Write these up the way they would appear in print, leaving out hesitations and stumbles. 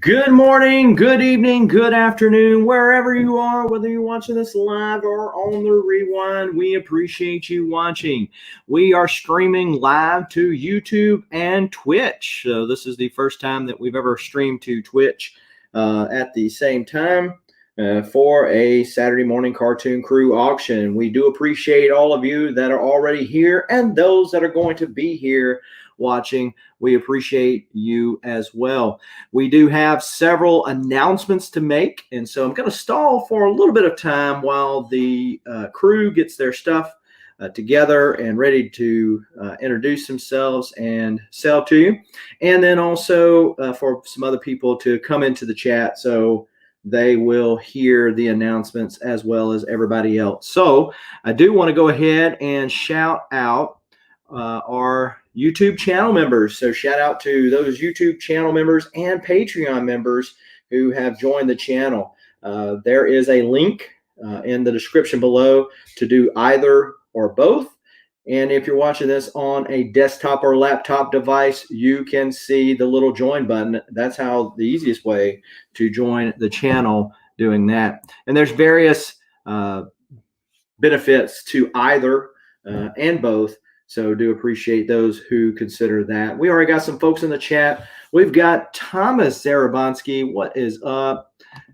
Good morning, good evening, good afternoon, wherever you are, whether you're watching this live or on the rewind, we appreciate you watching. We are streaming live to YouTube and Twitch. So this is the first time that we've ever streamed to Twitch at the same time for a Saturday morning Cartoon Crew auction. We do appreciate all of you that are already here and those that are going to be here watching. We appreciate you as well. We do have several announcements to make, and so I'm going to stall for a little bit of time while the crew gets their stuff together and ready to introduce themselves and sell to you, and then also for some other people to come into the chat so they will hear the announcements as well as everybody else. So I do want to go ahead and shout out our YouTube channel members. So shout out to those YouTube channel members and Patreon members who have joined the channel. There is a link in the description below to do either or both. And if you're watching this on a desktop or laptop device, you can see the little join button. That's how the easiest way to join the channel doing that. And there's various benefits to either and both. So do appreciate those who consider that. We already got some folks in the chat. We've got Thomas Zarobinski. What is up?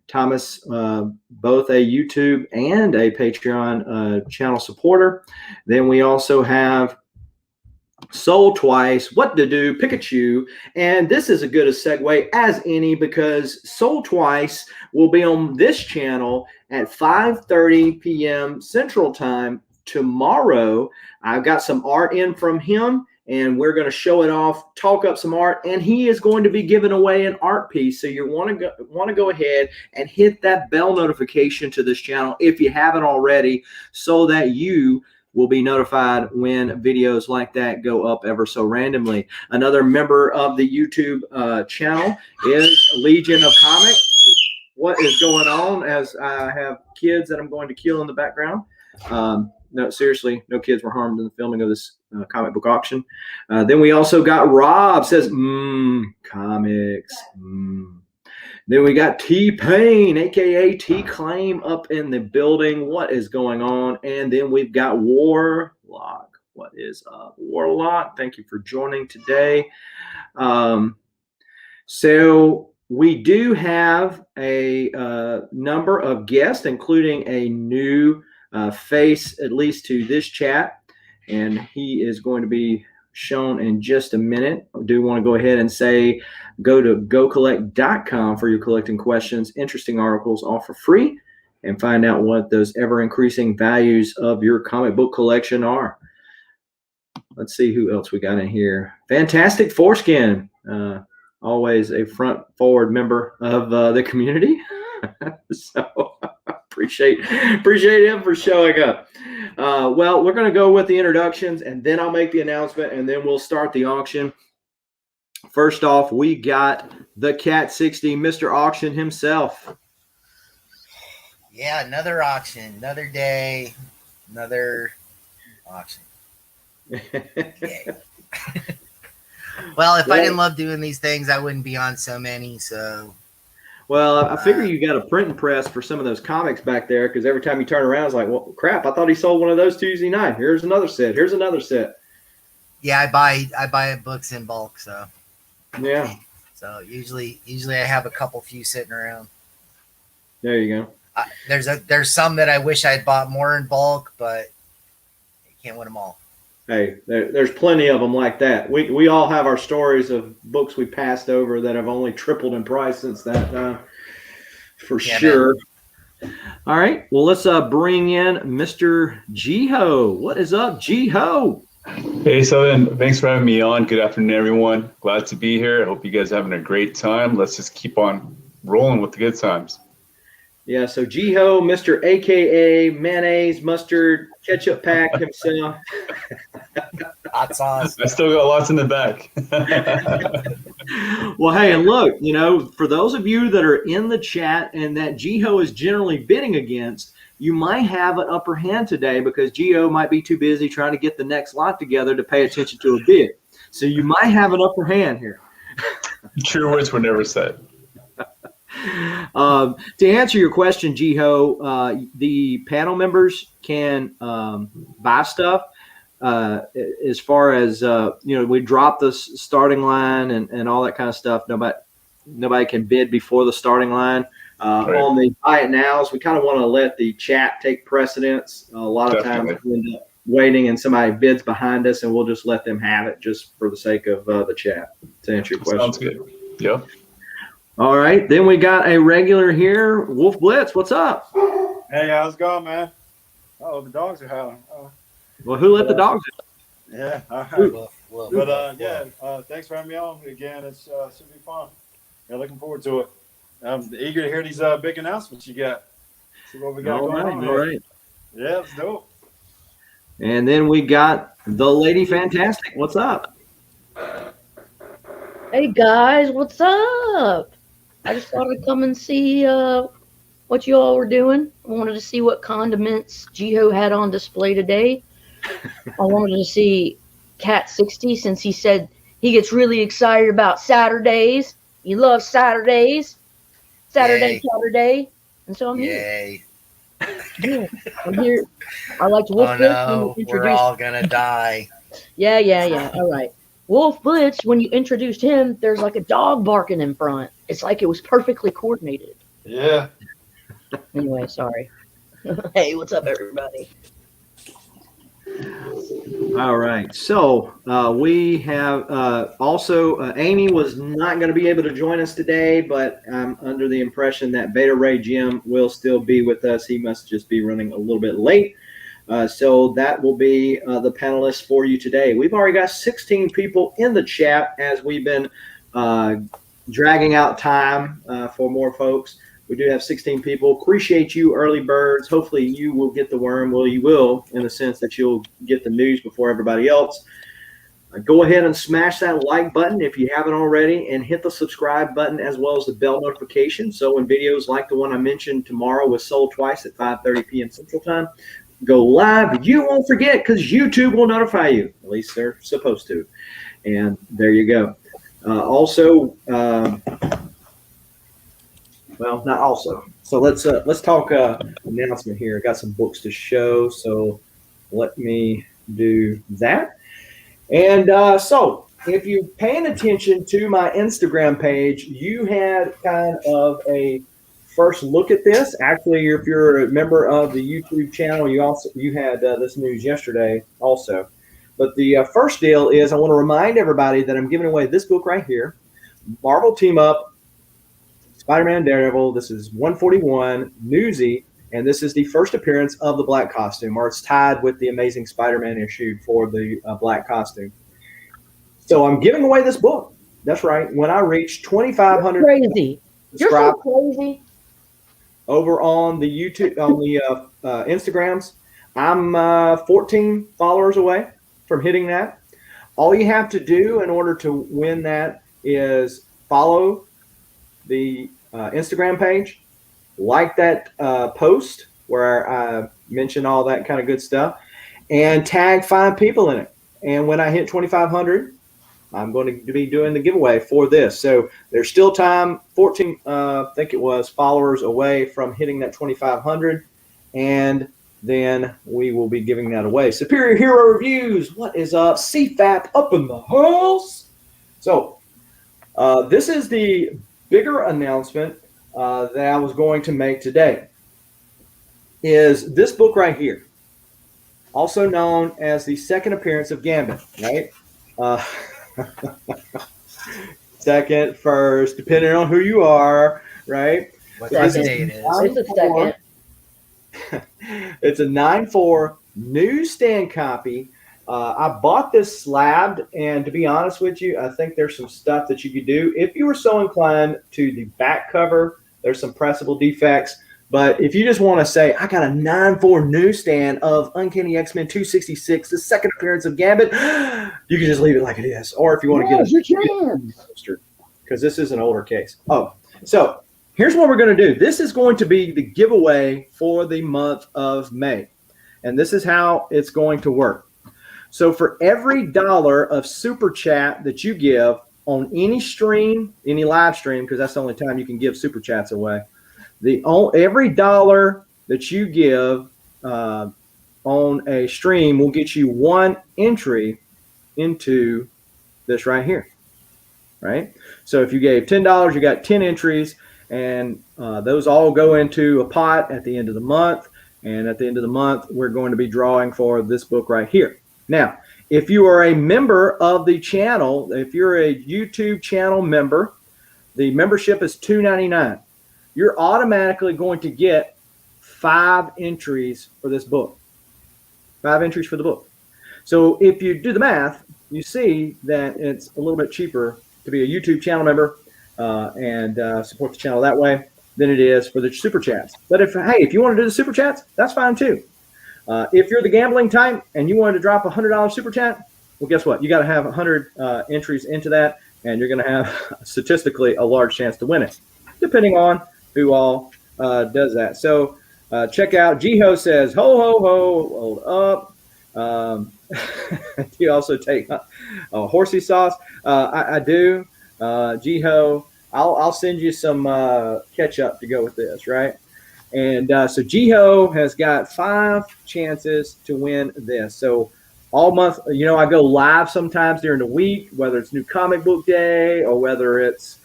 Thomas, both a YouTube and a Patreon channel supporter. Then we also have Soul Twice, What to Do, Pikachu. And this is as good a segue as any because Soul Twice will be on this channel at 5:30 p.m. Central Time tomorrow. I've got some art in from him and we're going to show it off, talk up some art, and he is going to be giving away an art piece. So you want to go ahead and hit that bell notification to this channel if you haven't already, so that you will be notified when videos like that go up ever so randomly. Another member of the YouTube channel is Legion of Comics. What is going on as I have kids that I'm going to kill in the background? No, seriously, no kids were harmed in the filming of this comic book auction. Then we also got Rob says, comics. Then we got T-Pain, a.k.a. T-Claim, up in the building. What is going on? And then we've got Warlock. What is up, Warlock? Thank you for joining today. So we do have a number of guests, including a new face, at least to this chat, and he is going to be shown in just a minute. I do want to go ahead and say go to gocollect.com for your collecting questions, interesting articles, all for free, and find out what those ever-increasing values of your comic book collection are. Let's see who else we got in here. Fantastic Foreskin, always a front-forward member of the community. So appreciate him for showing up. Well, we're going to go with the introductions, and then I'll make the announcement, and then we'll start the auction. First off, we got the Cat 60, Mr. Auction himself. Yeah, another auction, another day, another auction. Well, if I didn't love doing these things, I wouldn't be on so many, so... Well, I figure you got a printing press for some of those comics back there, because every time you turn around, it's like, well, crap, I thought he sold one of those Tuesday night. Here's another set. Here's another set. Yeah, I buy books in bulk, so. Yeah. So usually I have a few sitting around. There you go. There's some that I wish I'd bought more in bulk, but you can't win them all. Hey, there's plenty of them like that. We all have our stories of books we passed over that have only tripled in price since that time, for sure. Man. All right, well, let's bring in Mr. JiHo. What is up, JiHo? Hey, Southern. Thanks for having me on. Good afternoon, everyone. Glad to be here. I hope you guys are having a great time. Let's just keep on rolling with the good times. Yeah, so JiHo, Mr. AKA Mayonnaise Mustard Ketchup Pack himself. Hot sauce. I still got lots in the back. Well, hey, and look, you know, for those of you that are in the chat and that JiHo is generally bidding against, you might have an upper hand today because JiHo might be too busy trying to get the next lot together to pay attention to a bid. So you might have an upper hand here. True words were never said. To answer your question, JiHo, the panel members can buy stuff. As far as we drop the starting line and all that kind of stuff. Nobody can bid before the starting line. Right. On the buy it nows, we kind of want to let the chat take precedence. A lot of times we end up waiting and somebody bids behind us, and we'll just let them have it just for the sake of the chat. To answer your question. Sounds good. Yeah. All right, then we got a regular here, WolfBlitzed. What's up? Hey, how's it going, man? Oh, the dogs are howling. Oh. Well, who let the dogs in? Yeah, all right. But Thanks for having me on again. It's should be fun. Yeah, looking forward to it. I'm eager to hear these big announcements you got. See what we got going on. All right. Yeah, let's do it. And then we got the Lady Fantastic. What's up? Hey guys, what's up? I just thought I'd come and see what you all were doing. I wanted to see what condiments JiHo had on display today. I wanted to see Cat 60 since he said he gets really excited about Saturdays. He loves Saturdays. Saturday. And so I'm here. yay. Yeah, I'm here. I liked Oh WolfBlitzed no, when you we're introduced. all gonna die. Yeah. All right. WolfBlitzed, when you introduced him, there's like a dog barking in front. It's like it was perfectly coordinated. Yeah. Anyway, sorry. Hey, what's up, everybody? All right. So we have also Amie was not going to be able to join us today, but I'm under the impression that Beta Ray Jim will still be with us. He must just be running a little bit late. So that will be the panelists for you today. We've already got 16 people in the chat as we've been dragging out time for more folks. We do have 16 people. Appreciate you, early birds. Hopefully you will get the worm. Well, you will in the sense that you'll get the news before everybody else. Go ahead and smash that like button if you haven't already, and hit the subscribe button as well as the bell notification. So when videos like the one I mentioned tomorrow with Soul Twice at 5:30 p.m. Central Time go live, you won't forget because YouTube will notify you. At least they're supposed to. And there you go. Well, not also. So let's talk announcement here. I got some books to show, so let me do that. And so if you're paying attention to my Instagram page, you had kind of a first look at this. Actually, if you're a member of the YouTube channel, you had this news yesterday also. But the first deal is I want to remind everybody that I'm giving away this book right here, Marvel Team Up, Spider-Man, Daredevil. This is 141, Newsy, and this is the first appearance of the black costume, or it's tied with the Amazing Spider-Man issue for the black costume. So I'm giving away this book. That's right. When I reach 2,500 Crazy. You're so subscribers crazy. over on the YouTube, on the Instagrams, I'm 14 followers away from hitting that. All you have to do in order to win that is follow the Instagram page, like that post where I mention all that kind of good stuff, and tag 5 people in it. And when I hit 2,500, I'm going to be doing the giveaway for this. So there's still time, 14, I think it was, followers away from hitting that 2,500, and then we will be giving that away. Superior Hero Reviews, what is up? CFAP up in the house. So this is the bigger announcement that I was going to make today. Is this book right here, also known as the second appearance of Gambit, right? Second, first, depending on who you are, right? What So that this is date is. It's a second. It's a 9.4 newsstand copy. I bought this slabbed, and to be honest with you, I think there's some stuff that you could do. If you were so inclined to the back cover, there's some pressable defects. But if you just want to say, I got a 9.4 newsstand of Uncanny X-Men 266, the second appearance of Gambit, you can just leave it like it is. Or if you want to get you poster, because this is an older case. Oh, so here's what we're going to do. This is going to be the giveaway for the month of May. And this is how it's going to work. So for every $1 of super chat that you give, on any stream, any live stream, because that's the only time you can give super chats away. Every dollar that you give on a stream will get you one entry into this right here, right? So if you gave $10, you got 10 entries, and those all go into a pot at the end of the month. And at the end of the month, we're going to be drawing for this book right here. Now, if you are a member of the channel, if you're a YouTube channel member, the membership is $2.99. You're automatically going to get 5 entries for this book. 5 entries for the book. So if you do the math, you see that it's a little bit cheaper to be a YouTube channel member and support the channel that way than it is for the super chats. But if you want to do the super chats, that's fine too. If you're the gambling type and you wanted to drop $100 super chat, well, guess what? You got to have 100 entries into that, and you're going to have statistically a large chance to win it, depending on who all does that. So check out JiHo says, ho, ho, ho, hold up. Do you also take horsey sauce? I do. JiHo, I'll send you some ketchup to go with this, right? And so JiHo has got 5 chances to win this. So all month, I go live sometimes during the week, whether it's New Comic Book Day or whether it's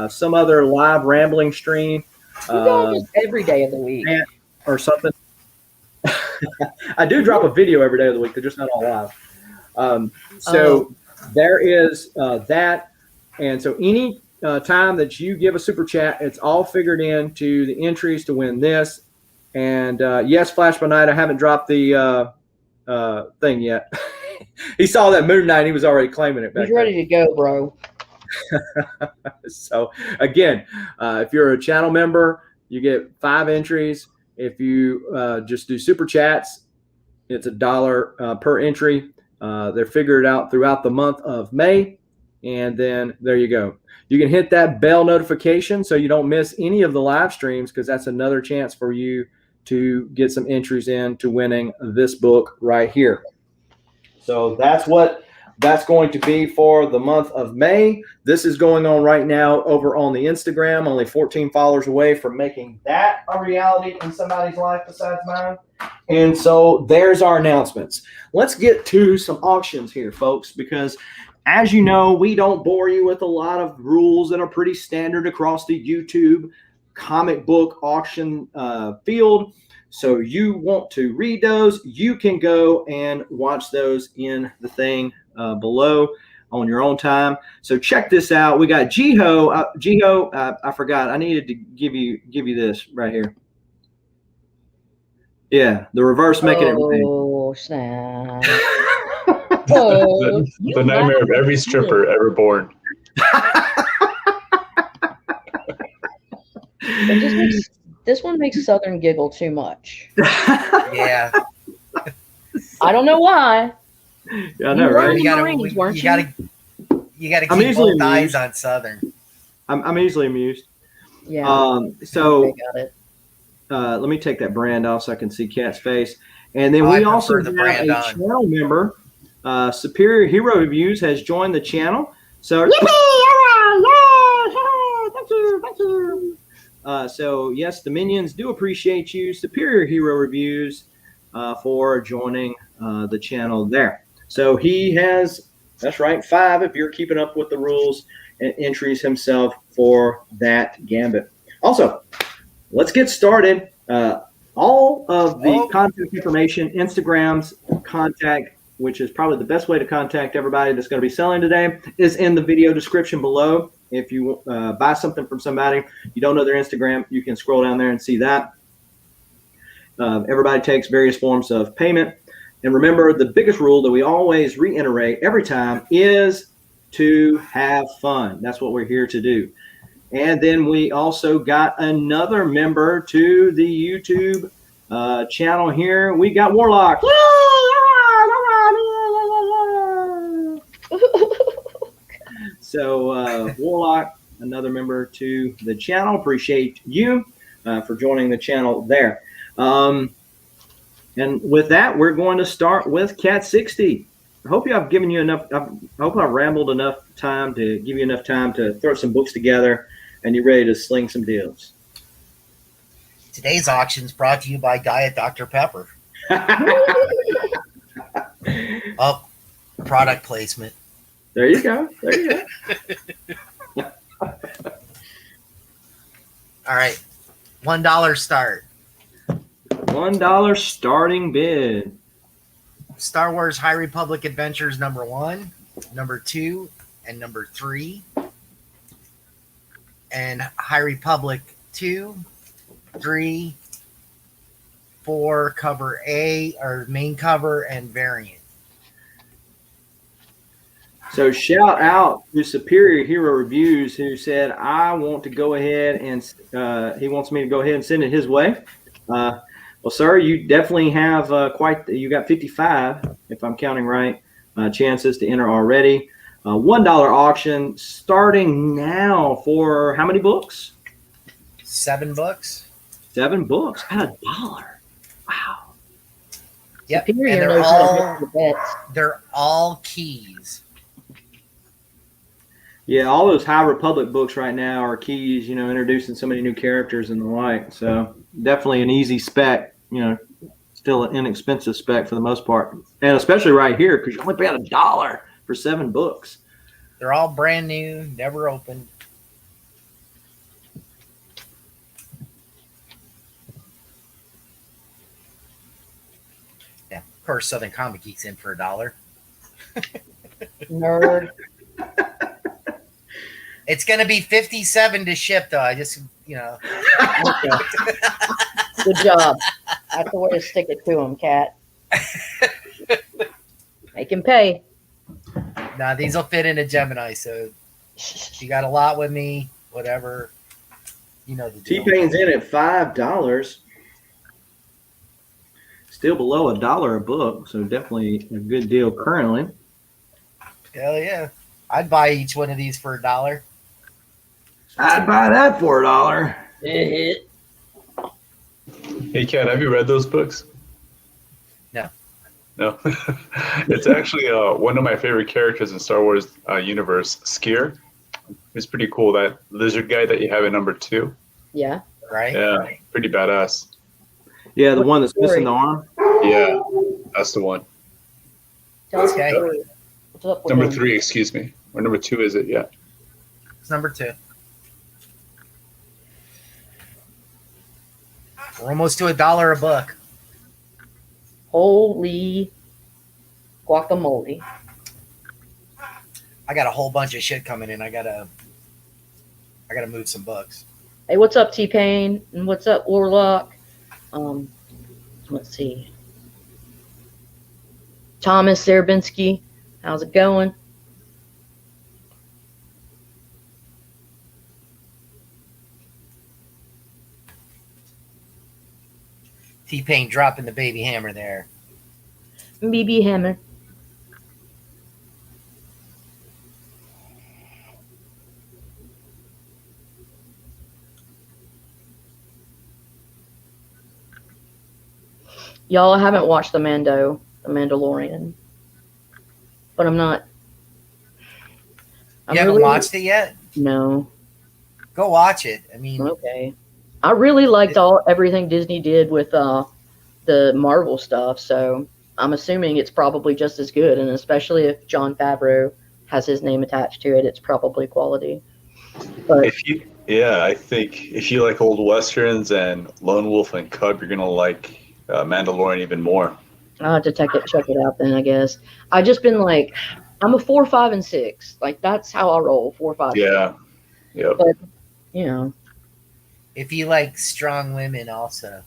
some other live rambling stream. Just every day of the week. Or something. I do drop a video every day of the week. They're just not all live. There is that. And so any time that you give a super chat, it's all figured into the entries to win this. And yes, Flash by Night, I haven't dropped the thing yet. He saw that Moon Knight. He was already claiming it back He's ready to go, bro. So again, if you're a channel member, you get 5 entries. If you just do super chats, it's $1 per entry. They're figured out throughout the month of May. And then there you go. You can hit that bell notification so you don't miss any of the live streams, because that's another chance for you to get some entries in to winning this book right here. So that's what that's going to be for the month of May. This is going on right now over on the Instagram, only 14 followers away from making that a reality in somebody's life besides mine. And so there's our announcements. Let's get to some auctions here, folks, because as you know, we don't bore you with a lot of rules that are pretty standard across the YouTube comic book auction field. So you want to read those, you can go and watch those in the thing below on your own time. So check this out. We got JiHo. JiHo, I forgot. I needed to give you this right here. Yeah, the reverse making it rain. Oh, snap. The nightmare of every stripper ever born. This one makes Southern giggle too much. Yeah. I don't know why. Yeah, I know, right? You gotta keep easily both eyes amused. on Southern. I'm easily amused. Yeah. So I got it. let me take that brand off so I can see Kat's face. And then Oh, we I also prefer have the brand a on. channel member. Superior Hero Reviews has joined the channel. So, so yes, the minions do appreciate you, Superior Hero Reviews, for joining the channel there. So he has, that's right, 5 if you're keeping up with the rules, and entries himself for that gambit. Also, let's get started. All of the contact information, Instagram's contact, which is probably the best way to contact everybody that's going to be selling today, is in the video description below. If you buy something from somebody, you don't know their Instagram, you can scroll down there and see that. Everybody takes various forms of payment. And remember, the biggest rule that we always reiterate every time is to have fun. That's what we're here to do. And then we also got another member to the YouTube channel here. We got Warlock. So Warlock, another member to the channel. Appreciate you for joining the channel there. And with that, we're going to start with Cat 60. hope I've given you enough. I hope I rambled enough time to give you enough time to throw some books together, and you're ready to sling some deals. Today's auction is brought to you by Diet Dr. Pepper. Oh, product placement. There you go. There you go. All right, $1 start. $1 starting bid. Star Wars High Republic Adventures #1, #2, and #3. And High Republic 2, 3, 4, cover A, or main cover, and variant. So shout out to Superior Hero Reviews, who said, I want to go ahead and he wants me to go ahead and send it his way. Well, sir, you definitely have you got 55, if I'm counting right, chances to enter already. $1 auction starting now for how many books? 7 books. 7 books at $1. Wow. Yep, Superior and knows how to hit the bets. they're all keys. Yeah, all those High Republic books right now are keys, introducing so many new characters and the like. So definitely an easy spec, still an inexpensive spec for the most part. And especially right here, because you only pay $1 for 7 books. They're all brand new, never opened. Yeah, of course, Southern Comic Geek's in for $1. Nerd. It's going to be $57 to ship, though. I just, Okay. Good job. That's the way to stick it to him, Cat. Make him pay. Nah, these will fit into Gemini. So if you got a lot with me, whatever, the deal. T-Pain's in at $5. Still below $1 a book, so definitely a good deal currently. Hell yeah. I'd buy each one of these for $1. I'd buy that for $1. Hey, Kat, have you read those books? No. No. It's actually one of my favorite characters in Star Wars universe, Skier. It's pretty cool, that lizard guy that you have in #2. Yeah. Right? Yeah, pretty badass. Yeah, the one that's Story. missing the arm. Yeah, that's the one. Tell us Okay. the story. What's up with him? #3, excuse me. Or #2 is it? Yeah. It's #2. We're almost to $1 a book. Holy guacamole. I got a whole bunch of shit coming in. I gotta move some books. Hey, what's up, T-Pain? And what's up, Warlock? Let's see. Thomas Zarobinski. How's it going? T-Pain dropping the baby hammer there. BB Hammer. Y'all, I haven't watched The Mandalorian. But I'm not. You haven't watched it yet? No. Go watch it. I mean, Okay. I really liked everything Disney did with the Marvel stuff, so I'm assuming it's probably just as good, and especially if Jon Favreau has his name attached to it, it's probably quality. But I think if you like old westerns and Lone Wolf and Cub, you're gonna like Mandalorian even more. I'll have to check it out then, I guess. I just been like, I'm a 4, 5, and 6. Like, that's how I roll, 4, 5, 6. Yeah. Yep. But, if you like strong women also.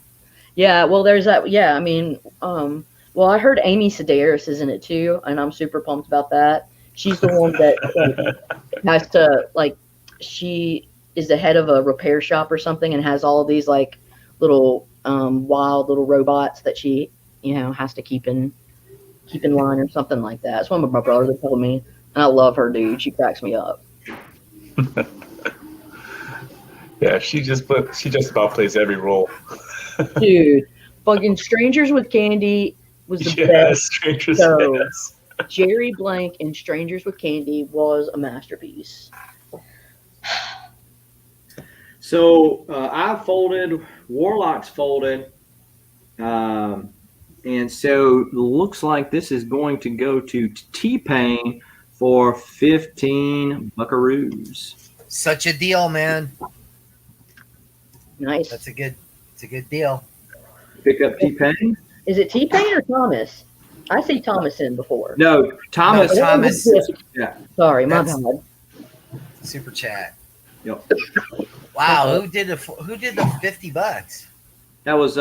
Yeah, well, there's that. Yeah, I mean, well, I heard Amie Sedaris is in it too, and I'm super pumped about that. She's the one that has to, she is the head of a repair shop or something and has all of these, little wild little robots that she, has to keep in line or something like that. That's what my brother told me. And I love her, dude. She cracks me up. Yeah, she just about plays every role. Dude, fucking Strangers with Candy was the Yes, best. Strangers. So, Yes. Jerry Blank in Strangers with Candy was a masterpiece. So I folded, Warlock's folded, and so looks like this is going to go to T-Pain for 15 buckaroos. Such a deal, man. Nice. It's a good deal. Pick up T-Pain? Is it T-Pain or Thomas? I see Thomas in before. No, Thomas. No, Thomas. Yeah. Sorry, my That's- bad. Super chat. Yep. Wow, who did the $50? That was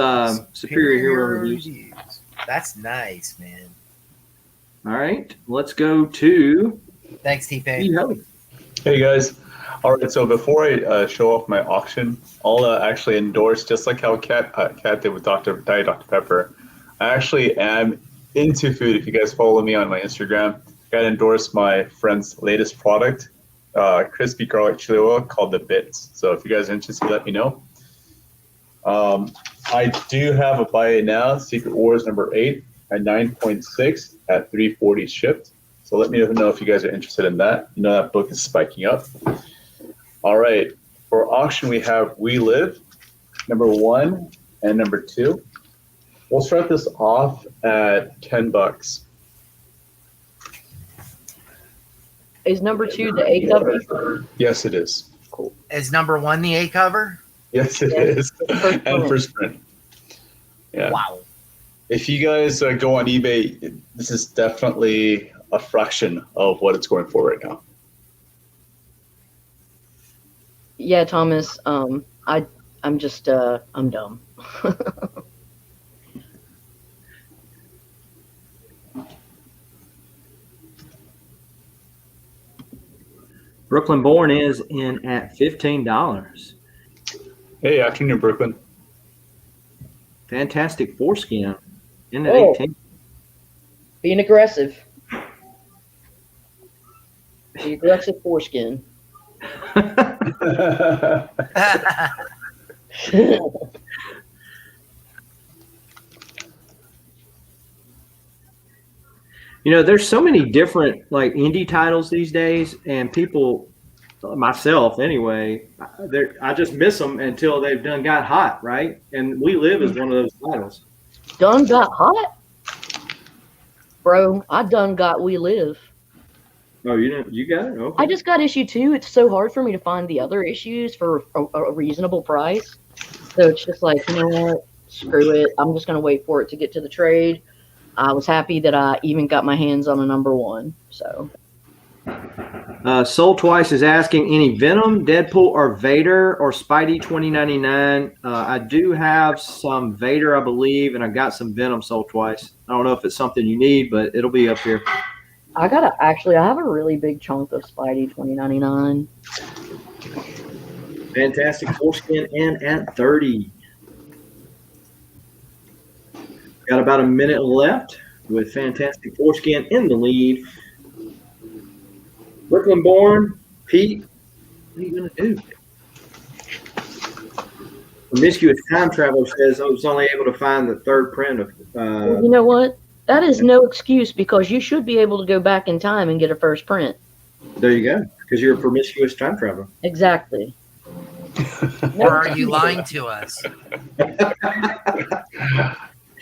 Superior Hero Reviews. Reviews. That's nice, man. All right, let's go to Thanks, T-Pain. JiHo. Hey guys. All right, so before I show off my auction, I'll actually endorse, just like how Kat did with Dr. Pepper. I actually am into food. If you guys follow me on my Instagram, I got to endorse my friend's latest product, crispy garlic chili oil called the Blitz. So if you guys are interested, let me know. I do have a buy it now, Secret Wars number 8 at 9.6 at 340 shipped. So let me know if you guys are interested in that. You know that book is spiking up. All right, for auction we have We Live, number 1 and number 2. We'll start this off at $10. Is number 2 the A cover? Yes, it is. Is number 1 the A cover? Yes, it is. And first print. Yeah. Wow. If you guys go on eBay, this is definitely a fraction of what it's going for right now. Yeah, Thomas. I'm just I'm dumb. Brooklyn Born is in at $15. Hey, afternoon, Brooklyn. Fantastic foreskin in at Oh. 18. Being aggressive. The aggressive foreskin. You know, there's so many different like indie titles these days, and people, myself anyway, I just miss them until they've done got hot, right? And We Live is one of those titles. Done got hot? Bro, I done got We Live. Oh, you got it? Okay. I just got issue 2. It's so hard for me to find the other issues for a reasonable price. So it's just like, you know what? Screw it. I'm just going to wait for it to get to the trade. I was happy that I even got my hands on a number 1. So Soul Twice is asking any Venom, Deadpool, or Vader or Spidey 2099. I do have some Vader, I believe, and I got some Venom. Soul Twice. I don't know if it's something you need, but it'll be up here. I have a really big chunk of Spidey 2099. Fantastic foreskin in at 30. Got about a minute left with Fantastic Foreskin in the lead. Brooklyn Born, Pete, what are you going to do? Promiscuous Time Traveler says I was only able to find the third print of. You know what? That is no excuse because you should be able to go back in time and get a first print. There you go, because you're a promiscuous time traveler. Exactly. Or are you lying to us?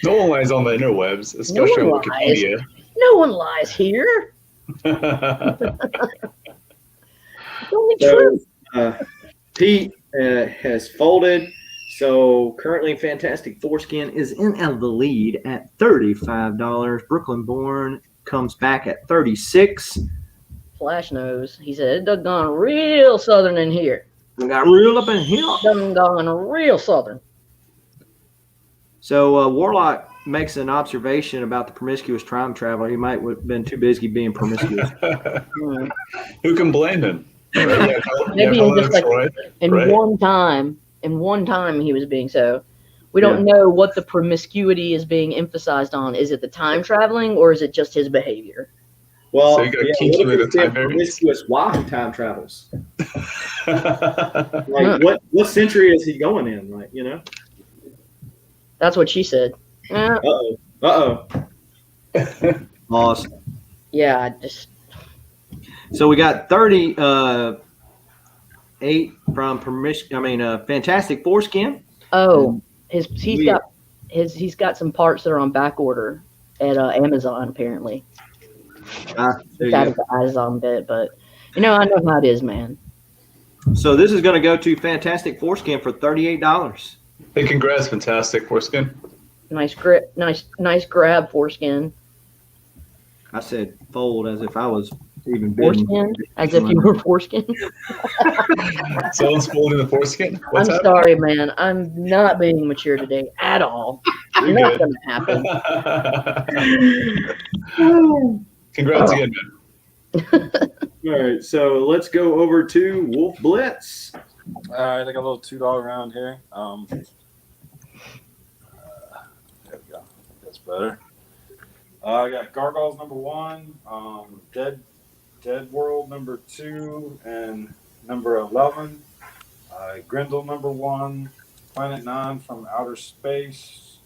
No one lies on the interwebs, especially No on one lies. Wikipedia. No one lies here. It's only So, true. Pete has folded. So currently, Fantastic Foreskin is in the lead at $35. Brooklyn Born comes back at 36. Flash knows. He said it done gone real southern in here. We got real up in here. Done gone real southern. So Warlock makes an observation about the promiscuous time traveler. He might have been too busy being promiscuous. Who can blame him? Right? Maybe yeah, just like right. in Right. one time he was being so. We don't know what the promiscuity is being emphasized on. Is it the time traveling or is it just his behavior? Well, So you got yeah, kinky what with if the it's time variance? promiscuous while he time travels? Like what century is he going in? Like, you know? That's what she said. Uh-oh. Awesome. Yeah, I just So we got 38 from permission. Fantastic Foreskin. oh And he's got some parts that are on back order at Amazon apparently. there It's you out go. of the Amazon bit, but I know how it is, man. So this is going to go to Fantastic Foreskin for $38. Hey, congrats, fantastic foreskin. Nice grip, nice grab, Foreskin. I said fold as if I was even bidding. Foreskin, as if you were Foreskin. Someone's folding the foreskin. What's I'm happening? sorry, man. I'm not being mature today at all. You're Not good. going to happen. Congrats again, man. All right, so let's go over to WolfBlitzed. All right, I got a little $2 round here. There we go. That's better. I got Gargoyles number 1, Dead World number 2, and number 11. Grendel number 1, Planet 9 from Outer Space.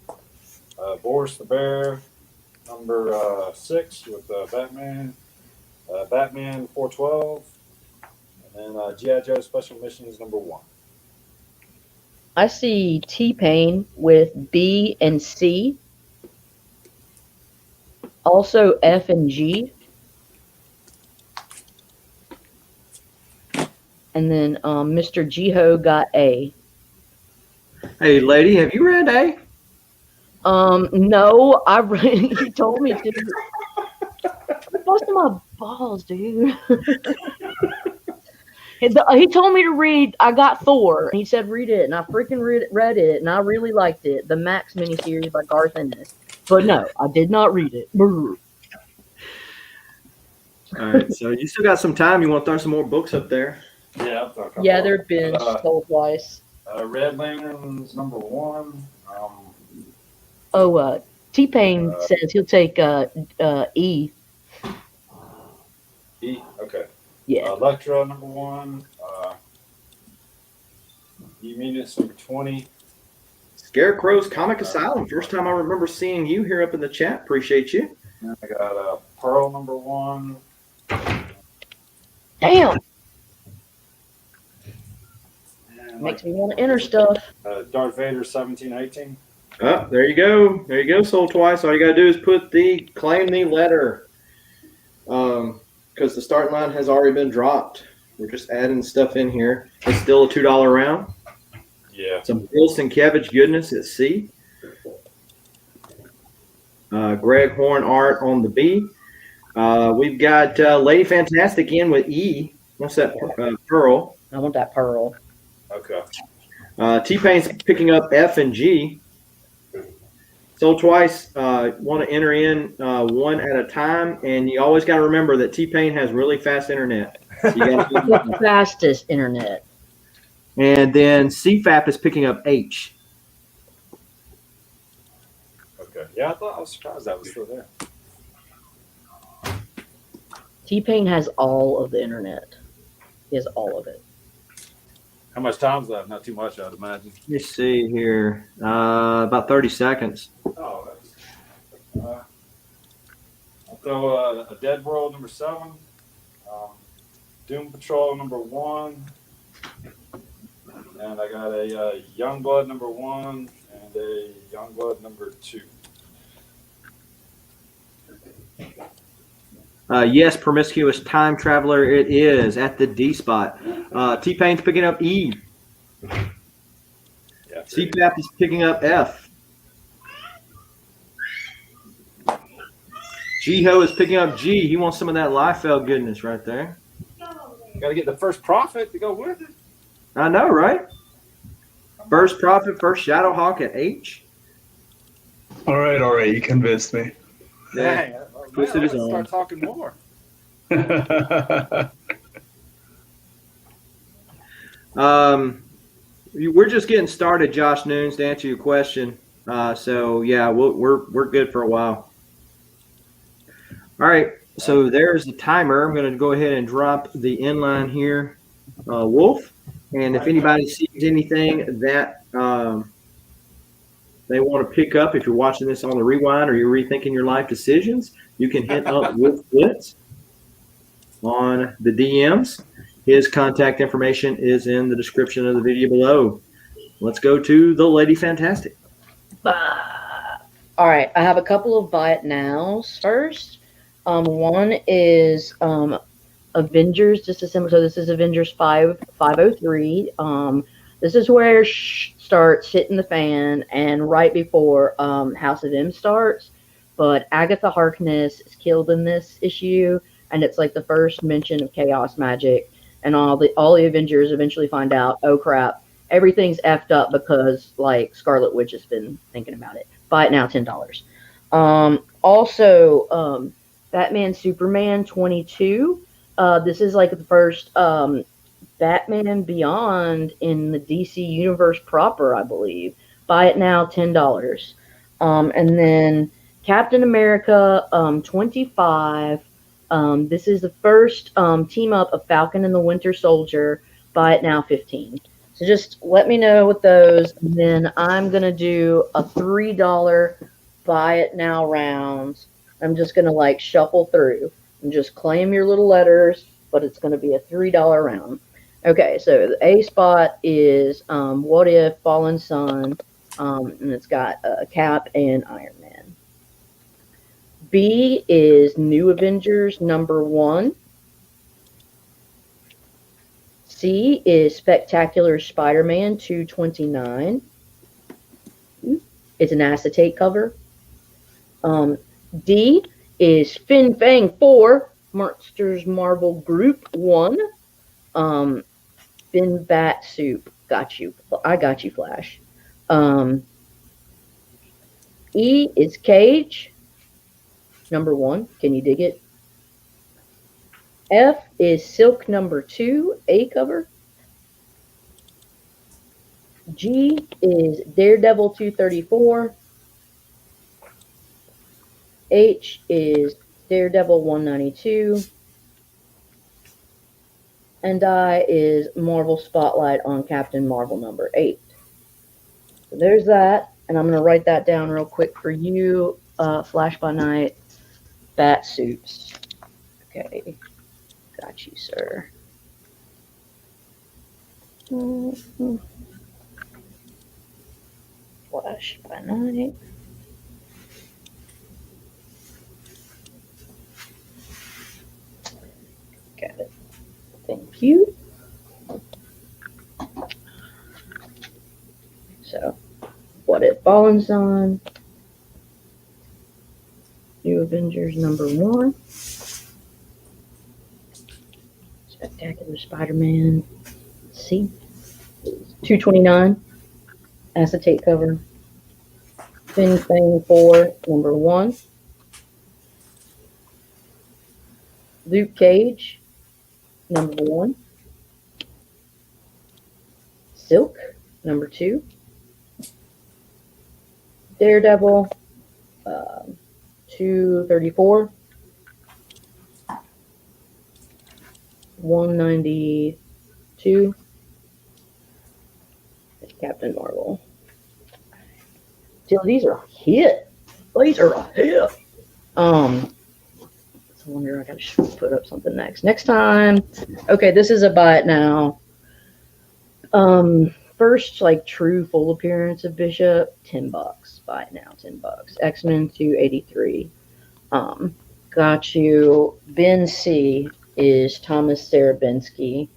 Boris the Bear number 6 with Batman. Batman 412. And then G.I. Joe Special Missions number 1. I see T-Pain with B and C. Also F and G. And then Mr. JiHo got A. Hey, lady, have you read A? No, he told me to. You're busting my balls, dude. He told me to read. I got Thor. And he said read it, and I freaking read it, and I really liked it. The Max miniseries by Garth Ennis. But no, I did not read it. Brr. All right, so you still got some time. You want to throw some more books up there? Yeah, I'll talk about Yeah, they're binged told twice. Red Lanterns number 1. Oh, T-Pain says he'll take E. E. Okay. Yeah. Electra number 1. E-Munis number 20. Scarecrow's Comic Asylum. First time I remember seeing you here up in the chat. Appreciate you. And I got Pearl number 1. Damn. And Makes me want to enter stuff. Darth Vader 1718. Oh, there you go. There you go, Sold Twice. All you got to do is claim the letter. Because the starting line has already been dropped. We're just adding stuff in here. It's still a $2 round. Yeah. Some Wilson Cabbage goodness at C. Greg Horn art on the B. We've got Lady Fantastic in with E. What's that? Pearl. I want that pearl. Okay. T-Pain's picking up F and G. Sold Twice. Want to enter in one at a time, and you always got to remember that T-Pain has really fast internet. So you gotta The fastest internet. and then CFAP is picking up H. Okay. Yeah, I was surprised that was still there. T-Pain has all of the internet. He has all of it. How much time's left? Not too much, I'd imagine. Let me see here. About 30 seconds. Oh, that's. I'll throw a Dead World number 7. Doom Patrol number 1. And I got a Youngblood number 1 and a Youngblood number 2. Yes, Promiscuous Time Traveler it is at the D spot. T-Pain's picking up E. Yeah. CFAP is picking up F. JiHo is picking up G. He wants some of that Liefeld goodness right there. Got to get the first profit to go with it. I know, right? First Prophet, first Shadowhawk at H. All right. You convinced me. Yeah. Dang, Twisted man, his let's arm. start talking more. We're just getting started, Josh Noons, to answer your question. So yeah, we're good for a while. All right, so there's the timer. I'm going to go ahead and drop the inline here, Wolf. And if anybody sees anything that they want to pick up, if you're watching this on the rewind or you're rethinking your life decisions, you can hit up WolfBlitzed on the DMs. His contact information is in the description of the video below. Let's go to the Lady Fantastic. All right, I have a couple of buy it nows first. One is Avengers Disassemble. So this is Avengers 503. This is where starts hitting the fan, and right before House of M starts. But Agatha Harkness is killed in this issue, and it's like the first mention of chaos magic. And all the Avengers eventually find out, oh crap, everything's effed up because like Scarlet Witch has been thinking about it. Buy it now, $10. Also, Batman Superman 22. This is like the first Batman Beyond in the DC universe proper, I believe. Buy it now, $10. And then Captain America 25. This is the first team up of Falcon and the Winter Soldier. Buy it now, $15. So just let me know with those, and then I'm going to do a $3 buy it now rounds. I'm just going to like shuffle through and just claim your little letters, but it's going to be a $3 round. Okay, so the A spot is What If, Fallen Sun, and it's got Cap and Iron Man. B is New Avengers #1. C is Spectacular Spider-Man 229. It's an acetate cover. D is Fin Fang 4, Monsters Marvel Group 1. Fin Bat Soup. Got you. I got you, Flash. E is Cage #1. Can you dig it? F is Silk #2, A cover. G is Daredevil 234. H is Daredevil 192. And I is Marvel Spotlight on Captain Marvel #8. So there's that. And I'm going to write that down real quick for you. Flash by Night, bat suits. Okay. Got you, sir. Flash by Night. Got it. Thank you. So, What If, Fallen Sun. New Avengers #1. Spectacular Spider-Man. C. 229. Acetate cover. Fin Fang 4 #1. Luke Cage #1. Silk #2. Daredevil 234. 192. Captain Marvel. Dude, these are a hit. These are a hit. I wonder, I gotta put up something next time. Okay, this is a buy it now. First, like true full appearance of Bishop, $10. Buy it now, $10. X-Men 283. Got you. Ben C is Thomas Zarobinski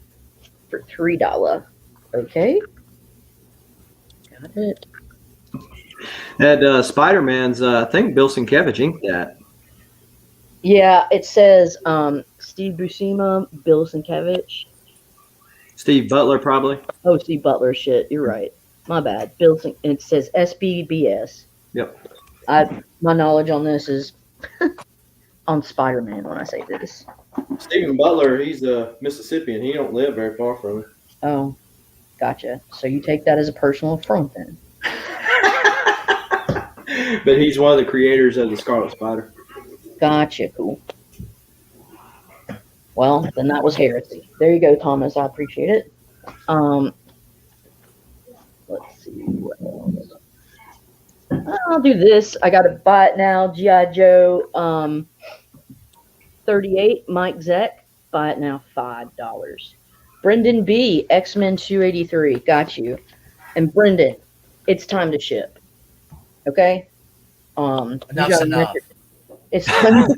for $3. Okay. Got it. That Spider-Man's, I think Bill Sienkiewicz inked that. Yeah, it says Steve Buscema, Bill Sienkiewicz. Steve Butler, probably. Oh, Steve Butler, shit, you're right. My bad. Bill and it says SBBS. Yep. My knowledge on this is on Spider-Man when I say this. Stephen Butler, he's a Mississippian. He don't live very far from it. Oh, gotcha. So you take that as a personal affront then. But he's one of the creators of the Scarlet Spider. Gotcha, cool. Well, then that was heresy. There you go, Thomas. I appreciate it. Let's see what else. I'll do this. I got to buy it now. G.I. Joe 38, Mike Zeck. Buy it now, $5. Brendan B, X-Men 283. Got you. And Brendan, it's time to ship. Okay? You Enough's gotta enough. make it's time.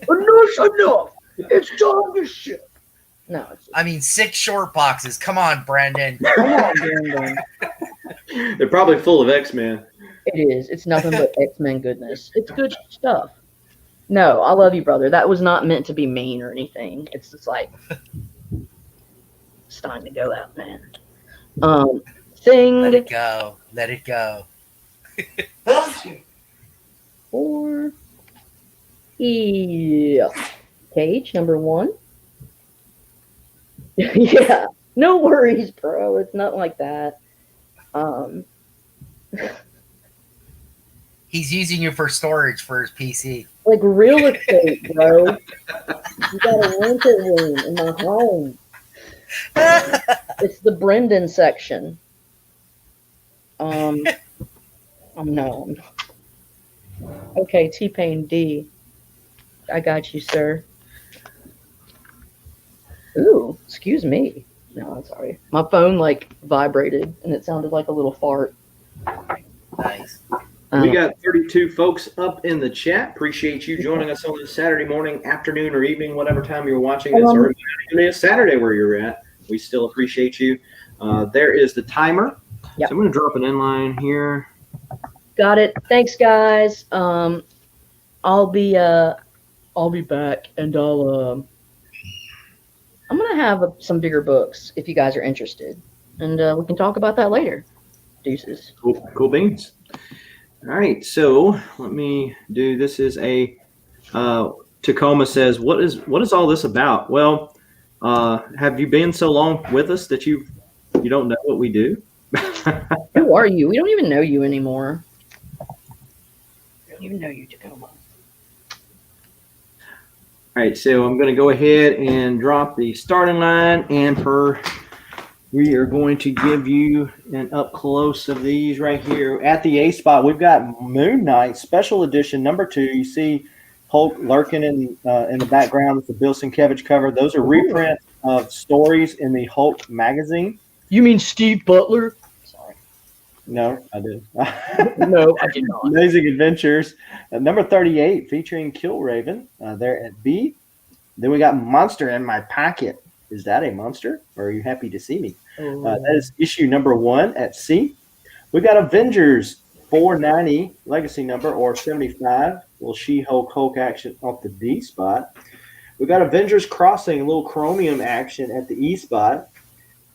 Enough's enough. It's time to ship. No, it's I mean, 6 short boxes. Come on, Brandon. come on, Brendan. They're probably full of X-Men. It is. It's nothing but X-Men goodness. It's good stuff. No, I love you, brother. That was not meant to be mean or anything. It's just like it's time to go out, man. Thing Let it go. Let it go. for yeah. Cage number 1. Yeah. No worries, bro. It's not like that. He's using you for storage for his PC. Like real estate, bro. You got a rental room in my home. It's the Brendan section. No. Okay, T-Pain D. I got you, sir. Ooh, excuse me. No, I'm sorry. My phone like vibrated and it sounded like a little fart. Nice. We got 32 folks up in the chat. Appreciate you joining us on this Saturday morning, afternoon, or evening, whatever time you're watching this, or maybe a Saturday where you're at. We still appreciate you. There is the timer. Yep. So I'm going to drop an inline here. Got it. Thanks, guys. I'll be back, and I'm gonna have some bigger books if you guys are interested, and we can talk about that later. Deuces. Cool beans. All right, so let me do. This is a Tacoma says, "What is all this about?" Well, have you been so long with us that you don't know what we do? Who are you? We don't even know you anymore. We don't even know you, Tacoma. All right, so I'm going to go ahead and drop the starting line, and we are going to give you an up close of these right here at the A spot. We've got Moon Knight Special Edition number 2. You see Hulk lurking in the background with the Bill Sienkiewicz cover. Those are reprints of stories in the Hulk magazine. You mean Steve Butler? Sorry. No, I did. No, I did not. Amazing Adventures, number 38, featuring Killraven there at B. Then we got Monster in My Pocket. Is that a monster? Or are you happy to see me? That is issue number 1 at C. We got Avengers 490 legacy number, or 75. Little She-Hulk Hulk action off the D spot. We got Avengers Crossing, a little chromium action at the E spot.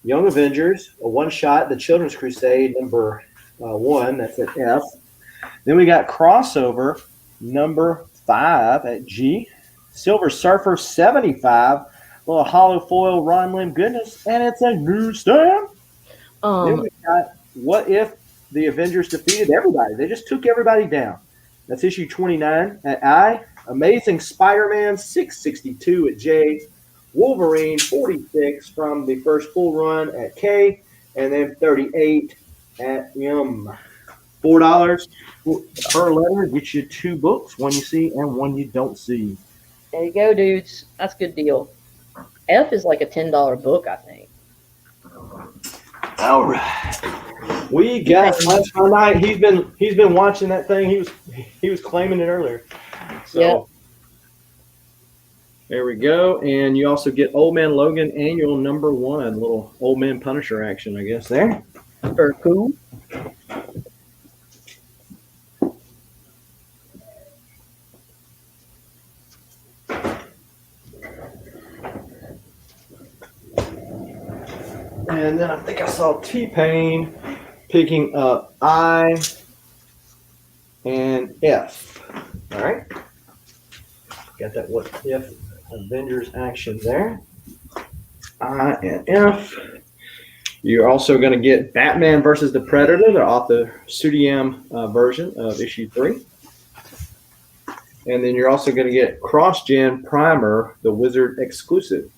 Young Avengers, a one-shot, The Children's Crusade, number 1. That's at F. Then we got Crossover, number 5 at G. Silver Surfer, 75. A little hollow foil Ron Lim goodness, and it's a newsstand. Then we got What If the Avengers Defeated Everybody. They just took everybody down. That's issue 29 at I. Amazing Spider-Man, 662 at J. Wolverine, 46 from the first full run at K. And then 38 at M. $4 per letter gets you 2 books, one you see and one you don't see. There you go, dudes. That's a good deal. F is like a $10 book, I think. All right. We got last night. He's been watching that thing. He was claiming it earlier. So Yep. There we go. And you also get Old Man Logan annual number 1. Little Old Man Punisher action, I guess, there. Very cool. And then I think I saw T-Pain picking up I and F. All right. Got that What If Avengers action there. I and F. You're also going to get Batman versus the Predator. They're off the Sudiyam version of issue 3. And then you're also going to get Cross-Gen Primer, the Wizard exclusive.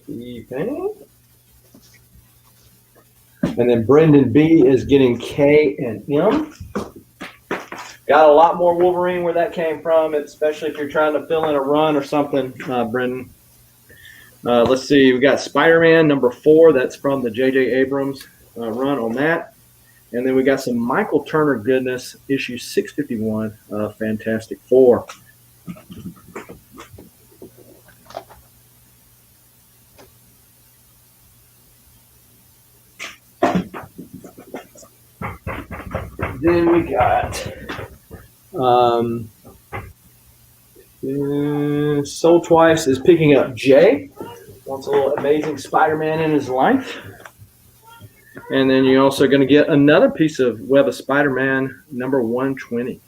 T-Pain. And then Brendan B is getting K and M. Got a lot more Wolverine where that came from, especially if you're trying to fill in a run or something, Brendan. Let's see. We got Spider-Man number 4. That's from the J.J. Abrams run on that. And then we got some Michael Turner goodness, issue 651, Fantastic Four. Then we got Soul Twice is picking up Jay. Wants a little Amazing Spider-Man in his life. And then you're also going to get another piece of Web of Spider-Man number 120.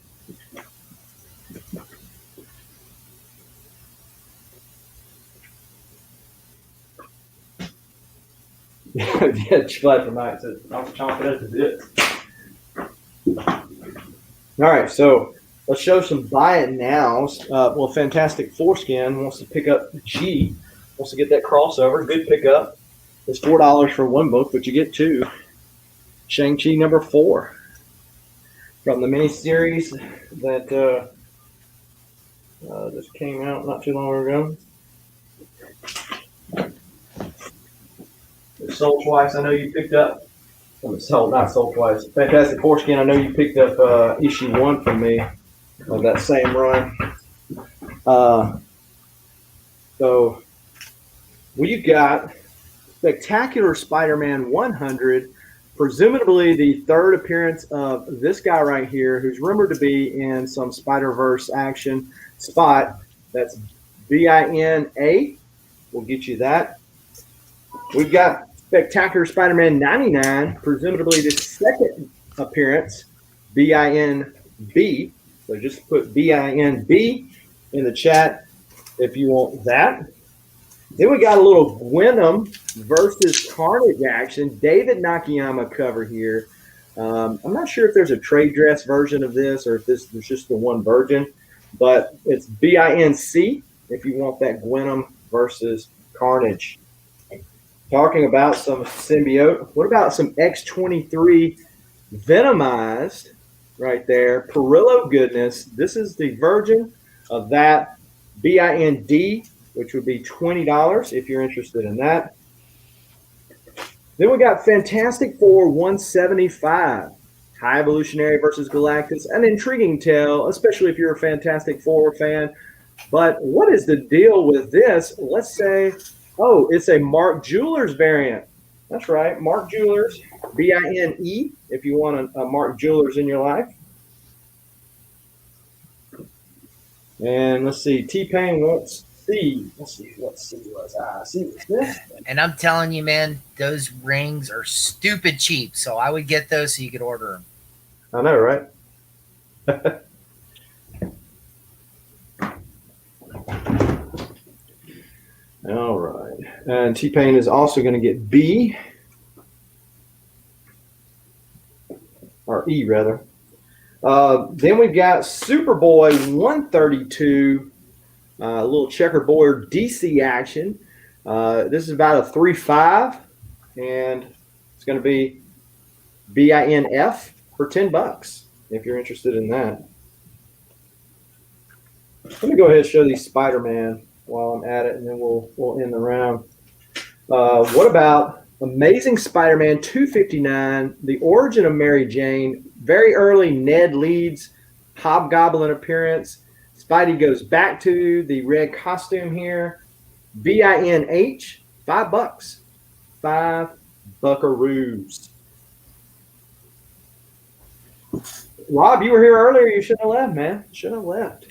Yeah, Chick-fil-A for mine. So I'm chomping at the bit. All right, so let's show some buy it nows. Well, Fantastic Foreskin wants to pick up G, wants to get that crossover. Good pickup. It's $4 for one book, but you get two. Shang-Chi number 4 from the miniseries that just came out not too long ago. Soul Twice, I know you picked up. Not Soul Twice. Fantastic Foreskin, I know you picked up issue 1 from me of that same run. So we've got Spectacular Spider-Man 100, presumably the third appearance of this guy right here, who's rumored to be in some Spider-Verse action. Spot, that's BINA. We'll get you that. We've got Spectacular Spider-Man 99, presumably the second appearance, BINB. So just put BINB in the chat if you want that. Then we got a little Gwenom versus Carnage action. David Nakayama cover here. I'm not sure if there's a trade dress version of this or if this is just the one version, but it's BINC if you want that Gwenom versus Carnage. Talking about some symbiote. What about some X-23 Venomized right there? Perillo goodness. This is the version of that BIND, which would be $20 if you're interested in that. Then we got Fantastic Four 175. High Evolutionary versus Galactus. An intriguing tale, especially if you're a Fantastic Four fan. But what is the deal with this? Let's say, oh, it's a Mark Jewelers variant. That's right, Mark Jewelers, BINE, if you want a Mark Jewelers in your life. And let's see, T-Pain wants C. Let's see what C was. C was this. And I'm telling you, man, those rings are stupid cheap. So I would get those so you could order them. I know, right? All right. And T-Pain is also going to get B. Or E, rather. Then we've got Superboy 132. A little checkerboard DC action. This is about a 3.5. And it's going to be BINF for $10 if you're interested in that. Let me go ahead and show these Spider-Man while I'm at it, and then we'll end the round. What about Amazing Spider-Man 259, The Origin of Mary Jane, very early Ned Leeds Hobgoblin appearance. Spidey goes back to the red costume here. BINH, $5. 5 buckaroos. Rob, you were here earlier. You shouldn't have left, man. Shouldn't have left.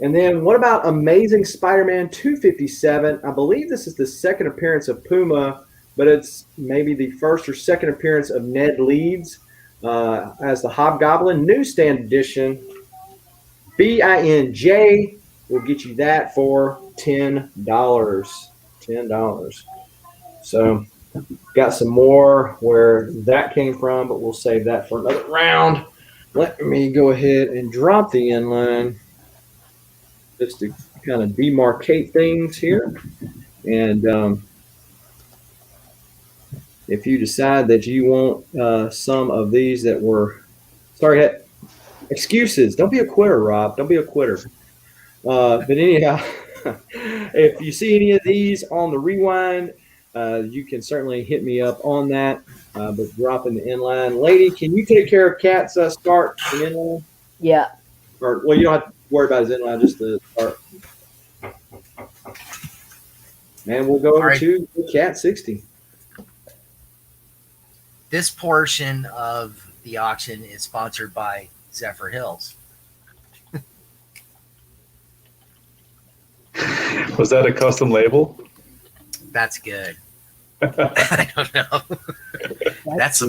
And then what about Amazing Spider-Man 257? I believe this is the second appearance of Puma, but it's maybe the first or second appearance of Ned Leeds as the Hobgoblin. Newsstand edition. BINJ will get you that for $10. $10. So got some more where that came from, but we'll save that for another round. Let me go ahead and drop the inline just to kind of demarcate things here. And if you decide that you want some of these that were, sorry, excuses. Don't be a quitter, Rob. Don't be a quitter. But anyhow, if you see any of these on the rewind, you can certainly hit me up on that. But dropping the inline, lady, can you take care of Cat's start and inline? Yeah. Or well, you don't have to worry about his inline, just the start. And we'll go over to Cat 60. This portion of the auction is sponsored by Zephyr Hills. Was that a custom label? That's good. I don't know. That's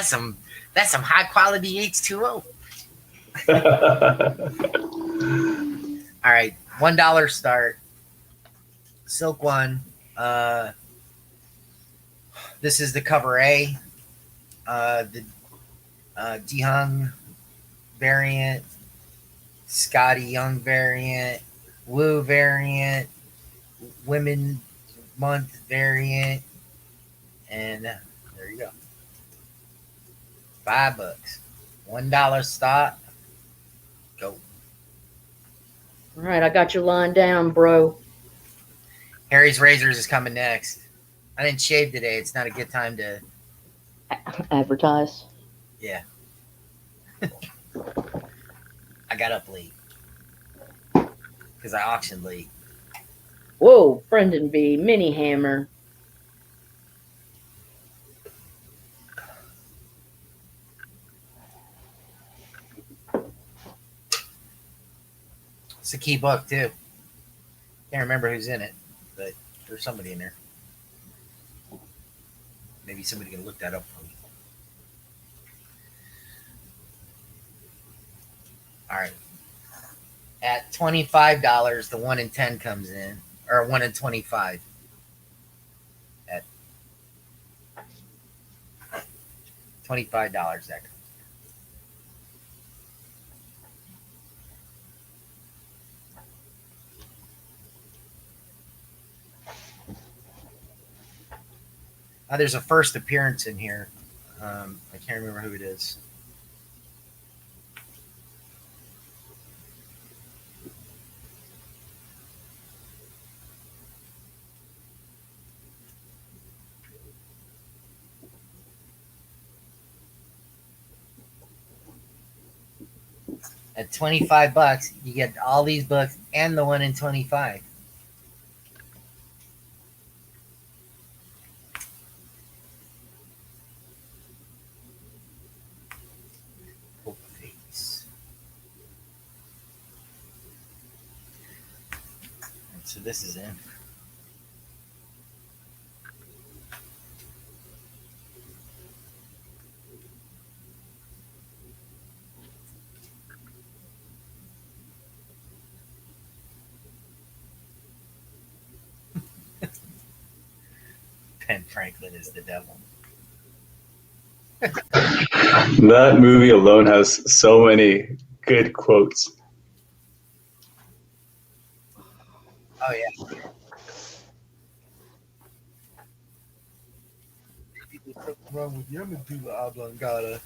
some high quality H2O. All right, $1 start. Silk one. This is the cover A. The Jihung variant, Scotty Young variant, Wu variant, Women Month variant, and there you go. $5. $1 stop. Go. All right, I got you lined down, bro. Harry's Razors is coming next. I didn't shave today. It's not a good time to. Advertise. Yeah. I got up late because I auctioned late. Whoa, Brendan B. Mini Hammer. It's a key book too. Can't remember who's in it, but there's somebody in there. Maybe somebody can look that up for me. All right. At $25, the 1 in 10 comes in, or 1 in 25. At $25, that comes. There's a first appearance in here. I can't remember who it is. At $25, you get all these books and the 1 in 25. So this is in. Ben Franklin is the devil. That movie alone has so many good quotes. Oh yeah. What's wrong with your medulla oblongata?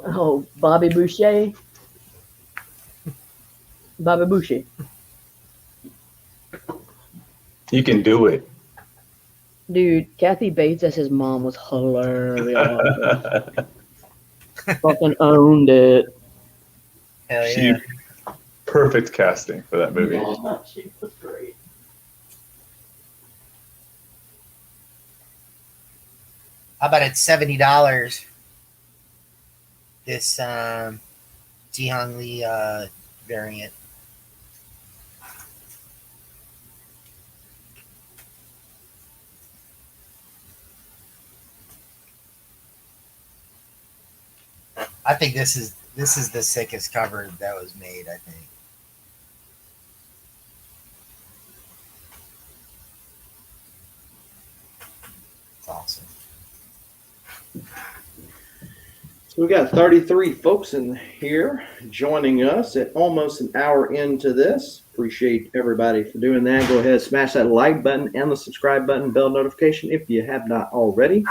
Oh, Bobby Boucher. Bobby Boucher. You can do it. Dude, Kathy Bates as his mom was hilarious. Fucking owned it. Hell yeah. Perfect casting for that movie. Yeah, she was great. How about at $70? This Jihong Lee variant. I think this is the sickest cover that was made, I think. It's awesome. So we got 33 folks in here joining us at almost an hour into this. Appreciate everybody for doing that. Go ahead, smash that like button and the subscribe button, bell notification if you have not already.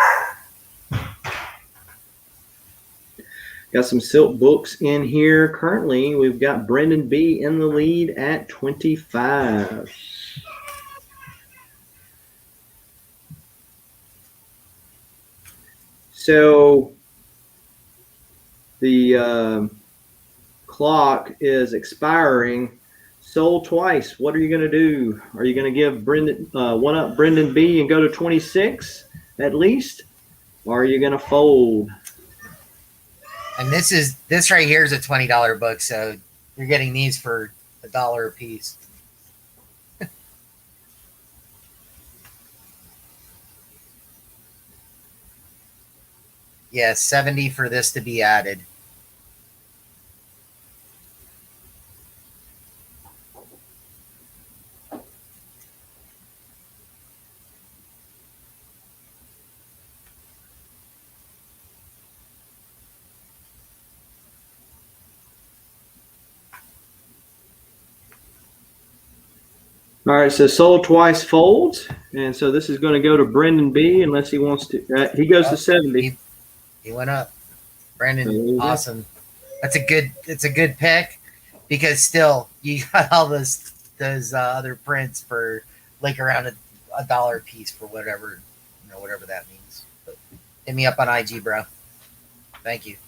Got some silk books in here. Currently, we've got Brendan B in the lead at 25. So the clock is expiring. Sold twice. What are you going to do? Are you going to give Brendan one up Brendan B and go to 26 at least? Or are you going to fold? And this right here is a $20 book, so you're getting these for $1 a piece. Yeah, 70 for this to be added. All right, so sold twice folds, and so this is going to go to Brendan B unless he wants to. He goes to 70. He went up. Brandon, awesome. It's a good pick because still you got all those other prints for like around $1 a piece for whatever that means. But hit me up on IG, bro. Thank you.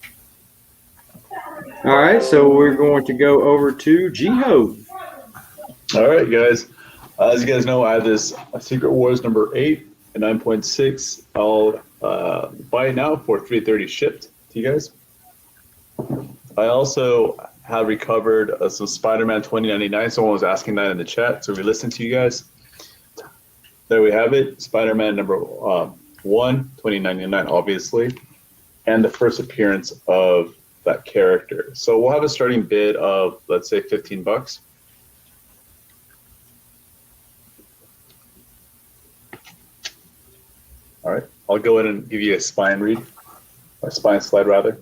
All right, so we're going to go over to JiHo. All right, guys. As you guys know, I have this Secret Wars number 8 and 9.6. I'll buy it now for $3.30 shipped to you guys. I also have recovered some Spider-Man 2099. Someone was asking that in the chat, so we listened to you guys. There we have it. Spider-Man number 1, 2099, obviously, and the first appearance of that character. So we'll have a starting bid of, let's say, $15. All right, I'll go in and give you a spine read, or spine slide rather.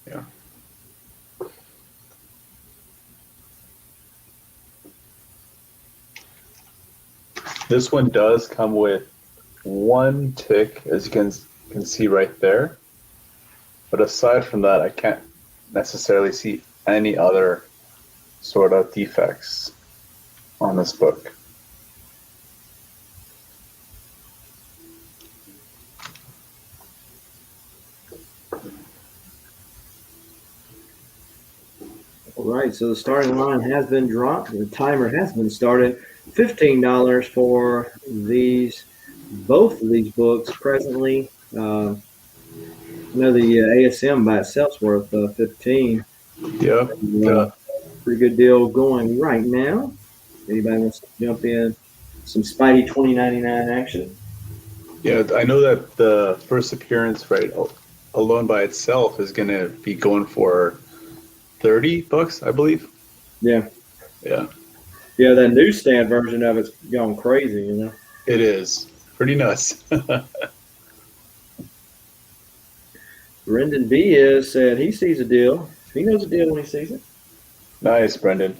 Yeah. This one does come with one tick, as you can see right there. But aside from that, I can't necessarily see any other sort of defects on this book. All right, so the starting line has been dropped. The timer has been started. $15 for both of these books presently. I know the ASM by itself is worth $15. Yeah. Yeah. Pretty good deal going right now. Anybody wants to jump in? Some Spidey 2099 action. Yeah, I know that the first appearance, right, alone by itself is going to be going for $30, I believe. Yeah. Yeah. Yeah, that newsstand version of it's gone crazy, you know. It is. Pretty nuts. Brendan B said he sees a deal. He knows a deal when he sees it. Nice, Brendan.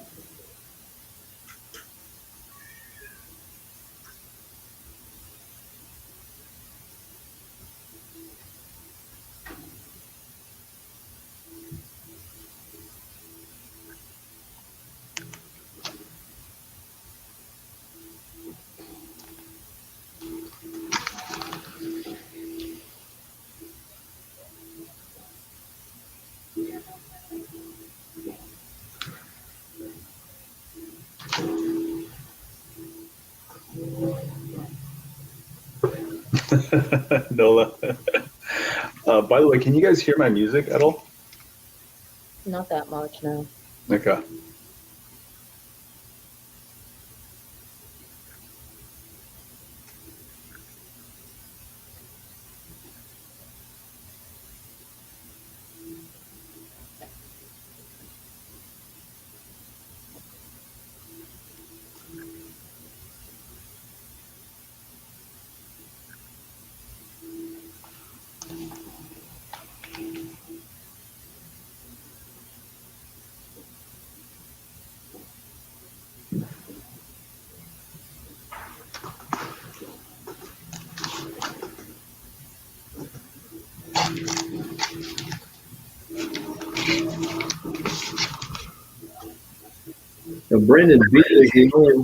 Nola. By the way, can you guys hear my music at all? Not that much, no. Okay. So Brendan B is the only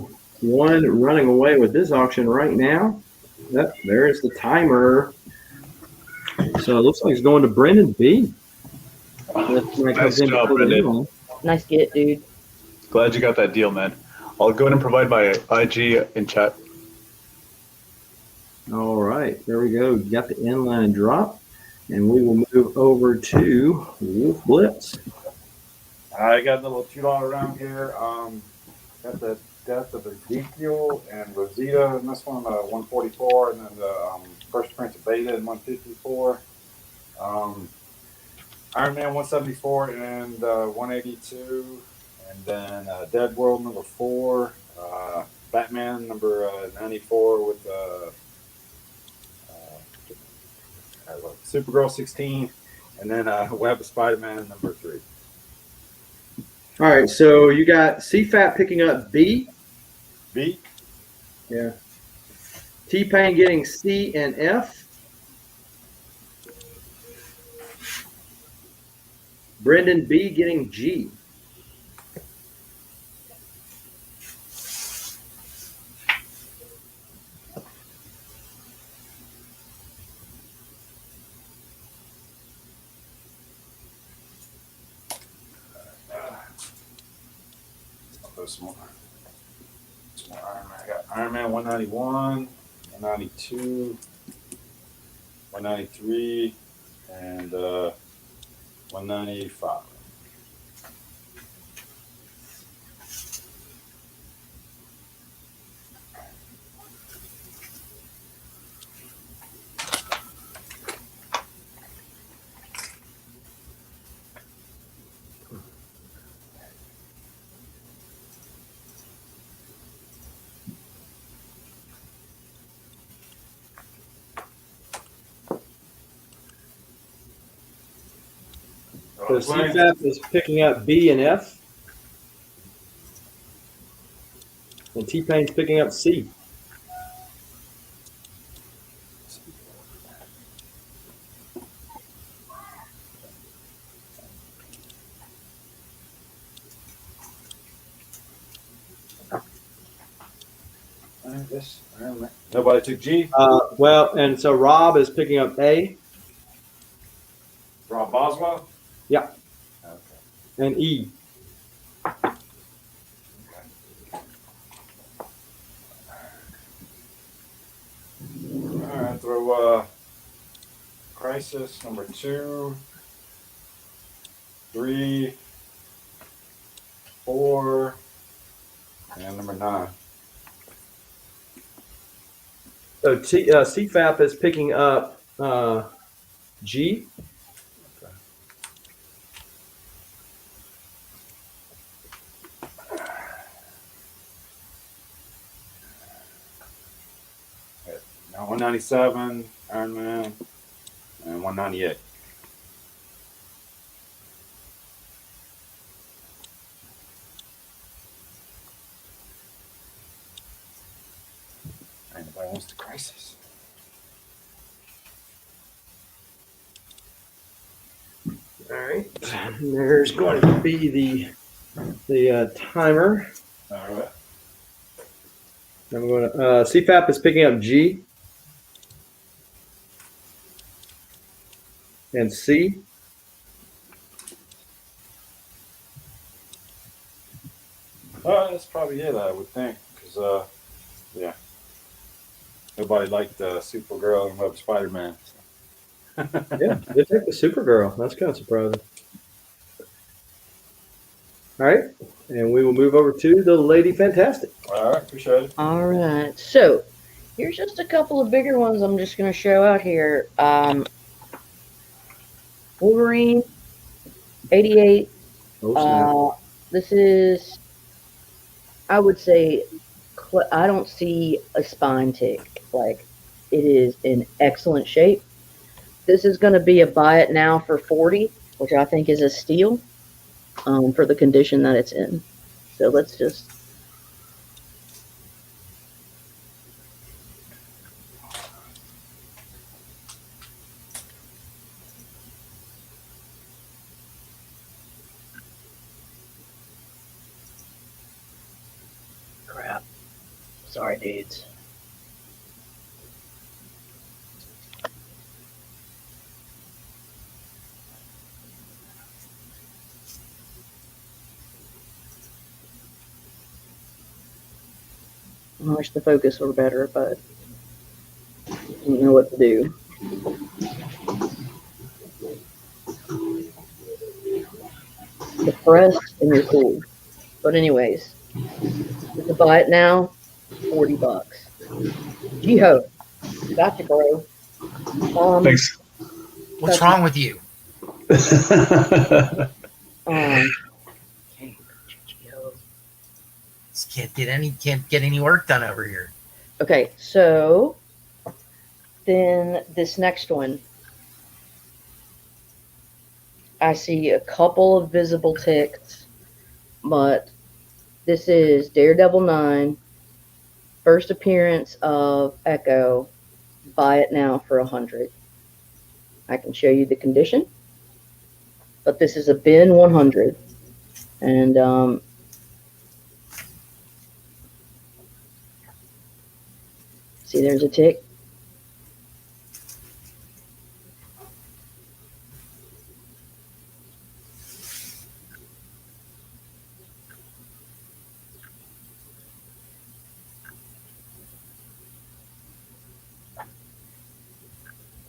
one running away with this auction right now. Yep, there's the timer. So it looks like it's going to Brendan B. Nice job, Brendan. Nice get, dude. Glad you got that deal, man. I'll go ahead and provide my IG in chat. All right, there we go. You got the inline drop, and we will move over to WolfBlitzed. I got a little $2 round here. Got the Death of Ezekiel and Rosita, and this one 144, and then the First Prince of Beta in 154. Iron Man 174 and 182, and then Dead World number 4, Batman number 94 with Supergirl 16, and then Web of Spider-Man number 3. All right, so you got CFAT picking up B. B. Yeah. T-Pain getting C and F. Brendan B getting G. Some more Iron Man. I got Iron Man 191, 192, 193, and 195. So CFAP is picking up B and F. And T-Pain's picking up C. Nobody took G. Well, and so Rob is picking up A. Rob Boswell. Yeah. Okay. And E. All right, throw Crisis number 2, 3, 4, and number 9. So CFAP is picking up G. Now 197, Iron Man, and 198. Anybody wants the Crisis? All right. There's going to be the timer. All right. I'm going to CFAP is picking up G and C. That's probably it, I would think, because yeah, nobody liked Supergirl and Web Spider-Man. So. Yeah, they took the Supergirl. That's kind of surprising. All right, and we will move over to the Lady Fantastic. All right, appreciate it. All right. So here's just a couple of bigger ones I'm just going to show out here. Wolverine, 88. Oh, This is, I would say, I don't see a spine tick. Like, it is in excellent shape. This is going to be a buy it now for 40, which I think is a steal for the condition that it's in. So let's just. Sorry, dudes. I wish the focus were better, but I don't know what to do. Depressed and you're cool. But anyways, you can buy it now, $40. JiHo, gotcha, bro. Thanks. What's wrong with you? JiHo. Just can't get any work done over here. Okay, so then this next one, I see a couple of visible ticks, but this is Daredevil 9, first appearance of Echo. Buy it now for $100. I can show you the condition, but this is a bin 100, and see, there's a tick.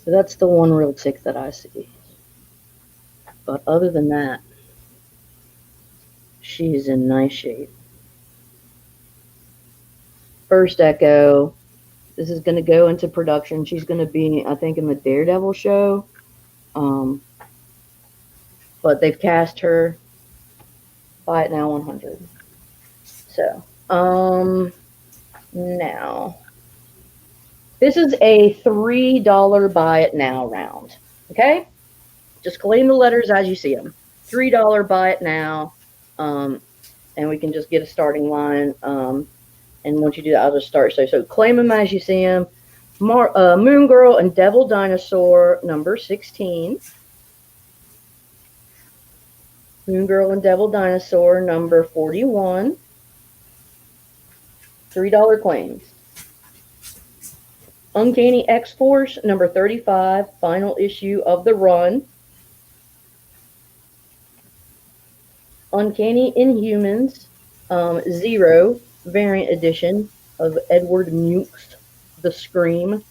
So that's the one real tick that I see. But other than that, she's in nice shape. First Echo. This is going to go into production. She's going to be, I think, in the Daredevil show. But they've cast her. Buy it now, 100. So, now. This is a $3 buy it now round. Okay? Just claim the letters as you see them. $3 buy it now. And we can just get a starting line. And once you do that, I'll just start. So claim them as you see them. Moon Girl and Devil Dinosaur, number 16. Moon Girl and Devil Dinosaur, number 41. $3 claims. Uncanny X-Force, number 35, final issue of the run. Uncanny Inhumans, 0, variant edition of Edward Muke's The Scream,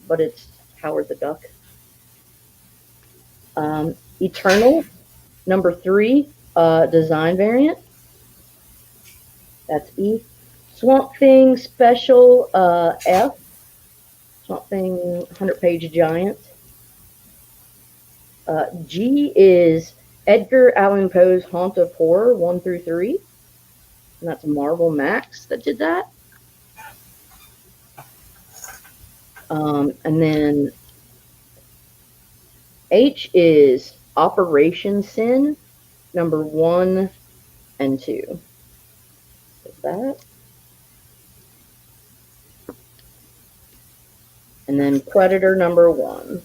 but it's Howard the Duck. Eternal, number 3, design variant. That's E. Swamp Thing Special, F. Swamp Thing 100-page giant. G is Edgar Allan Poe's Haunt of Horror 1 through 3. And that's Marvel Max that did that. And then H is Operation Sin, number 1 and 2. Is that? And then Predator number 1.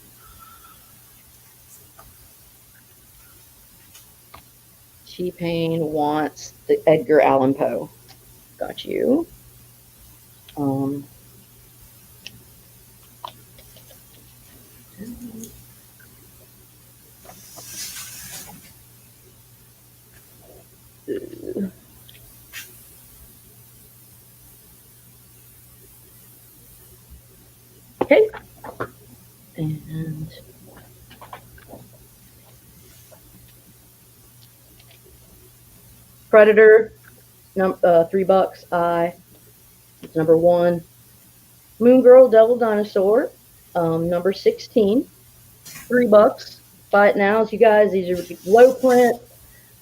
T-Pain wants the Edgar Allan Poe. Got you. Okay. And Predator, $3. It's number 1. Moon Girl, Devil Dinosaur, number 16, $3. Buy it now, you guys. These are low print.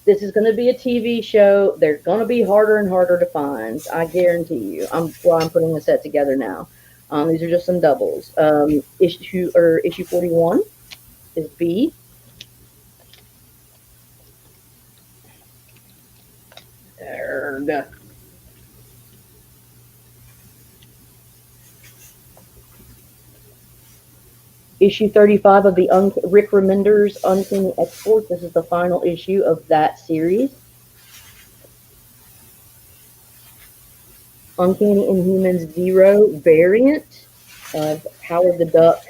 This is going to be a TV show. They're going to be harder and harder to find. I guarantee you. I'm putting the set together now. These are just some doubles. Issue 41 is B. There. Issue 35 of the Rick Remender's Uncanny X-Force. This is the final issue of that series. Uncanny Inhumans Zero variant of Howard the Duck,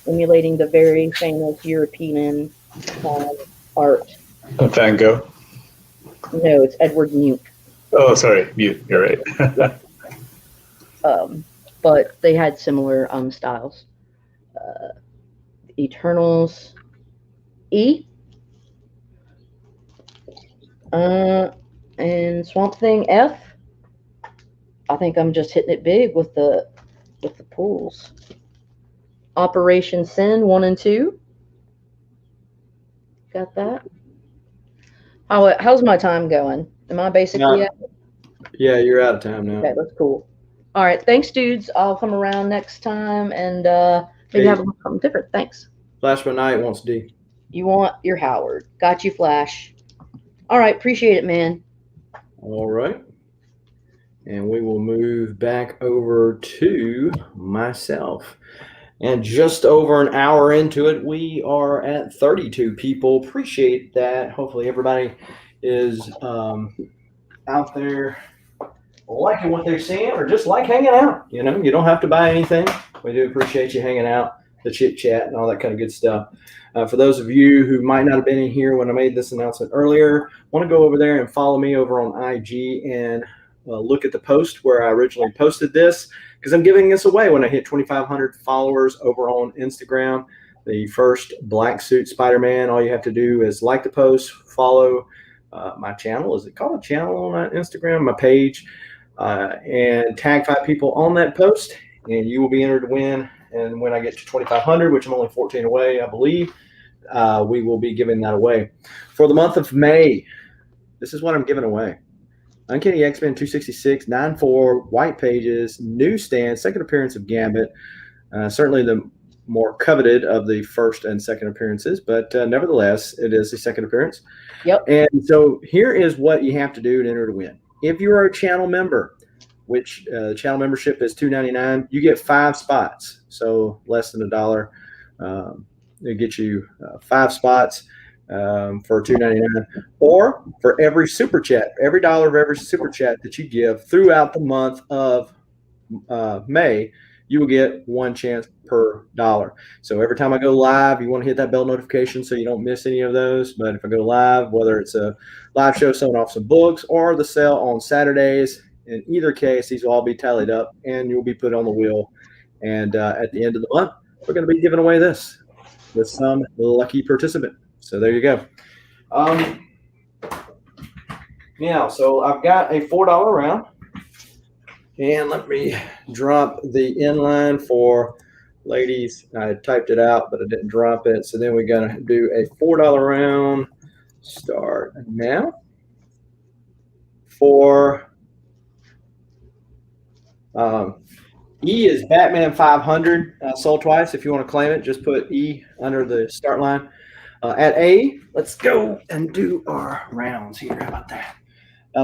emulating the very famous European art. Van Gogh. No, it's Edward Mute. Oh, sorry, Mute. You're right. But they had similar styles. Eternals E. And Swamp Thing F. I think I'm just hitting it big with the pools. Operation Sin 1 and 2. Got that. How's my time going? Am I basically out? Yeah, you're out of time now. Okay, that's cool. All right, thanks, dudes. I'll come around next time and maybe have something different. Thanks. Flash by Night wants D. You want your Howard. Got you, Flash. All right, appreciate it, man. All right. And we will move back over to myself. And just over an hour into it, we are at 32 people. Appreciate that. Hopefully everybody is out there liking what they're seeing or just like hanging out. You know, you don't have to buy anything. We do appreciate you hanging out, the chit chat and all that kind of good stuff. For those of you who might not have been in here when I made this announcement earlier, want to go over there and follow me over on IG and look at the post where I originally posted this, because I'm giving this away when I hit 2,500 followers over on Instagram. The first black suit Spider-Man. All you have to do is like the post, follow my channel. Is it called a channel on Instagram? My page. And tag 5 people on that post, and you will be entered to win. And when I get to 2,500, which I'm only 14 away, I believe, we will be giving that away. For the month of May, this is what I'm giving away. Uncanny X-Men 266, 9-4, White Pages, newsstand, second appearance of Gambit. Certainly the more coveted of the first and second appearances, but nevertheless, it is the second appearance. Yep. And so here is what you have to do to enter to win. If you are a channel member, which channel membership is $2.99, you get 5 spots. So less than $1. It gets you 5 spots for $2.99. Or for every super chat, every dollar of every super chat that you give throughout the month of May, you will get 1 chance per dollar. So every time I go live, you want to hit that bell notification so you don't miss any of those. But if I go live, whether it's a live show showing off some books or the sale on Saturdays, in either case, these will all be tallied up and you'll be put on the wheel. And at the end of the month, we're going to be giving away this with some lucky participant. So there you go. Yeah, so I've got a $4 round. And let me drop the inline for ladies. I typed it out, but I didn't drop it. So then we're going to do a $4 round. Start now. For E is Batman 500. Sold twice. If you want to claim it, just put E under the start line. At A, let's go and do our rounds here. How about that?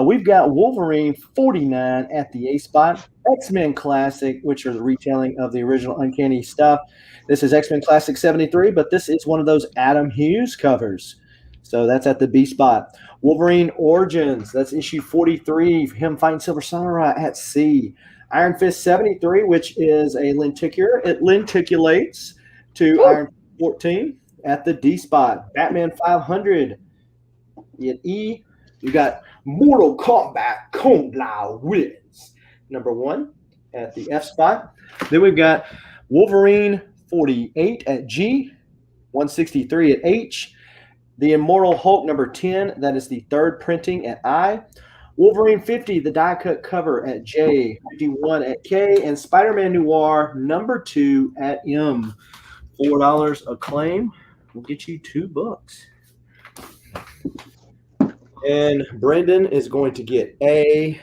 We've got Wolverine 49 at the A spot. X-Men Classic, which are the retelling of the original Uncanny stuff. This is X-Men Classic 73, but this is one of those Adam Hughes covers. So that's at the B spot. Wolverine Origins, that's issue 43, him fighting Silver Samurai at C. Iron Fist 73, which is a lenticular. It lenticulates to Iron Fist 14 at the D spot. Batman 500 at E. You got Mortal Kombat Kung Lao wins. Number 1 at the F spot. Then we've got Wolverine 48 at G. 163 at H. The Immortal Hulk number 10. That is the 3rd printing at I. Wolverine 50, the die cut cover at J. 51 at K. And Spider-Man Noir number 2 at M. $4 a claim will get you 2 books. And Brendan is going to get A.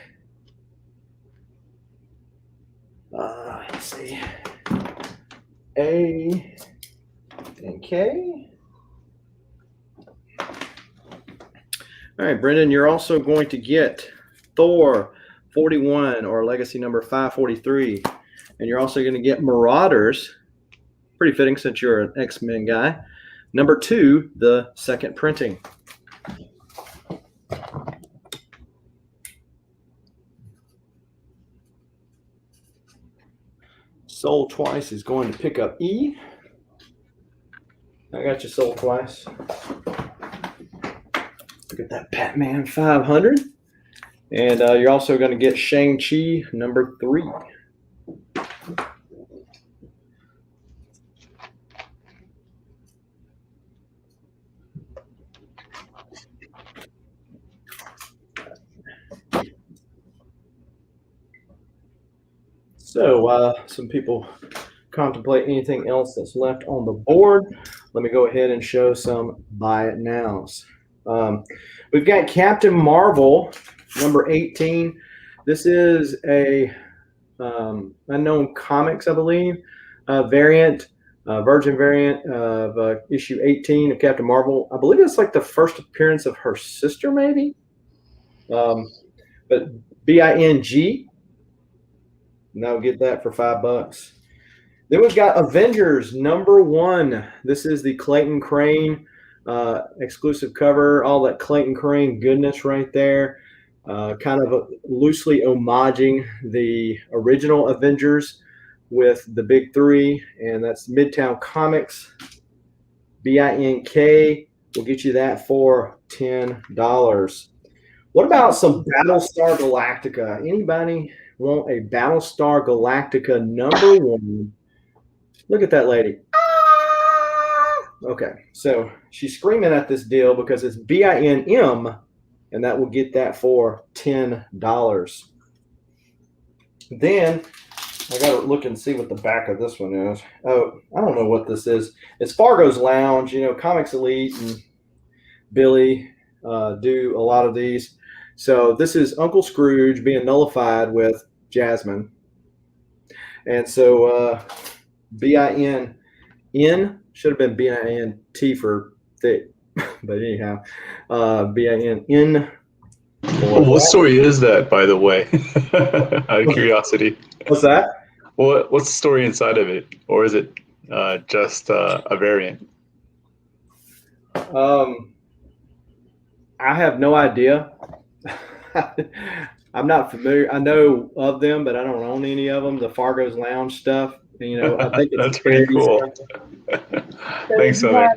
Let's see. A and K. All right, Brendan, you're also going to get Thor 41 or Legacy number 543. And you're also going to get Marauders. Pretty fitting since you're an X-Men guy. Number 2, the 2nd printing. Sold twice is going to pick up E. I got you sold twice. Look at that Batman 500. And you're also going to get Shang-Chi number 3. So some people contemplate anything else that's left on the board. Let me go ahead and show some buy it nows. We've got Captain Marvel number 18. This is a Unknown Comics, I believe, variant, Virgin variant of issue 18 of Captain Marvel. I believe it's like the first appearance of her sister, maybe. But BING. And I'll get that for $5. Then we've got Avengers number 1. This is the Clayton Crane exclusive cover. All that Clayton Crane goodness right there. Kind of loosely homaging the original Avengers with the big 3, and that's Midtown Comics. BINK will get you that for $10. What about some Battlestar Galactica? Anybody want a Battlestar Galactica number 1? Look at that lady. Okay, so she's screaming at this deal because it's BINM, and that will get that for $10. Then I got to look and see what the back of this one is. Oh, I don't know what this is. It's Fargo's Lounge. You know, Comics Elite and Billy do a lot of these. So this is Uncle Scrooge being nullified with Jasmine. And so BINN should have been BINT for thick. But anyhow, BINN. What story is that, by the way? Out of curiosity. What's that? What's the story inside of it? Or is it just a variant? I have no idea. I'm not familiar. I know of them, but I don't own any of them. The Fargo's Lounge stuff. You know, I think it's That's pretty cool. Thanks, Amie.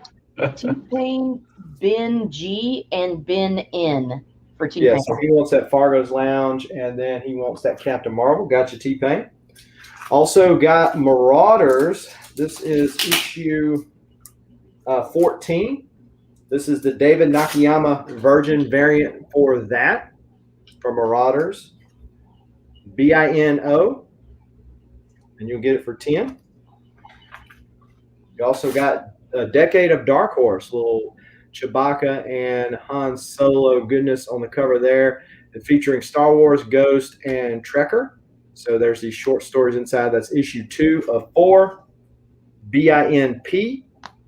T-Pain, Ben G, and Ben N for T-Pain. Yeah, so he wants that Fargo's Lounge, and then he wants that Captain Marvel. Got you, T-Pain. Also got Marauders. This is issue 14. This is the David Nakayama Virgin variant for that, for Marauders. BINO, and you'll get it for 10. You also got a Decade of Dark Horse, little Chewbacca and Han Solo goodness on the cover there, and featuring Star Wars, Ghost, and Trekker. So there's these short stories inside. That's issue 2 of 4. BINP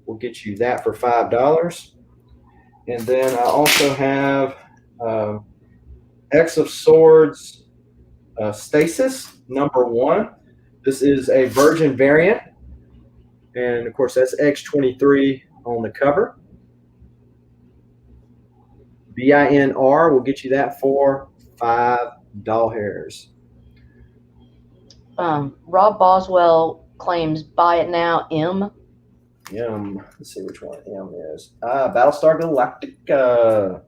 will get you that for $5. And then I also have X of Swords Stasis number 1. This is a Virgin variant. And, of course, that's X23 on the cover. BINR will get you that for $5. Rob Boswell claims buy it now, M. Let's see which one M is. Battlestar Galactica.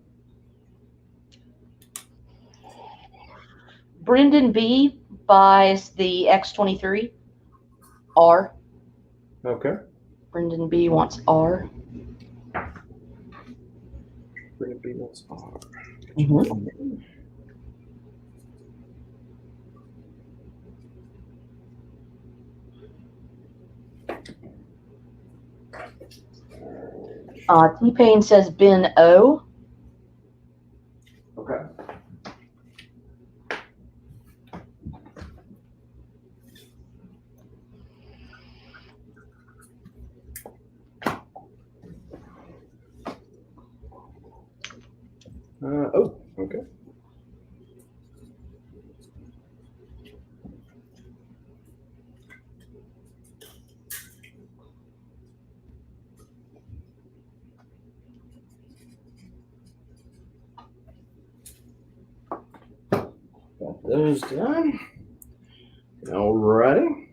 Brendan B buys the X23 R. Okay. Brendan B wants R. Brendan B wants R. Mm-hmm. T-Pain says Ben O. Okay. Okay. Got those done. Alrighty.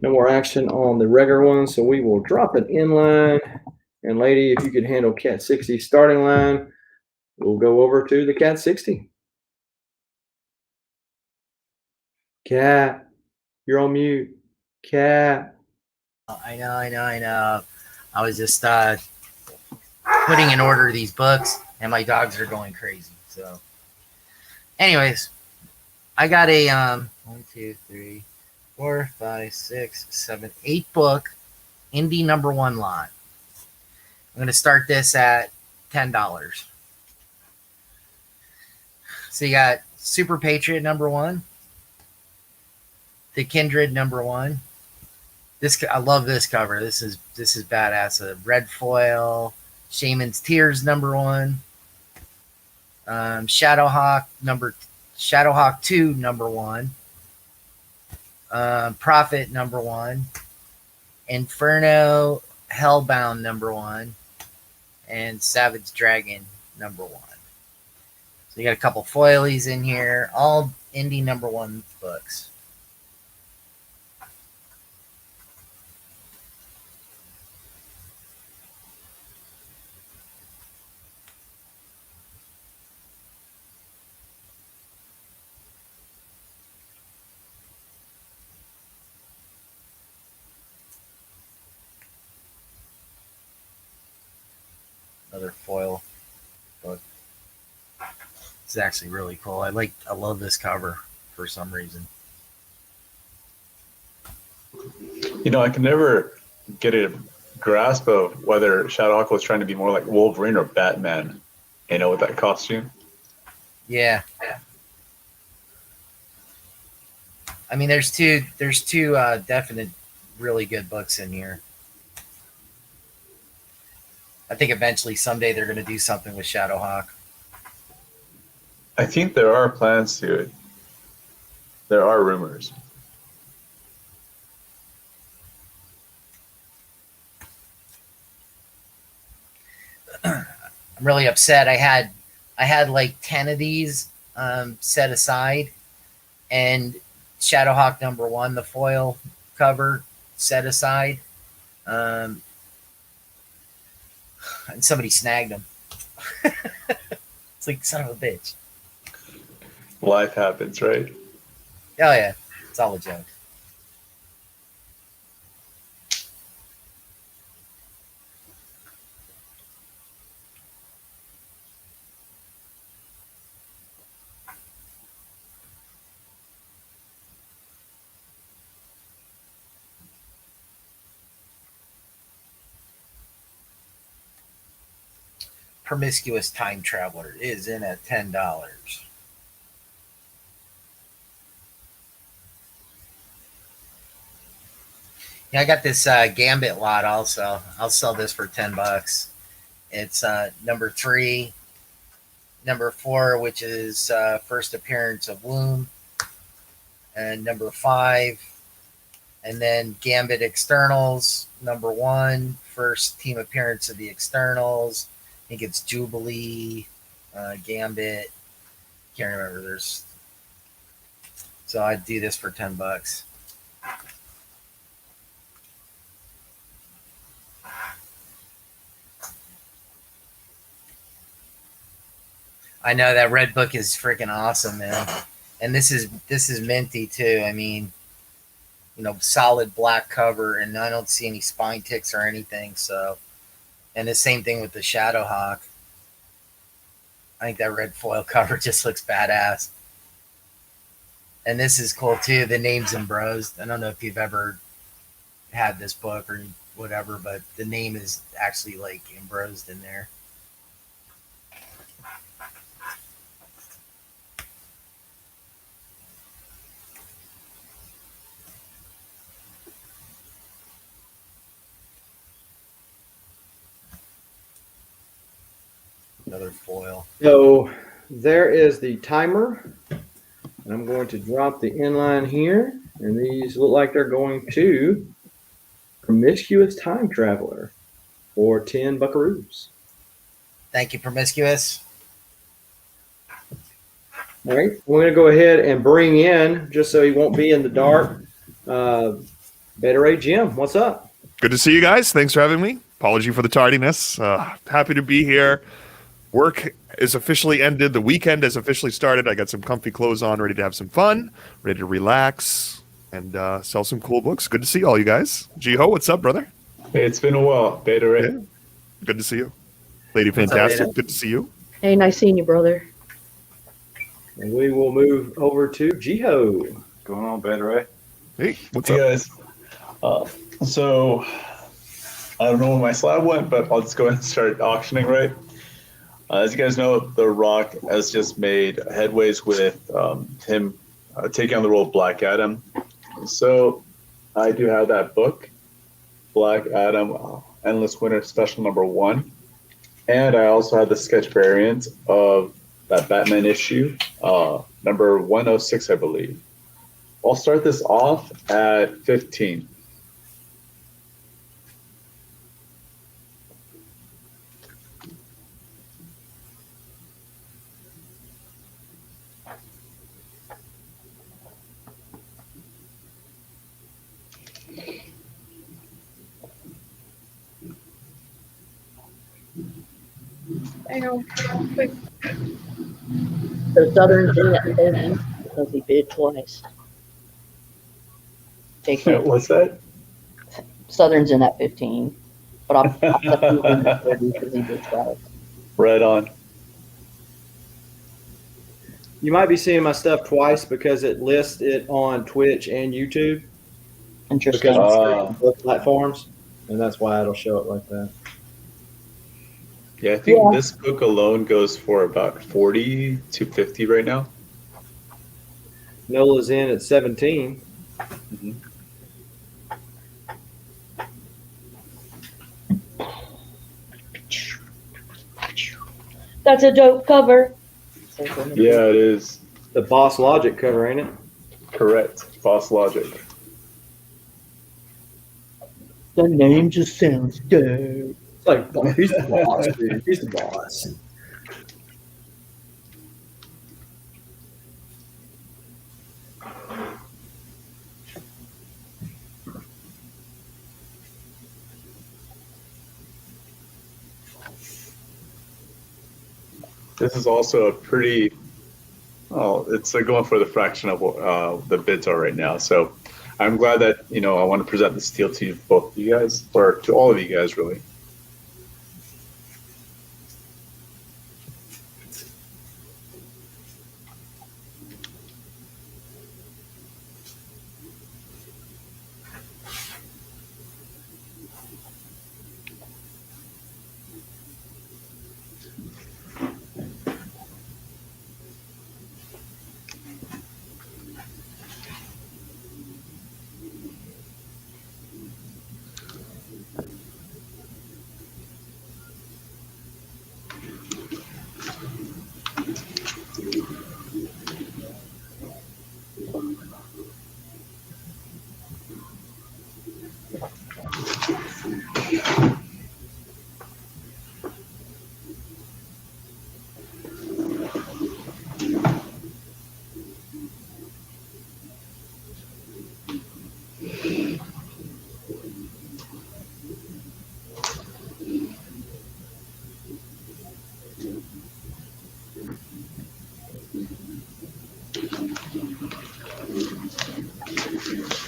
No more action on the regular one, so we will drop an inline. And lady, if you could handle Cat 60 starting line, we'll go over to the Cat 60. Cat, you're on mute. Cat. I know. I was just putting in order these books, and my dogs are going crazy. So, anyways, I got a 1, 2, 3, 4, 5, 6, 7, 8 book indie #1 lot. I'm gonna start this at $10. So you got Super Patriot #1, The Kindred #1. I love this cover. This is badass. A red foil, Shaman's Tears #1, Shadowhawk 2 #1, Prophet #1, Inferno Hellbound #1, and Savage Dragon #1. So you got a couple foilies in here, all indie #1 books. Another foil book. It's actually really cool. I love this cover for some reason. You know, I can never get a grasp of whether Shadowhawk was trying to be more like Wolverine or Batman, you know, with that costume. Yeah. I mean, there's two definite really good books in here. I think eventually someday they're going to do something with Shadowhawk. I think there are plans to it. There are rumors. I'm really upset. I had like 10 of these set aside, and Shadowhawk #1, the foil cover, set aside, and somebody snagged them. It's like, son of a bitch. Life happens, right? Oh yeah, it's all a joke. Promiscuous Time Traveler is in at $10. Yeah, I got this Gambit lot also. I'll sell this for $10. It's #3, #4, which is first appearance of Womb, and #5, and then Gambit Externals #1, first team appearance of the Externals. I think it's Jubilee, Gambit. Can't remember. So I'd do this for $10. I know that red book is freaking awesome, man. And this is minty too. I mean, you know, solid black cover, and I don't see any spine ticks or anything. So, and the same thing with the Shadowhawk. I think that red foil cover just looks badass. And this is cool too. The name's embrosed. I don't know if you've ever had this book or whatever, but the name is actually like embrosed in there. Another foil. So there is the timer. And I'm going to drop the inline here. And these look like they're going to Promiscuous Time Traveler for 10 buckaroos. Thank you, Promiscuous. All right. We're going to go ahead and bring in, just so he won't be in the dark, Better Ray Jim, what's up? Good to see you guys. Thanks for having me. Apology for the tardiness. Happy to be here. Work is officially ended. The weekend has officially started. I got some comfy clothes on, ready to have some fun, ready to relax, and sell some cool books. Good to see all you guys. JiHo, what's up, brother? Hey, it's been a while. Beta Ray. Yeah. Good to see you. Lady up, Fantastic, Beta? good to see you. Hey, nice seeing you, brother. And we will move over to JiHo. Going on, Beta Ray? Hey, what's Hey up? guys. So I don't know where my slab went, but I'll just go ahead and start auctioning, right? As you guys know, The Rock has just made headways with him taking on the role of Black Adam. So I do have that book, Black Adam Endless Winter Special #1. And I also have the sketch variant of that Batman issue, number 106, I believe. I'll start this off at 15. Hang on, quick. So Southern's in at 30 because he bid twice. JK, What's that? Southern's in at 15, but I'll put him in at 30 because he bid twice. Right on. You might be seeing my stuff twice because it lists it on Twitch and YouTube Interesting. because it's both platforms, and that's why it'll show it like that. Yeah, I think Yeah. this book alone goes for about 40 to 50 right now. Nola's in at 17. That's a dope cover. Yeah, it is. The Boss Logic cover, ain't it? Correct. Boss Logic. The name just sounds dope. It's like, oh, he's the boss, dude. He's the boss. This is also a pretty, it's going for the fraction of what the bids are right now. So I'm glad that, I want to present this deal to you, both of you guys, or to all of you guys, really.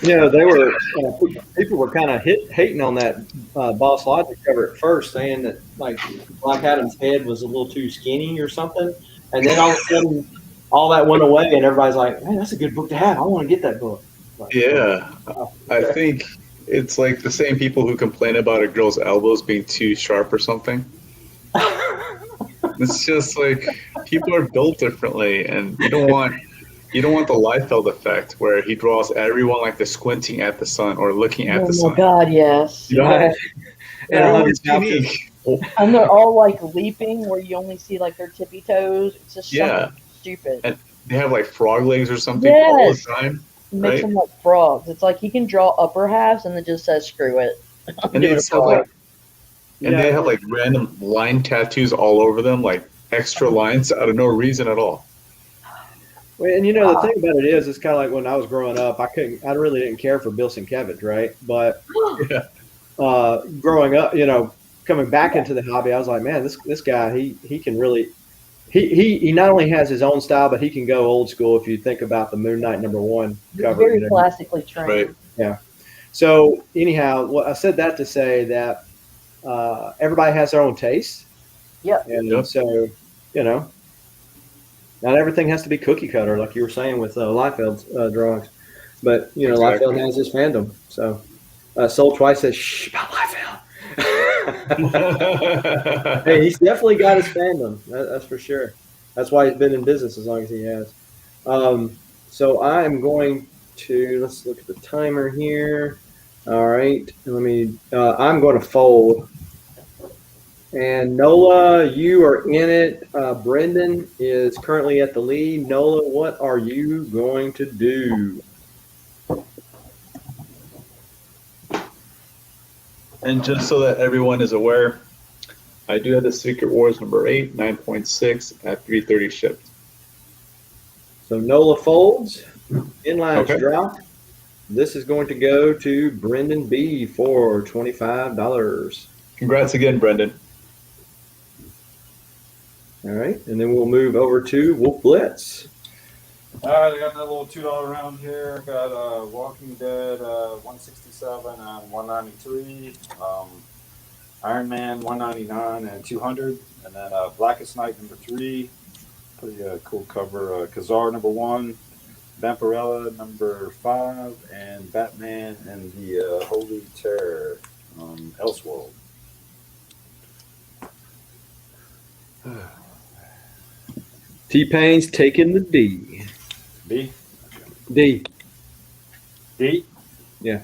They were people were kind of hating on that Boss Logic cover at first, saying that like Black Adam's head was a little too skinny or something, and then all of a sudden, all that went away, and everybody's like, "Man, that's a good book to have. I want to get that book." Like, Yeah, I think it's like the same people who complain about a girl's elbows being too sharp or something. It's just like people are built differently, and you don't want the Liefeld effect where he draws everyone like they're squinting at the sun or looking at the Oh sun. my god, yes. You know? and Everyone's how unique. And they're all like leaping where you only see like their tippy toes. It's just Yeah. something stupid. And they have like frog legs or something all the Yes. time. It makes right? them like frogs. It's like he can draw upper halves and then just says screw it. I'm And doing it's a so frog. like, and they have like random line tattoos all over them, like extra lines out of no reason at all. Well, and the thing about it is, it's kind of like when I was growing up, I really didn't care for Bill Sienkiewicz, right? But growing up, coming back into the hobby, I was like, man, this guy, he can really, he not only has his own style, but he can go old school. If you think about the Moon Knight #1 cover, Very classically trained. Right. Yeah. So anyhow, well, I said that to say that everybody has their own taste. Yeah. And so, not everything has to be cookie cutter, like you were saying with Liefeld's drawings. But, Exactly. Liefeld has his fandom. So Soul Twice says, shh, about Liefeld. Hey, he's definitely got his fandom. That's for sure. That's why he's been in business as long as he has. So I am going to, let's look at the timer here. All right. I'm going to fold. And Nola, you are in it. Brendan is currently at the lead. Nola, what are you going to do? And just so that everyone is aware, I do have the Secret Wars #8, 9.6 at 330 shipped. So Nola folds. Inlines Okay. drop. This is going to go to Brendan B for $25. Congrats again, Brendan. All right. And then we'll move over to WolfBlitzed. All right, I got another little $2 round here. Got Walking Dead 167 and 193. Iron Man 199 and 200. And then Blackest Night #3. Pretty cool cover. Kazar #1. Vampirella #5. And Batman and the Holy Terror. Elseworld. T-Pain's taking the D. B? D. D? Yeah.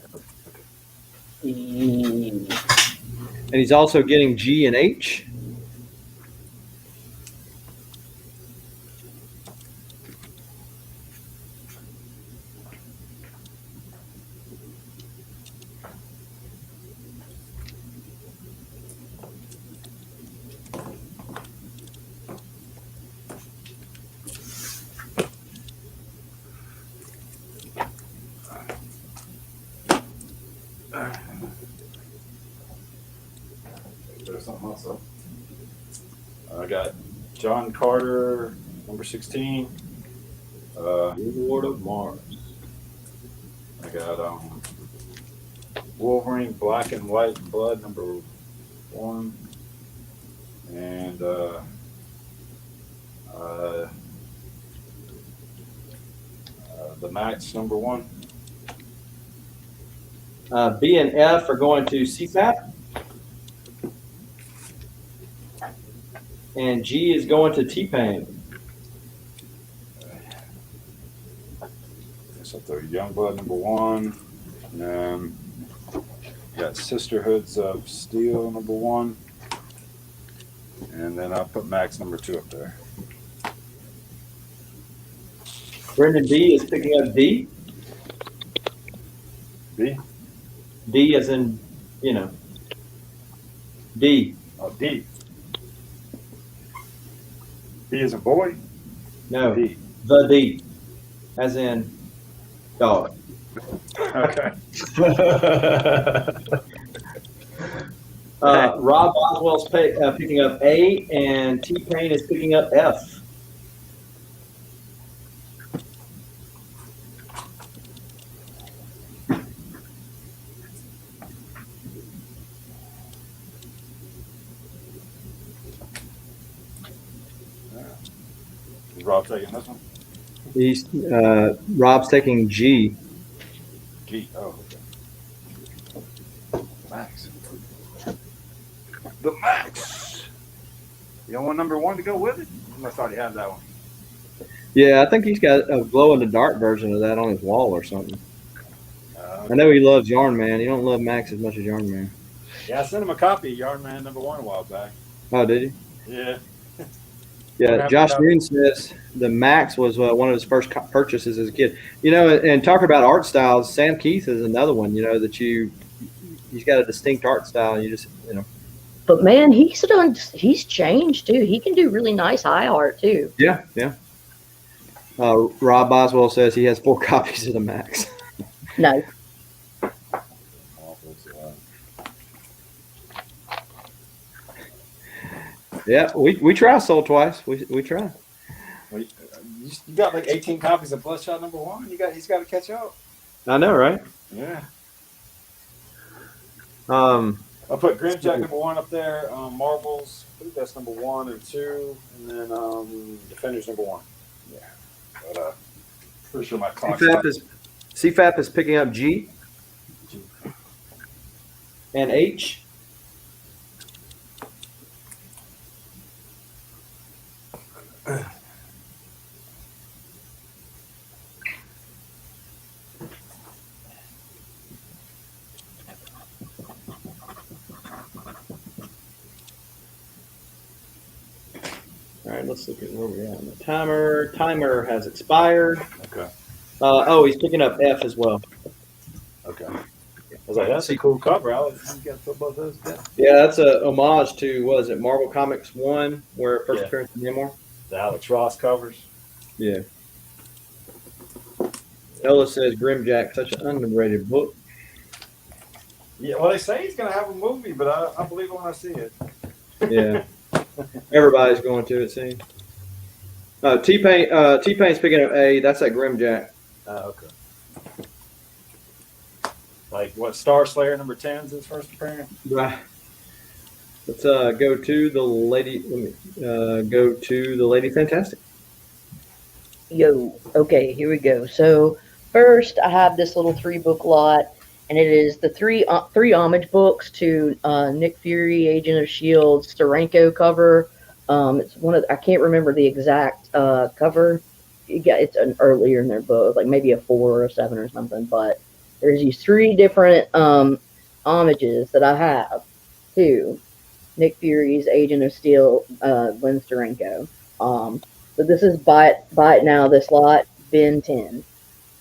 And he's also getting G and H. There's something else up. I got John Carter #16. Lord of Mars. I got Wolverine Black and White Blood #1. And the Max #1. B and F are going to CFAP. And G is going to T-Pain. So the Youngblood #1. Got Sisterhoods of Steel #1. And then I'll put Max #2 up there. Brendan B is picking up D. B? D as in, D. Oh, D. B is a boy? No, D. the D. As in dog. Okay. Rob Boswell's picking up A, and T-Pain is picking up F. Is Rob taking this one? He's Rob's taking G. Geek. Oh, okay. Max. The Max. You don't want #1 to go with it? You must already have that one. Yeah, I think he's got a glow-in-the-dark version of that on his wall or something. I know he loves Yarn Man. He don't love Max as much as Yarn Man. Yeah, I sent him a copy of Yarn Man #1 a while back. Oh, did you? Yeah. Yeah, Josh Noon says the Max was one of his first purchases as a kid. And talking about art styles, Sam Keith is another one. That he's got a distinct art style. You just But man, he's changed too. He can do really nice eye art too. Yeah. Rob Boswell says he has 4 copies of the Max. No. Yeah, we try Soul Twice. We try. Well, you got like 18 copies of Bloodshot #1. He's got to catch up. I know, right? Yeah. Um, I put Grimjack #1 up there. Marvels, I think that's #1 and 2, and then Defenders #1. Yeah. But pretty sure my clock. CFAP is picking up G and H. All right, let's look at where we're at on the timer. Timer has expired. Okay. He's picking up F as well. Okay. I was like, that's a cool cover, Alex. You got to put both those down. Yeah, that's a homage to, what is it, Marvel Comics 1, where first appearance of Namor? The Alex Ross covers. Yeah. Ella says Grimjack, such an underrated book. Yeah, well, they say he's going to have a movie, but I believe it when I see it. Yeah. Everybody's going to, it seems. T-Pain's picking up A. That's that Grimjack. Okay. Like what? Star Slayer #10 is his first appearance. Right. Let's go to the lady. Go to the Lady Fantastic. Yo. Okay, here we go. So first, I have this little 3-book lot, and it is the three homage books to Nick Fury, Agent of Shield, Steranko cover. It's one of I can't remember the exact cover. It's an earlier in their book, like maybe a 4 or a 7 or something. But there's these 3 different homages that I have to Nick Fury's Agent of Steel, Glenn Steranko. So this is buy it now. This lot, bin 10.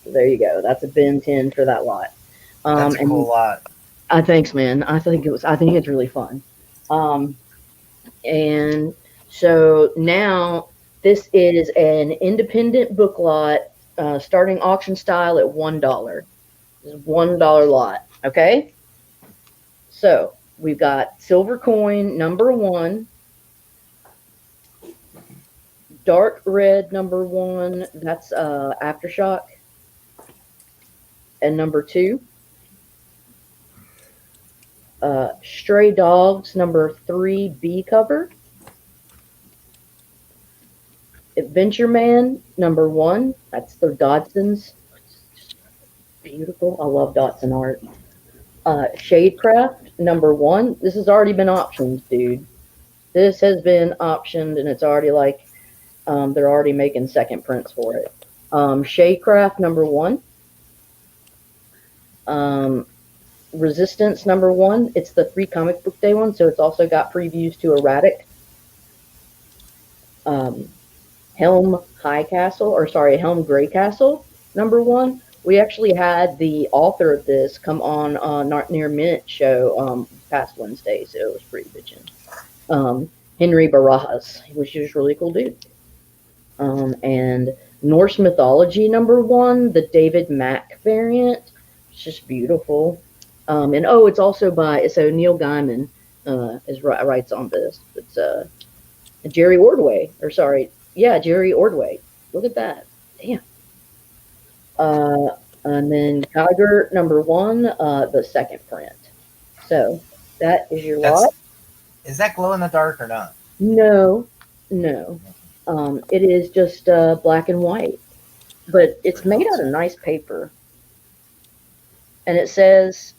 So there you go. That's a bin 10 for that lot. That's a cool lot. Thanks, man. I think it's really fun. And so now this is an independent book lot, starting auction style at $1. This is $1 lot. Okay. So we've got Silver Coin #1, Dark Red #1. That's Aftershock, and #2. Stray Dogs #3 B cover. Adventure Man #1. That's the Dodsons. Beautiful. I love Dotson art. Shadecraft #1. This has already been optioned, dude. This has been optioned, and it's already like they're already making second prints for it. Shadecraft #1. Resistance #1. It's the Free Comic Book Day one, so it's also got previews to Erratic. Helm Grey Castle #1. We actually had the author of this come on Not Near Mint show past Wednesday, so it was pretty bitchin'. Henry Barajas, which is really cool dude. And Norse Mythology #1, the David Mack variant. It's just beautiful. And it's also Neil Gaiman writes on this. It's Jerry Ordway, Jerry Ordway. Look at that, damn. And then Tiger #1, the second print. So that is your lot. Is that glow in the dark or not? No. It is just black and white, but it's made out of nice paper. And it says,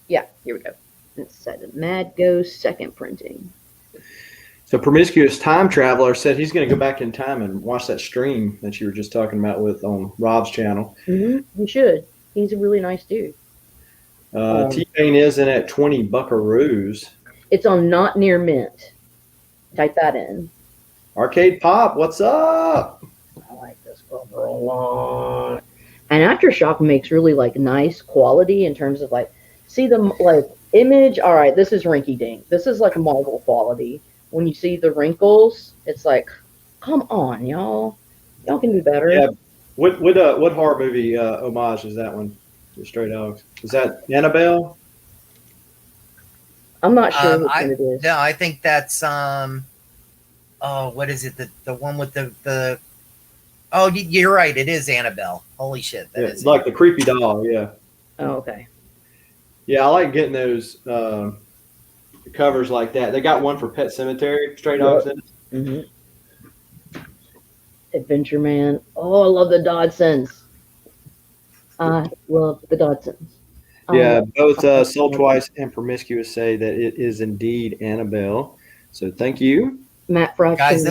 here we go. It said Mad Ghost second printing. So Promiscuous Time Traveler said he's going to go back in time and watch that stream that you were just talking about with on Rob's channel. Mm-hmm. You should. He's a really nice dude. T-Pain is in at 20 buckaroos. It's on Not Near Mint. Type that in. Arcade Pop, what's up? I like this cover a lot. And Aftershock makes really nice quality in terms of see the image. All right, this is rinky dink. This is Marvel quality. When you see the wrinkles, it's come on, y'all. Y'all can do better. Yeah. What horror movie homage is that one? The Stray Dogs. Is that Annabelle? I'm not sure which one it is. No, I think that's what is it? The one with the oh, you're right. It is Annabelle. Holy shit, that is like the creepy doll. Yeah. Oh, okay. Yeah, I like getting those covers like that. They got one for Pet Cemetery, Stray Dogs. In it. Mm-hmm. Adventure Man. Oh, I love the Dodsons. I love the Dodsons. Yeah, both Soul Twice and Promiscuous say that it is indeed Annabelle. So thank you, Matt Fraction. Guys,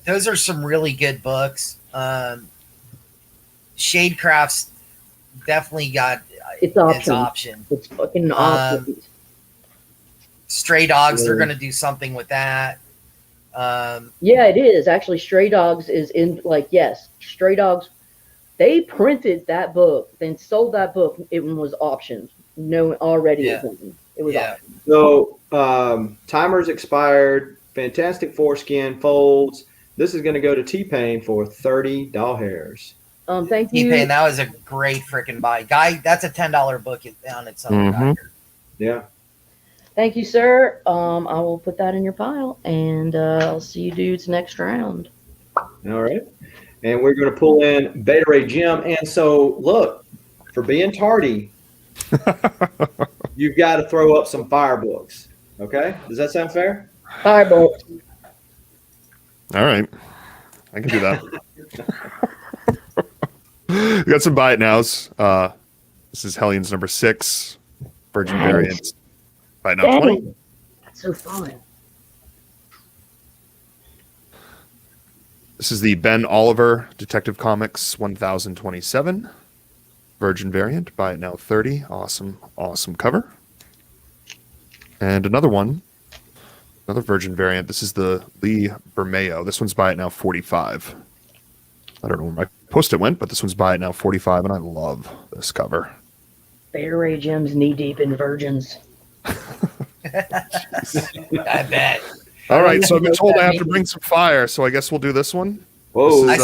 those are some really good books. Shadecraft's definitely got its option. It's fucking option. Stray Dogs, they're going to do something with that. Yeah, it is. Actually, Stray Dogs is in, yes, Stray Dogs, they printed that book, then sold that book. It was optioned. No, already. Yeah. It was optioned. So, timer's expired. Fantastic Foreskin folds. This is going to go to T-Pain for 30 doll hairs. Thank you. T-Pain, that was a great freaking buy. Guy, that's a $10 book on its own. Mm-hmm. Yeah. Thank you, sir. I will put that in your pile, and I'll see you dudes next round. All right. And we're going to pull in Beta Ray Jim. And so, look, for being tardy, you've got to throw up some fire books. Okay? Does that sound fair? Fireball. All right. I can do that. We got some buy it nows. This is Hellions number 6, Virgin Variants. Buy it now 20. That's so fun. This is the Ben Oliver Detective Comics 1027 Virgin variant. Buy it now 30. Awesome, awesome cover. And another one, another Virgin variant. This is the Lee Bermeo. This one's buy it now 45. I don't know where my post-it went, but this one's buy it now 45, and I love this cover. Beta Ray Jim's knee deep in virgins. I bet. All right, so I've been told I have to bring some fire, so I guess we'll do this one. Whoa! I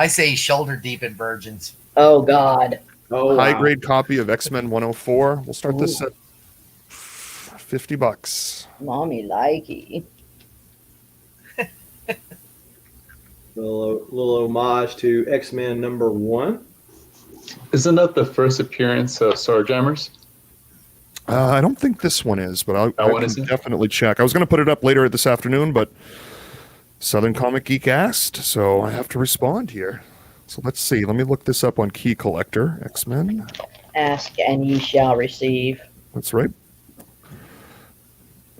say shoulder deep in virgins. Oh God! Oh, high grade copy of X-Men 104. We'll start this at $50. Mommy likey. Little homage to X-Men number 1. Isn't that the first appearance of Starjammers? I don't think this one is, but I one can isn't? definitely check. I was going to put it up later this afternoon, but Southern Comic Geek asked, so I have to respond here. So let's see. Let me look this up on Key Collector. X-Men. Ask and ye shall receive. That's right.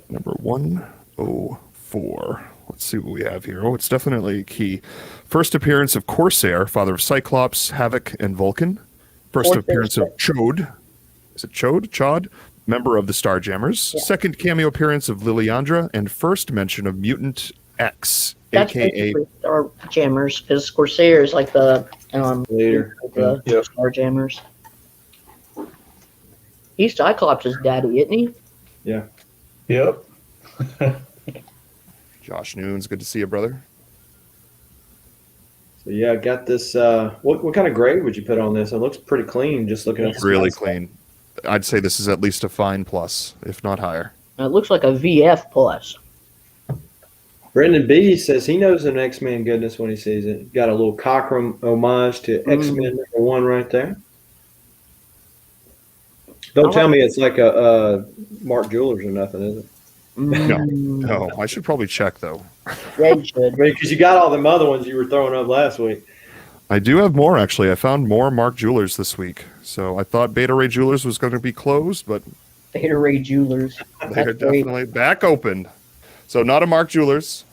Number 104. Let's see what we have here. Oh, it's definitely Key. First appearance of Corsair, father of Cyclops, Havoc, and Vulcan. First appearance of Chode. Is it Chode? Chod? Member of the Starjammers. Yeah. Second cameo appearance of Liliandra. And first mention of Mutant X, That's a.k.a. Star Jammers, because Corsair is like the Leader. the Star Jammers. He's Cyclops' daddy, isn't he? Yeah. Yep. Josh Noons, good to see you, brother. So yeah, I got this. What kind of grade would you put on this? It looks pretty clean. Just looking at the Really stats. clean. I'd say this is at least a fine plus, if not higher. It looks like a VF plus. Brendan B says he knows an X-Men goodness when he sees it. Got a little Cockrum homage to X-Men number 1 right there. Don't tell me it's like a Mark Jewelers or nothing, is it? No, I should probably check, though. Yeah, you should. Because you got all them other ones you were throwing up last week. I do have more, actually. I found more Mark Jewelers this week. So I thought Beta Ray Jewelers was going to be closed, but Beta Ray Jewelers. they're That's great. definitely back open. So not a Mark Jewelers,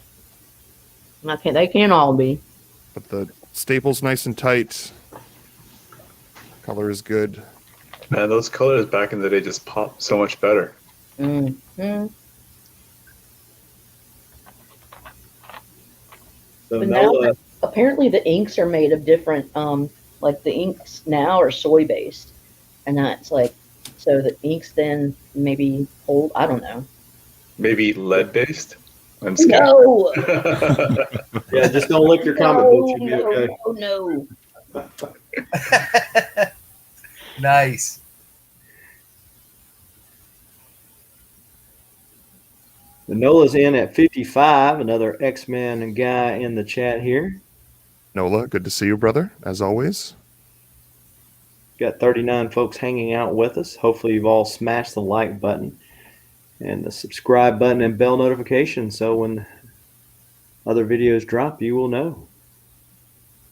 They can't all be. but the staple's nice and tight. Color is good. Man, those colors back in the day just pop so much better. Mm-hmm. So But no, now, apparently the inks are made of different, like the inks now are soy based. And that's like, so the inks then maybe hold, I don't know. Maybe lead based? I'm scared. No, Yeah, just don't lick your comic books. You'll be no, okay. no. Nice. Nola's in at 55. Another X-Men guy in the chat here. Nola, good to see you, brother, as always. Got 39 folks hanging out with us. Hopefully you've all smashed the like button and the subscribe button and bell notification, so when other videos drop, you will know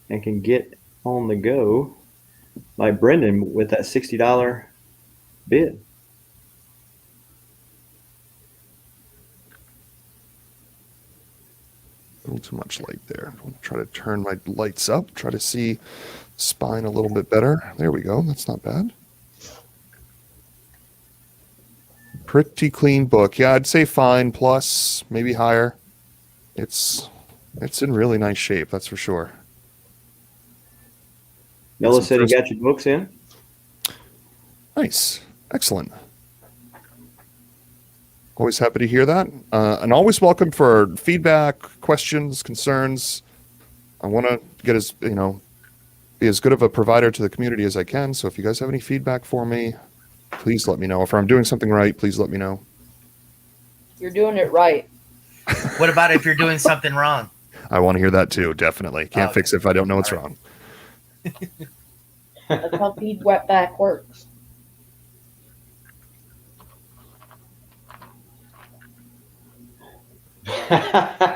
and can get on the go like Brendan with that $60 bid. A little too much light there. I'll try to turn my lights up, try to see spine a little bit better. There we go. That's not bad. Pretty clean book. Yeah, I'd say fine plus, maybe higher. It's in really nice shape, that's for sure. Nola said he got your books in. Nice. Excellent. Always happy to hear that. And always welcome for feedback, questions, concerns. I want to get be as good of a provider to the community as I can. So if you guys have any feedback for me, please let me know. If I'm doing something right, please let me know. You're doing it right. What about if you're doing something wrong? I want to hear that too, definitely. Can't fix it if I don't know what's wrong. That's how feedback works.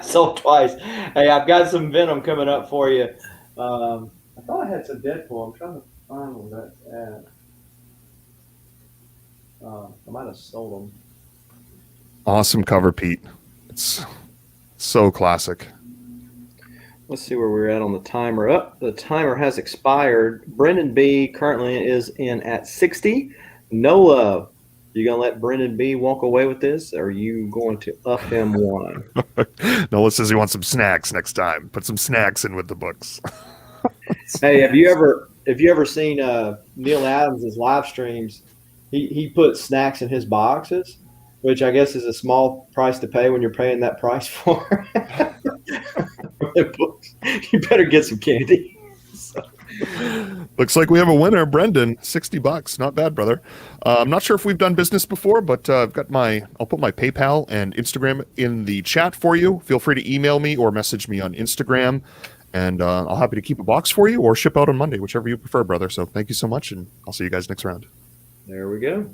Sold twice. Hey, I've got some Venom coming up for you. I thought I had some Deadpool. I'm trying to find where that's at. I might have sold them. Awesome cover, Pete. It's so classic. Let's see where we're at on the timer. The timer has expired. Brendan B currently is in at 60. Nola, you gonna let Brendan B walk away with this, or are you going to up him one? Nola says he wants some snacks next time. Put some snacks in with the books. Hey, have you ever seen Neil Adams' live streams? He puts snacks in his boxes, which I guess is a small price to pay when you're paying that price for books. You better get some candy. So. Looks like we have a winner, Brendan. $60. Not bad, brother. I'm not sure if we've done business before, but I'll put my PayPal and Instagram in the chat for you. Feel free to email me or message me on Instagram, and I'll happy to keep a box for you or ship out on Monday, whichever you prefer, brother. So thank you so much, and I'll see you guys next round. There we go.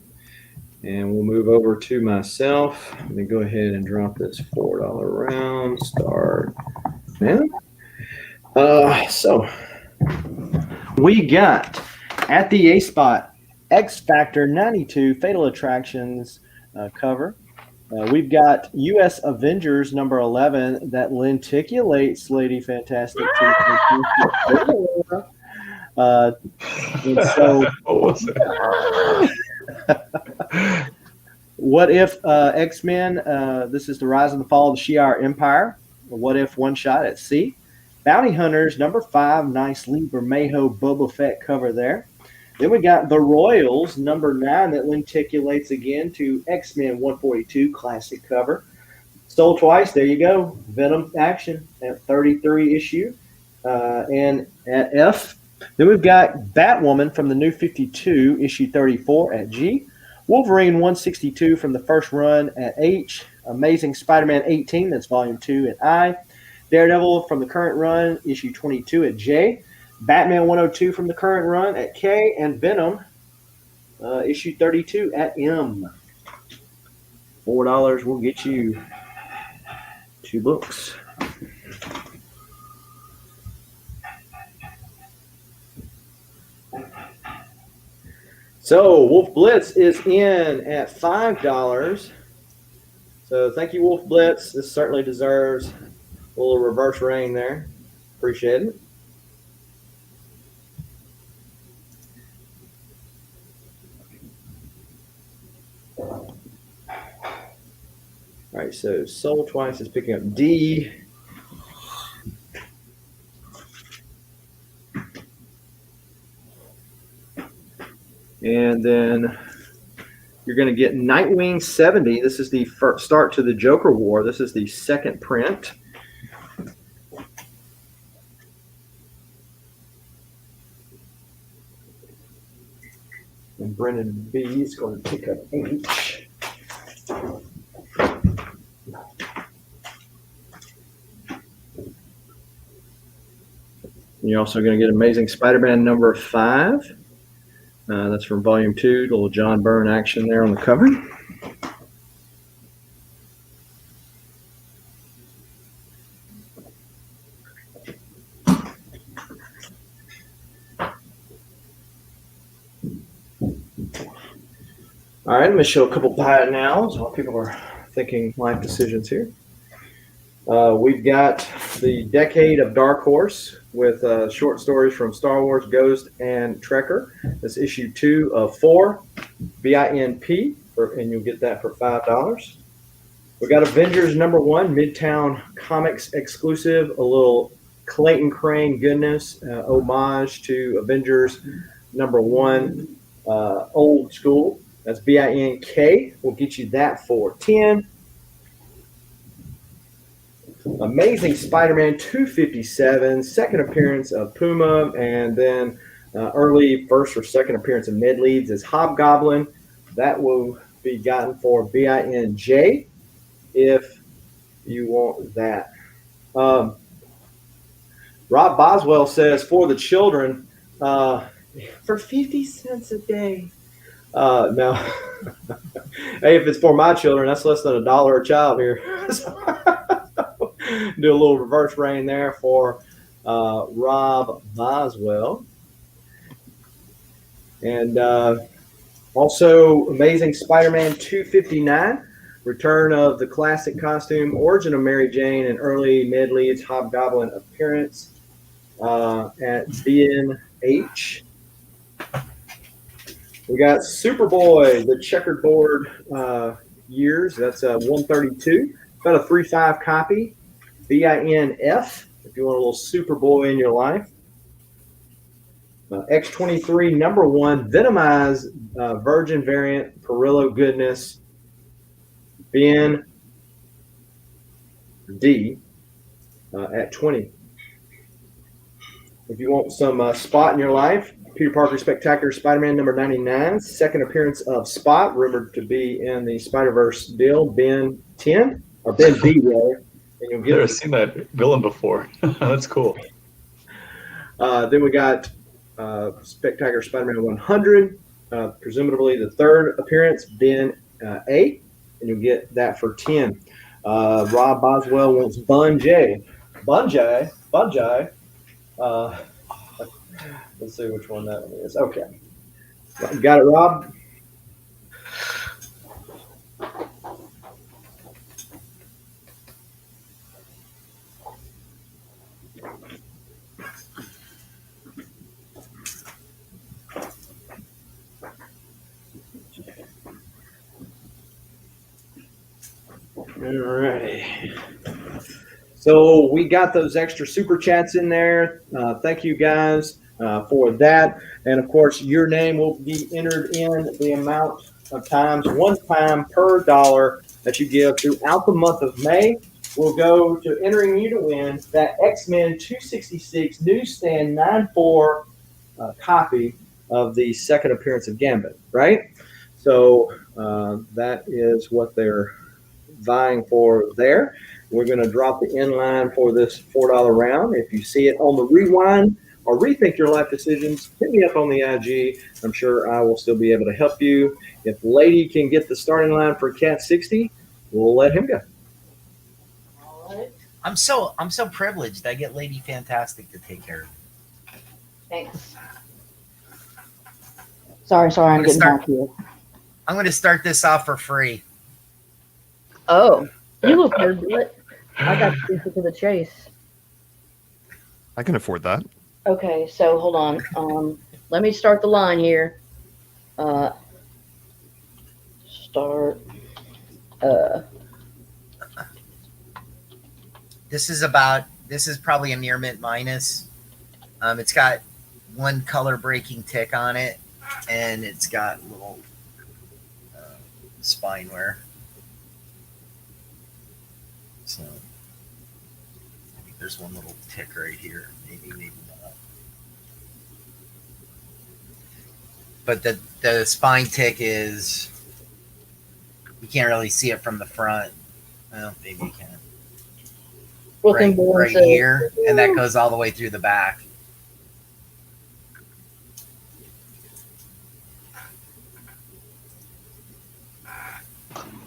And we'll move over to myself. Let me go ahead and drop this $4 round. Start now. So we got at the A spot X Factor 92 Fatal Attractions cover. We've got U.S. Avengers number 11 that lenticulates Lady Fantastic. And so, What was it? what if X-Men, this is the rise and the fall of the Shi'ar Empire. What if one shot at C? Bounty Hunters number 5, nice Lee Bermejo Boba Fett cover there. Then we got the Royals number 9 that lenticulates again to X-Men 142 classic cover. Sold twice. There you go. Venom action at 33 issue. And at F, then we've got Batwoman from the New 52 issue 34 at G. Wolverine 162 from the first run at H. Amazing Spider-Man 18, that's volume 2 at I. Daredevil from the current run, issue 22 at J. Batman 102 from the current run at K. And Venom, issue 32 at M. $4 will get you 2 books. So WolfBlitzed is in at $5. So thank you, WolfBlitzed. This certainly deserves a little reverse rain there. Appreciate it. All right, so Sold Twice is picking up D. And then you're going to get Nightwing 70. This is the first start to the Joker War. This is the second print. And Brendan B is going to pick up H. You're also going to get Amazing Spider-Man number 5. That's from Volume 2. A little John Byrne action there on the cover. All right, let me show a couple buy it nows while people are thinking life decisions here. We've got the Decade of Dark Horse with short stories from Star Wars, Ghost, and Trekker. That's issue 2 of 4, BINP, and you'll get that for $5. We got Avengers number 1, Midtown Comics exclusive, a little Clayton Crane goodness, homage to Avengers number 1, old school. That's BINK. We'll get you that for $10. Amazing Spider-Man 257, second appearance of Puma, and then early first or second appearance of Ned Leeds as Hobgoblin. That will be gotten for BINJ if you want that. Rob Boswell says, for the children, for 50 cents a day. Now, hey, if it's for my children, that's less than $1 a child here. Do a little reverse rain there for Rob Boswell. And also Amazing Spider-Man 259, return of the classic costume, origin of Mary Jane, and early Ned Leeds Hobgoblin appearance at BNH. We got Superboy, the checkerboard years. That's 132. About a 3.5 copy. BINF, if you want a little Superboy in your life. X23, number 1, Venomized Virgin variant, Perillo goodness. Ben D at 20. If you want some Spot in your life, Peter Parker Spectacular Spider-Man number 99, second appearance of Spot, rumored to be in the Spider-Verse deal, Ben 10, or Ben B, rather. And you'll get I've never seen that villain before. That's cool. Then we got Spectacular Spider-Man 100, presumably the third appearance, Ben A, and you'll get that for 10. Rob Boswell wants Bunjay. Let's see which one that one is. Okay. Got it, Rob? Alrighty. So we got those extra super chats in there. Thank you guys for that. And of course, your name will be entered in the amount of times, one time per dollar that you give throughout the month of May. Will go to entering you to win that X-Men 266 newsstand 9.4 copy of the second appearance of Gambit, right? So that is what they're vying for there. We're going to drop the end line for this $4 round. If you see it on the rewind or rethink your life decisions, hit me up on the IG. I'm sure I will still be able to help you. If Lady can get the starting line for Cat 60, we'll let him go. All right. I'm so privileged. I get Lady Fantastic to take care of me. Thanks. Sorry, I'm getting back here. I'm going to start this off for free. Oh, you look good, Blitz. I got to to the chase. I can afford that. Okay, so hold on. Let me start the line here. Start. This is probably a near mint minus. It's got one color breaking tick on it, and it's got little spine wear. So I think there's one little tick right here. Maybe not. But the spine tick is, you can't really see it from the front. Well, maybe you can. Right here, and that goes all the way through the back.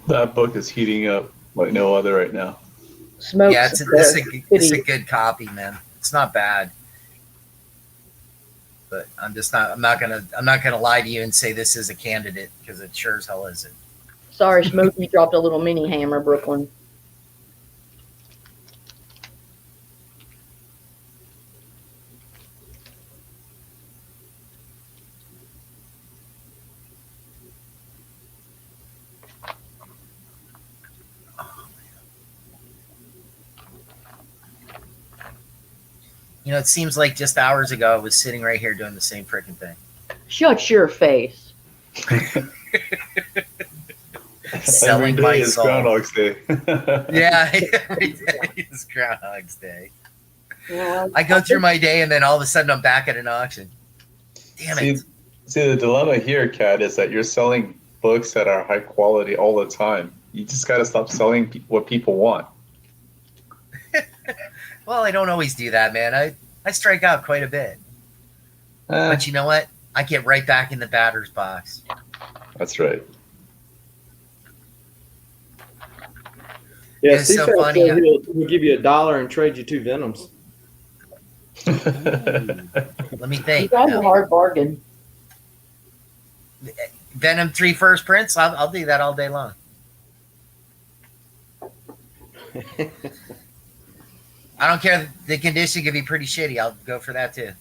That book is heating up like no other right now. Smoke. Yeah, it's a good copy, man. It's not bad. But I'm not gonna lie to you and say this is a candidate, because it sure as hell isn't. Sorry, Smokey dropped a little mini hammer, Brooklyn. You know, it seems like just hours ago I was sitting right here doing the same freaking thing. Shut your face. Selling Every my day is soul. Groundhog's Day. Yeah, every day is Groundhog's Day. Yeah, I go through my day and then all of a sudden I'm back at an auction. Damn it. See, the dilemma here, Kat, is that you're selling books that are high quality all the time. You just got to stop selling what people want. Well, I don't always do that, man. I strike out quite a bit. But you know what? I get right back in the batter's box. That's right. Yeah, It's so Seafoam funny. said he'll give you $1 and trade you 2 Venoms. Let me you think. guys a hard bargain. Venom 3 first prints? I'll do that all day long. I don't care. The condition could be pretty shitty. I'll go for that too.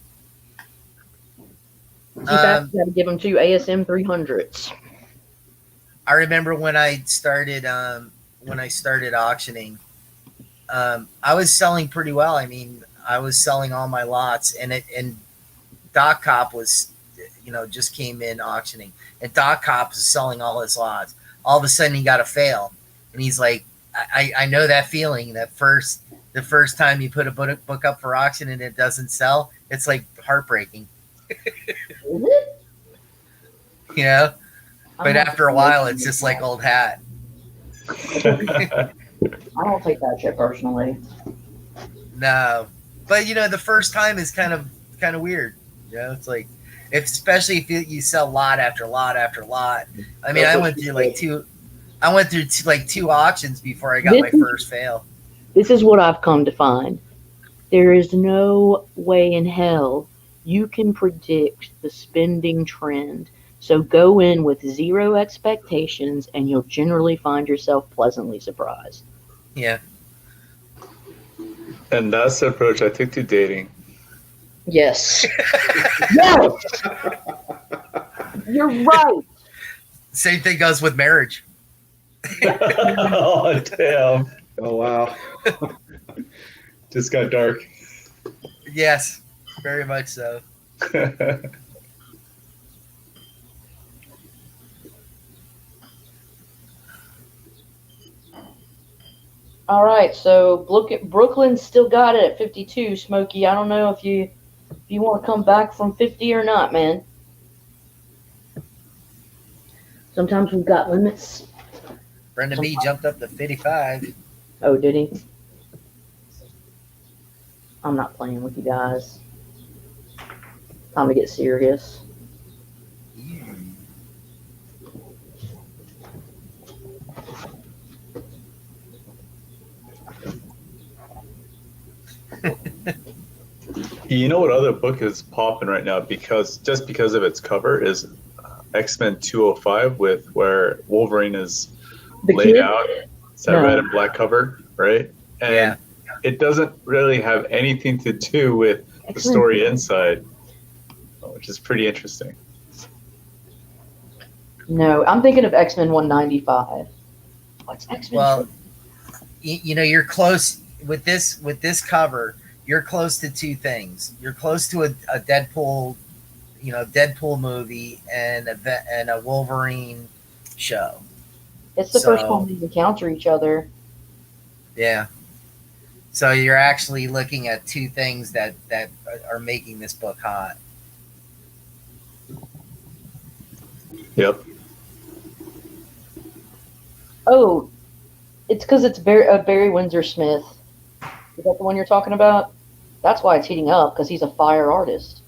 You got to give them 2 ASM 300s. I remember when I started auctioning, I was selling pretty well. I mean, I was selling all my lots, and Doc Cop was, just came in auctioning, and Doc Cop was selling all his lots. All of a sudden, he got a fail, and he's like, I know that feeling. The first time you put a book up for auction and it doesn't sell, it's like heartbreaking. Is it? But after a while, it's just like old hat. I don't take that shit personally. No, but the first time is kind of weird. It's like, especially if you sell lot after lot after lot. I mean, I went through two auctions before I got my first fail. This is what I've come to find. There is no way in hell you can predict the spending trend. So go in with 0 expectations, and you'll generally find yourself pleasantly surprised. Yeah. And that's the approach I took to dating. Yes. Yes. You're right. Same thing goes with marriage. Oh, damn. Oh, wow. Just got dark. Yes, very much so. All right, so look at Brooklyn's still got it at 52. Smokey, I don't know if you want to come back from 50 or not, man. Sometimes we've got limits. Brendan B jumped up to 55. Oh, did he? I'm not playing with you guys. Time to get serious. You know what other book is popping right now because of its cover is X-Men 205 with where Wolverine is laid out. It's that red and black cover, right? And it doesn't really have anything to do with the story inside, which is pretty interesting. No, I'm thinking of X-Men 195. What's X-Men? Well, you're close with this cover. You're close to two things. You're close to a Deadpool, Deadpool movie and a Wolverine show. It's the first So- time we encounter each other. Yeah. So you're actually looking at two things that are making this book hot. Yep. Oh, it's because it's Barry Windsor Smith. Is that the one you're talking about? That's why it's heating up, because he's a fire artist.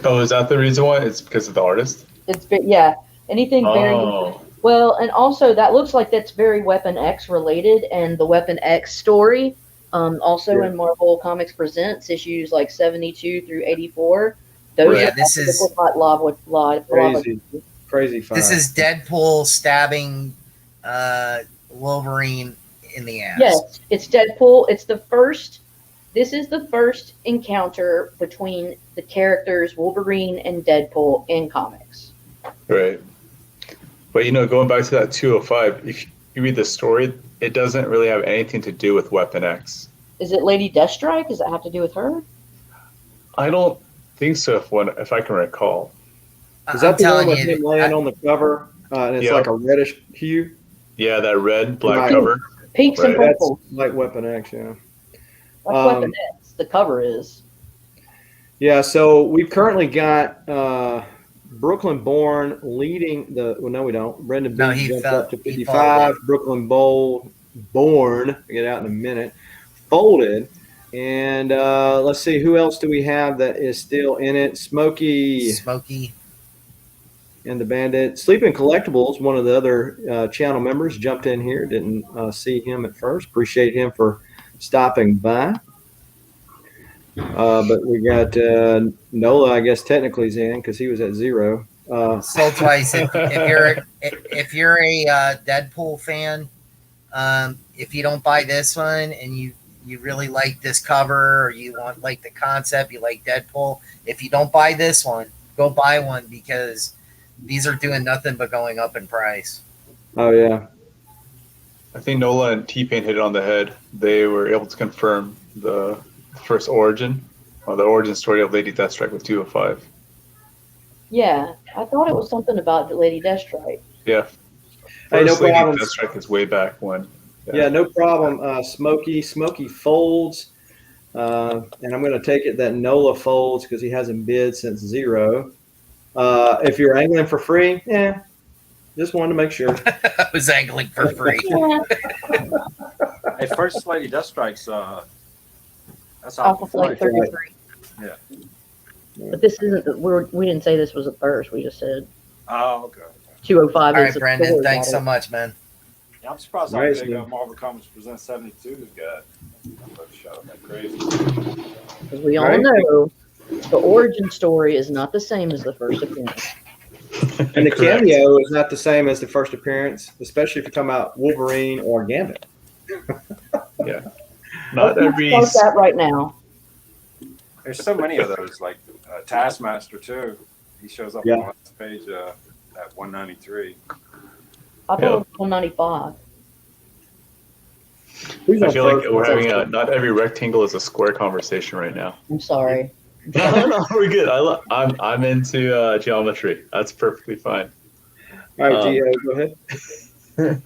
Oh, is that the reason why? It's because of the artist? Yeah. Anything Barry. Oh. Well, and also that looks like that's very Weapon X related, and the Weapon X story, also Yeah. in Marvel Comics Presents issues like 72 through 84. Those Yeah, are this is- Crazy fire. This is Deadpool stabbing Wolverine in the ass. Yes, it's Deadpool. This is the first encounter between the characters Wolverine and Deadpool in comics. Right. But going back to that 205, if you read the story, it doesn't really have anything to do with Weapon X. Is it Lady Deathstrike? Does that have to do with her? I don't think so, if I can recall. Is that I'm the one telling with you, him laying on the cover? And it's Yeah. like a reddish hue. Yeah, that red, black Right. cover. Pinks and Right. That's purple. like Weapon X, yeah. That's Weapon X. The cover is. Yeah, so we've currently got Brooklyn Born leading the. Well, no, we don't. Brendan No, Beach he jumped fell- up to he 55. Brooklyn Born. I'll get out in a minute. Folded. And let's see, who else do we have that is still in it? Smokey Smokey. and the Bandit. Sleeping Collectibles, one of the other channel members, jumped in here. Didn't see him at first. Appreciate him for stopping by. But we got Nola, I guess technically is in because he was at 0. Sold twice. If you're a Deadpool fan, if you don't buy this one and you really like this cover or you want like the concept, you like Deadpool, if you don't buy this one, go buy one because these are doing nothing but going up in price. Oh yeah, I think Nola and T-Pain hit it on the head. They were able to confirm the first origin, or the origin story of Lady Deathstrike with 205. Yeah, I thought it was something about Lady Deathstrike. Yeah. Hey, no First Lady problem. Deathstrike is way back when. yeah, no problem. Smokey folds, and I'm going to take it that Nola folds because he hasn't bid since 0. If you're angling for free, yeah, just wanted to make sure. I was angling for free. Yeah, Hey, first Lady Deathstrike's that's off Alpha of like Flight. 33. Yeah. But this isn't. We didn't say this was a first. We just said Oh, okay. 205. All is right, the Brendan, story thanks about so it. much, man. Yeah, I'm surprised how Nice, big man. Marvel Comics Presents 72's got. I'm about to shut up like crazy. As we all Right. know, the origin story is not the same as the first appearance. And the Correct. cameo is not the same as the first appearance, especially if you're talking about Wolverine or Gambit. Not Let's every. start that right now. There's so many of those, like Taskmaster too. He shows up Yeah. on the last page at 193. I thought Yeah. it was 195. Who's I on feel like first? we're having not every rectangle is a square conversation right now. I'm sorry. No, we're good. I'm into geometry. That's perfectly fine. All right, Um, Gio, go ahead.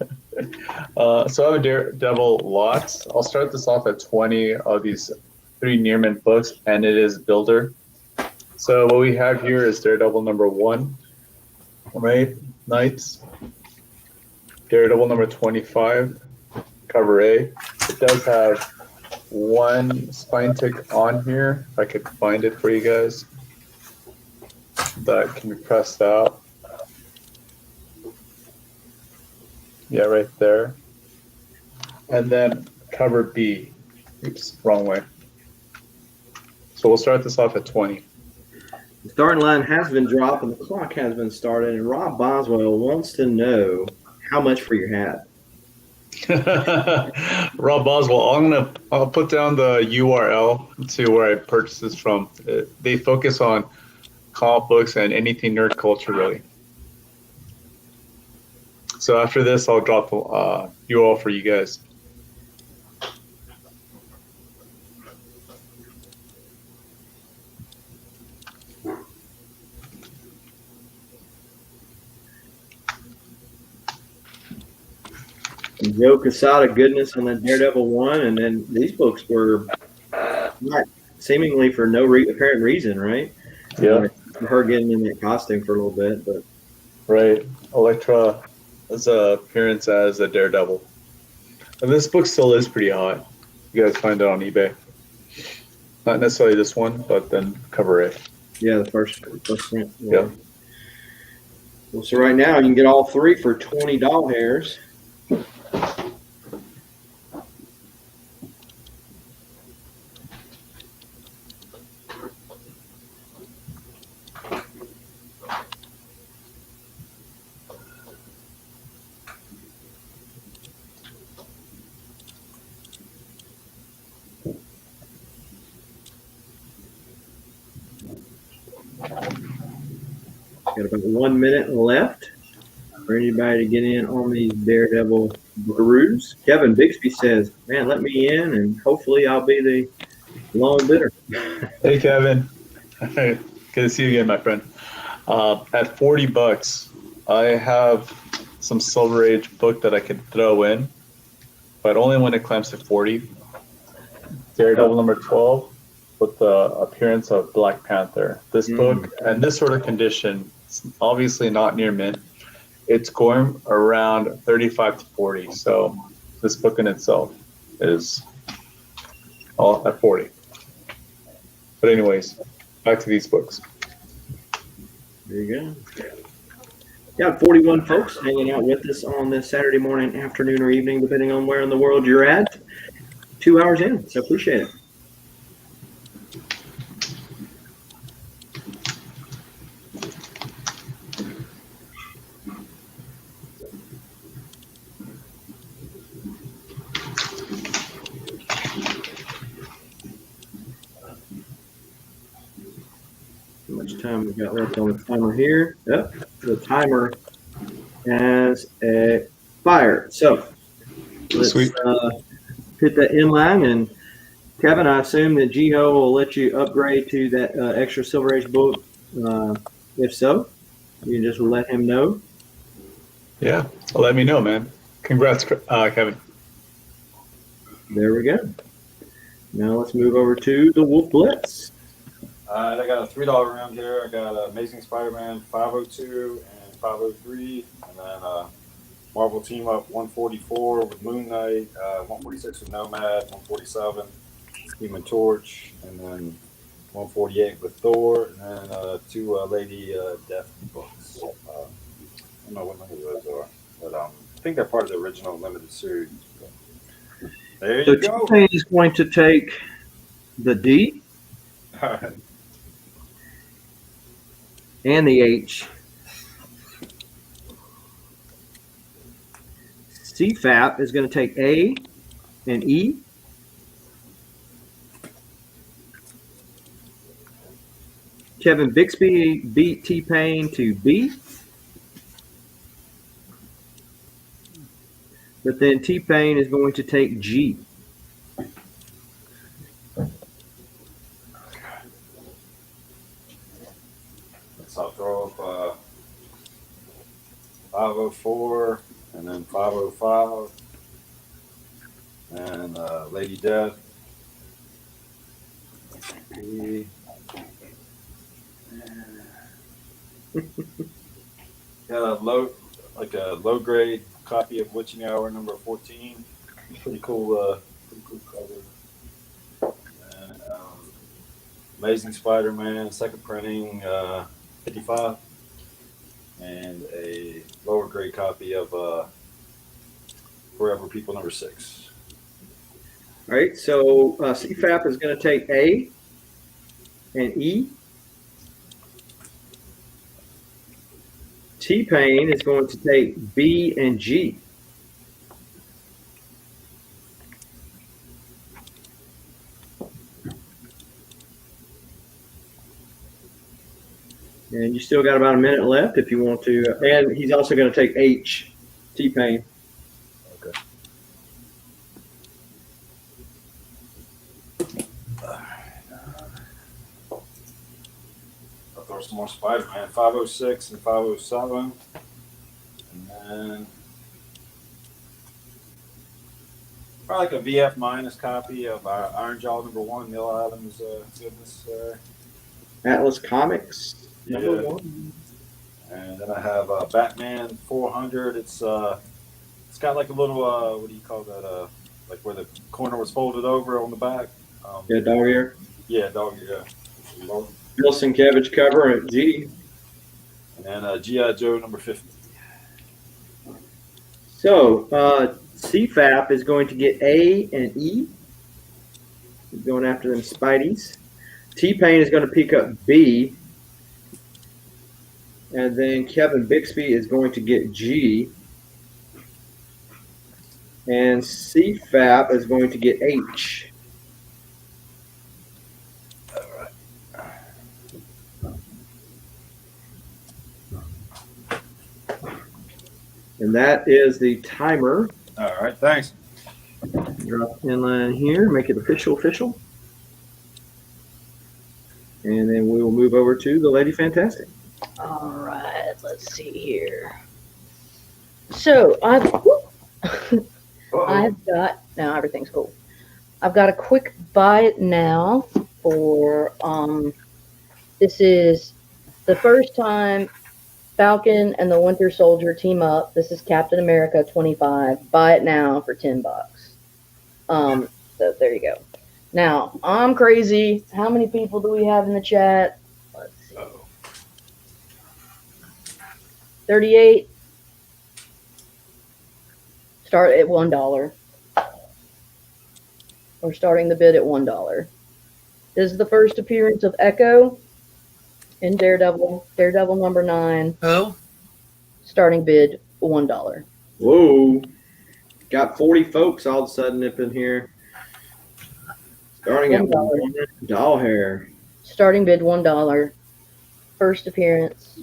So I have a Daredevil lot. I'll start this off at 20 of these 3 Nearman books, and it is Builder. So what we have here is Daredevil number 1, right? Knights. Daredevil number 25, cover A. It does have one spine tick on here. If I could find it for you guys. That can be pressed out. Yeah, right there. And then cover B. Oops, wrong way. So we'll start this off at 20. The starting line has been dropped and the clock has been started. And Rob Boswell wants to know how much for your hat. Rob Boswell, I'll put down the URL to where I purchased this from. They focus on comic books and anything nerd culture, really. So after this, I'll drop the URL for you guys. Joe Quesada goodness on the Daredevil one, and then these books were not seemingly for no apparent reason, right? Yeah. Her getting in that costume for a little bit, but Right. Elektra's appearance as a Daredevil. And this book still is pretty hot. You guys find it on eBay. Not necessarily this one, but then cover A. yeah, the first print. Yeah. Well, so right now you can get all three for 20 doll hairs. Got about 1 minute left for anybody to get in on these Daredevil buckaroos. Kevin Bixby says, man, let me in, and hopefully I'll be the long bidder. Hey, Kevin. Good to see you again, my friend. At $40, I have some Silver Age book that I could throw in, but only when it climbs to 40. Daredevil number 12 with the appearance of Black Panther. This book, and this sort of condition, it's obviously not near mint. It's going around 35 to 40. So this book in itself is all at 40. But anyways, back to these books. There you go. Got 41 folks hanging out with us on this Saturday morning, afternoon, or evening, depending on where in the world you're at. 2 hours in, so appreciate it. How much time we got left on the timer here? Yep, the timer has expired. So let's Sweet. hit that inline. And Kevin, I assume that JiHo will let you upgrade to that extra Silver Age book. If so, you can just let him know. Yeah, let me know, man. Congrats, Kevin. There we go. Now let's move over to the WolfBlitzed. I got a $3 round here. I got Amazing Spider-Man 502 and 503, and then Marvel Team Up 144 with Moon Knight, 146 with Nomad, 147 Human Torch, and then 148 with Thor, and then 2 Lady Death books. I don't know what number those are, but I think they're part of the original limited series. But there you go. T-Pain is going to take the D All right. and the H. CFAP is going to take A and E. Kevin Bixby beat T-Pain to B. But then T-Pain is going to take G. So I'll throw up 504 and then 505 and Lady Death. Got a low grade copy of Witching Hour number 14. Pretty cool cover. And, Amazing Spider-Man second printing 55, and a lower grade copy of Forever People number 6. All right, so CFAP is going to take A and E. T-Pain is going to take B and G. And you still got about a minute left if you want to. And he's also going to take H, T-Pain. Okay. I'll throw some more Spider-Man 506 and 507. And then Probably like a VF minus copy of Iron Jaw #1, Neil Adams goodness. Atlas Comics Yeah. #1. And then I have Batman 400. It's got like a little what do you call that? Like where the corner was folded over on the back. Yeah, dog ear. Yeah, dog. Yeah. Bill Sienkiewicz cover at G. And then G.I. Joe #50. So CFAP is going to get A and E. He's going after them Spideys. T-Pain is going to pick up B. And then Kevin Bixby is going to get G. And CFAP is going to get H. And that is the timer. All right, thanks. Drop in line here, make it official. And then we will move over to the Lady Fantastic. All right, let's see here. So I've got, now everything's cool. I've got a quick buy it now for, this is the first time Falcon and the Winter Soldier team up. This is Captain America 25. Buy it now for $10. So there you go. Now, I'm crazy. How many people do we have in the chat? Let's see. 38. Start at $1. We're starting the bid at $1. This is the first appearance of Echo in Daredevil. Daredevil #9. Who? Starting bid $1. Whoa. Got 40 folks all of a sudden up in here. Starting at $1. Doll hair. Starting bid $1. First appearance.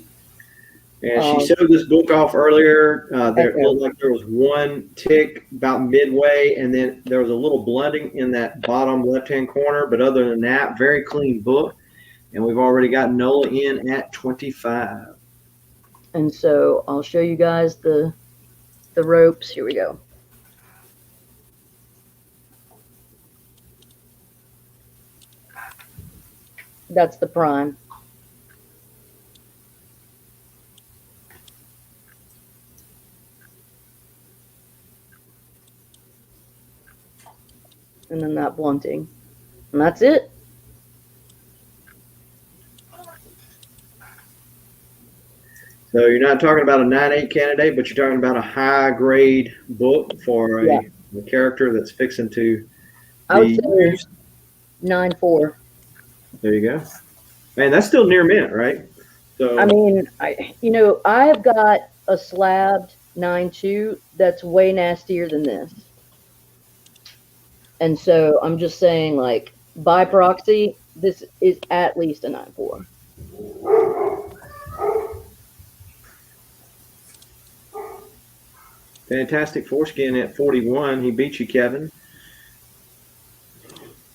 And she showed this book off earlier. It looked like there was one tick about midway, and then there was a little blending in that bottom left-hand corner. But other than that, very clean book. And we've already got Nola in at 25. And so I'll show you guys the ropes. Here we go. That's the prime. And then that blunting. And that's it. So you're not talking about a 9.8 candidate, but you're talking about a high-grade book for a character that's fixing to I would be say used. 9.4. There you go. Man, that's still near mint, right? So I mean, I've got a slabbed 9.2 that's way nastier than this. And so I'm just saying, like, by proxy, this is at least a 9.4. Fantastic Foreskin at 41. He beat you, Kevin.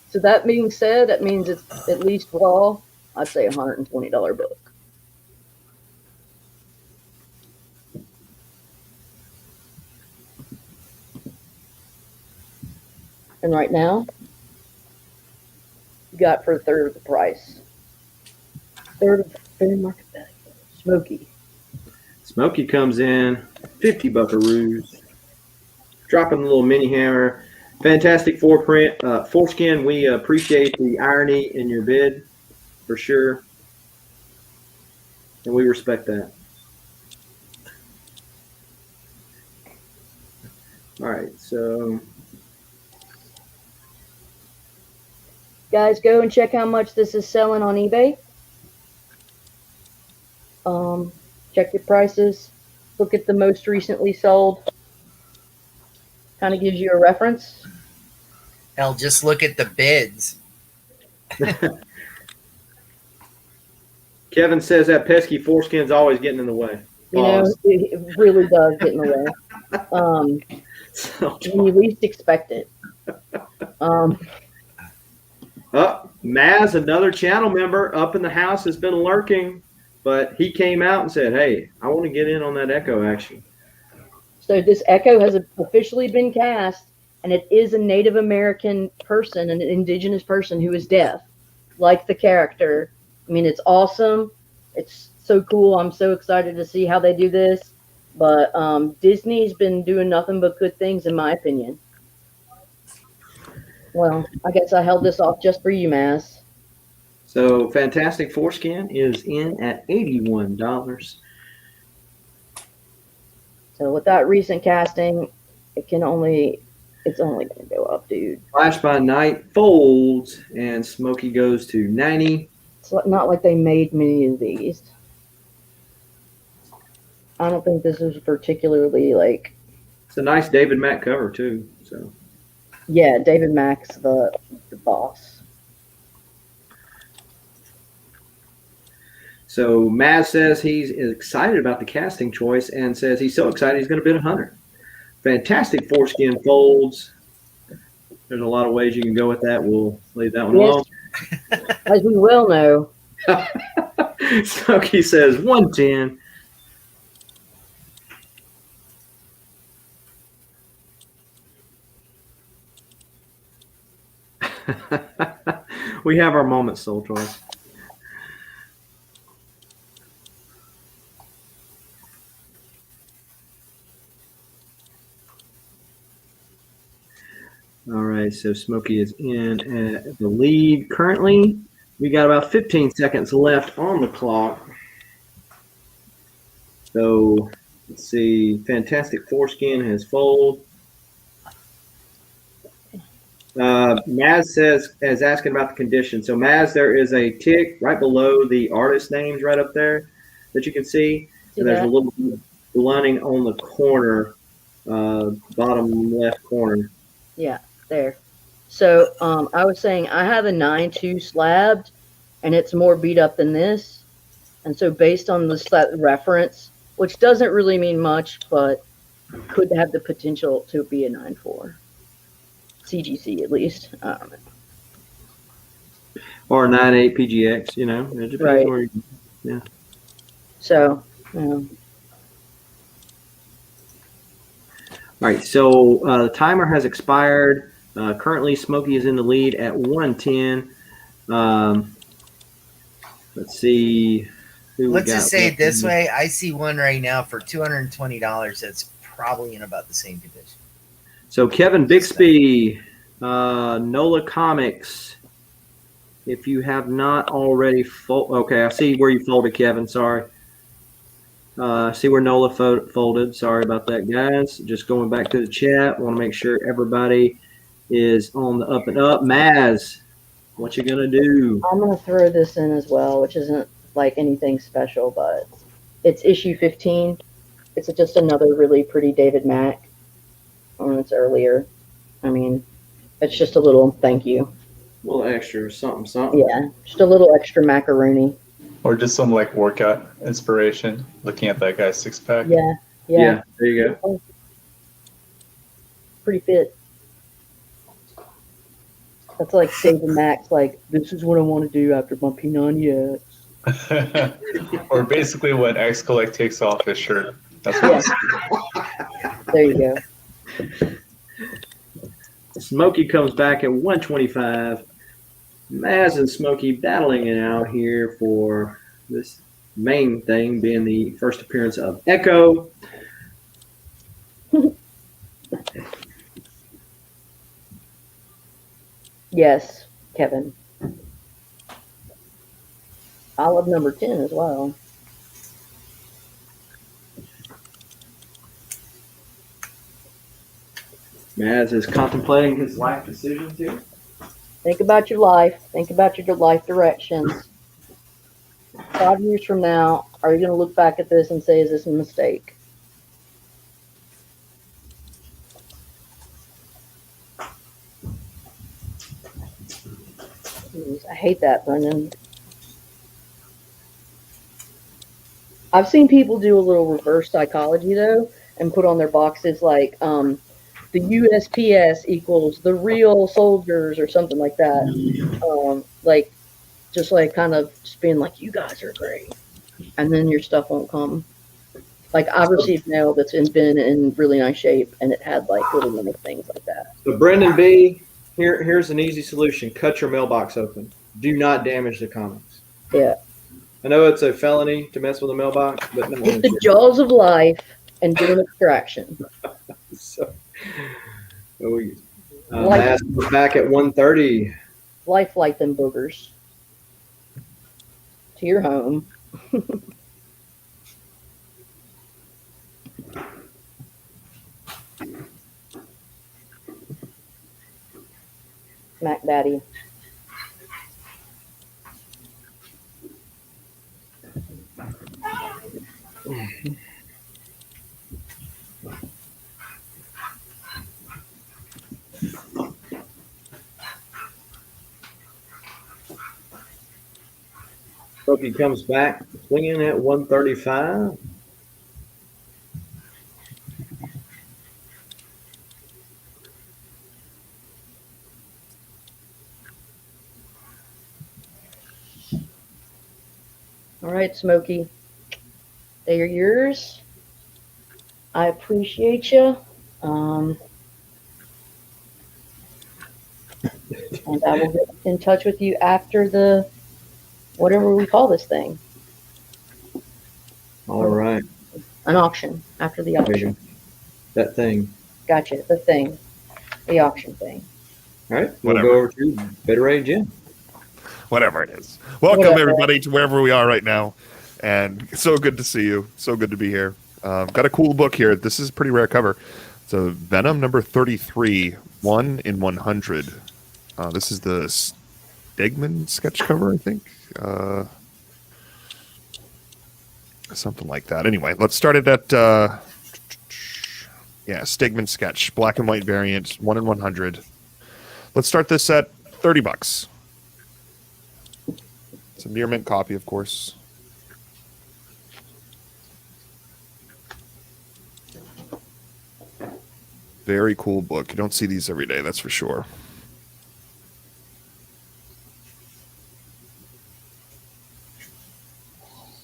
So that being said, that means it's at least raw. I'd say $120 book. And right now, you got for a third of the price. Third of fair market value. Smokey. Smokey comes in, 50 buckaroos. Dropping the little mini hammer. Fantastic foreskin. We appreciate the irony in your bid, for sure. And we respect that. All right, so Guys, go and check how much this is selling on eBay. Check your prices. Look at the most recently sold. Kind of gives you a reference. Hell, just look at the bids. Kevin says that pesky foreskin's always getting in the way. You know, it really does get in the way. When you least expect it. Maz, another channel member up in the house, has been lurking, but he came out and said, hey, I want to get in on that Echo action. So this Echo has officially been cast, and it is a Native American person, an indigenous person who is deaf, like the character. I mean, it's awesome. It's so cool. I'm so excited to see how they do this. But Disney's been doing nothing but good things, in my opinion. Well, I guess I held this off just for you, Maz. So Fantastic Foreskin is in at $81. So with that recent casting, it's only going to go up, dude. Flash by Night folds, and Smokey goes to 90. It's not like they made many of these. I don't think this is particularly like. It's a nice David Mack cover too. So yeah, David Mack's the boss. So Maz says he's excited about the casting choice and says he's so excited he's going to bid 100. Fantastic Foreskin folds. There's a lot of ways you can go with that. We'll leave that one alone. As we well know. Smokey says 110. We have our moments, Soul Choice. All right, so Smokey is in at the lead currently. We got about 15 seconds left on the clock. So let's see. Fantastic Foreskin has folded. Maz is asking about the condition. So Maz, there is a tick right below the artist names right up there that you can see. And there's a little bit of blunting on the corner, bottom left corner. Yeah, there. So I was saying I have a 9-2 slabbed, and it's more beat up than this. And so based on this reference, which doesn't really mean much, but could have the potential to be a 9-4. CGC at least. I don't know. Or a 9.8 PGX, you know. It depends right. where yeah. So, All right, so the timer has expired. Currently, Smokey is in the lead at 110. Let's see. Let's just say it this way. I see one right now for $220 that's probably in about the same condition. So Kevin Bixby, NOLA Comics. If you have not already okay, I see where you folded, Kevin. Sorry. See where NOLA folded. Sorry about that, guys. Just going back to the chat. Want to make sure everybody is on the up and up. Maz, what you gonna do? I'm gonna throw this in as well, which isn't like anything special, but it's issue 15. It's just another really pretty David Mack. It's earlier. I mean, it's just a little thank you. A little extra something. Yeah, just a little extra macaroni. Or just some like workout inspiration, looking at that guy's six pack. Yeah. There you go. Pretty fit. That's like David Mack's like, this is what I want to do after my P90X. Or basically when X-Collect takes off his shirt. That's what There you go. Smokey comes back at 125. Maz and Smokey battling it out here for this main thing being the first appearance of Echo. Yes, Kevin. I love number 10 as well. Maz is contemplating his life decisions here. Think about your life. Think about your life directions. 5 years from now, are you going to look back at this and say, is this a mistake? Jeez, I hate that, Brendan. I've seen people do a little reverse psychology, though, and put on their boxes like, the USPS equals the real soldiers or something like that. Like, just like kind of just being like, you guys are great. And then your stuff won't come. Like I've received mail that's been in really nice shape, and it had like little things like that. So Brendan B, here's an easy solution: cut your mailbox open. Do not damage the comics. Yeah. I know it's a felony to mess with a mailbox, but no. Get the jaws of life and do an extraction. So, mask back at 1:30. Life flight them boogers to your home. Mac Daddy. Hope he comes back swinging at 135. All right, Smokey. They are yours. I appreciate you. And I will get in touch with you after the whatever we call this thing. All right. An auction. After the auction. That thing. Gotcha. The thing. The auction thing. All right. We'll Whatever. go over to Better Jim. Whatever it is. Welcome, Whatever. everybody, to wherever we are right now. And so good to see you. So good to be here. Got a cool book here. This is a pretty rare cover. It's a Venom number 33, 1 in 100. This is the Stegman sketch cover, I think. Something like that. Anyway, let's start it at Stegman sketch, black and white variant, 1 in 100. Let's start this at $30. It's a near mint copy, of course. Very cool book. You don't see these every day, that's for sure.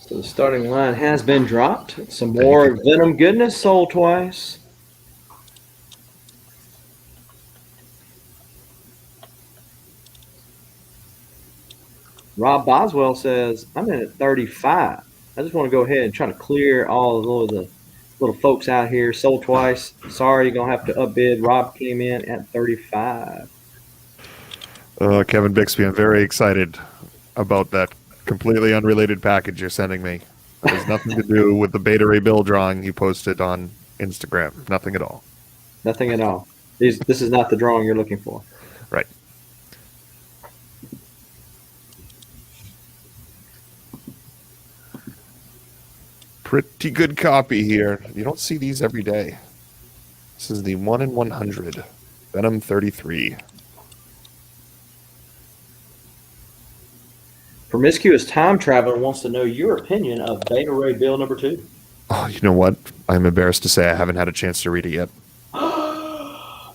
So the starting line has been dropped. Some more Venom goodness sold twice. Rob Boswell says, I'm in at 35. I just want to go ahead and try to clear all of the little folks out here. Sold twice. Sorry, you're going to have to upbid. Rob came in at 35. Kevin Bixby, I'm very excited about that completely unrelated package you're sending me. It has nothing to do with the Beta Ray Bill drawing you posted on Instagram. Nothing at all. Nothing at all. This is not the drawing you're looking for. Right. Pretty good copy here. You don't see these every day. This is the 1 in 100. Venom 33. Promiscuous Time Traveler wants to know your opinion of Beta Ray Bill number 2. Oh, you know what? I'm embarrassed to say I haven't had a chance to read it yet. I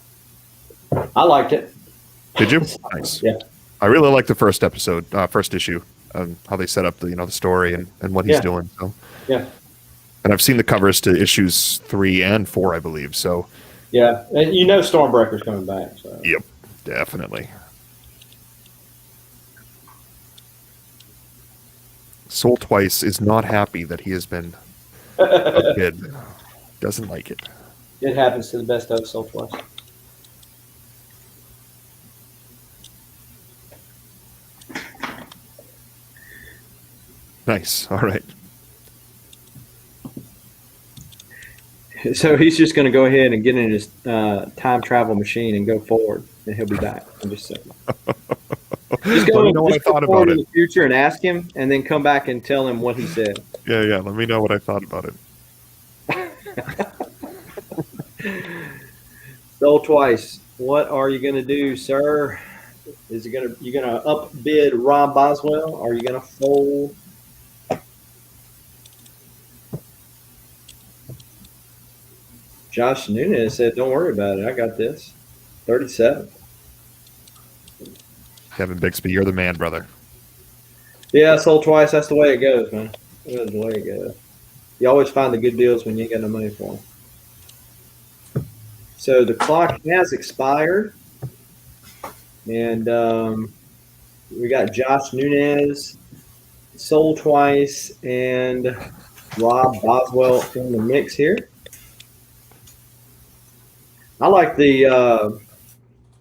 liked it. Did you? Nice. Yeah. I really like the first episode, first issue, how they set up the story and what he's doing. So Yeah. and I've seen the covers to issues 3 and 4, I believe. So Yeah. And you know Stormbreaker's coming back. So. yep, definitely. Soul Twice is not happy that he has been a kid. Doesn't like it. It happens to the best of us so far. Nice. All right. So he's just going to go ahead and get in his time travel machine and go forward, and he'll be back. I'm just saying. Just Let me know what I thought about in it. the future and ask him, and then come back and tell him what he said. Yeah. Let me know what I thought about it. Sold twice. What are you going to do, sir? Is it you going to upbid Rob Boswell? Or are you going to fold? Josh Nunez said, "Don't worry about it. I got this." 37. Kevin Bixby, you're the man, brother. Yeah, sold twice. That's the way it goes, man. That's the way it goes. You always find the good deals when you ain't got no money for them. So the clock has expired. And we got Josh Nunez, sold twice, and Rob Boswell in the mix here. I like the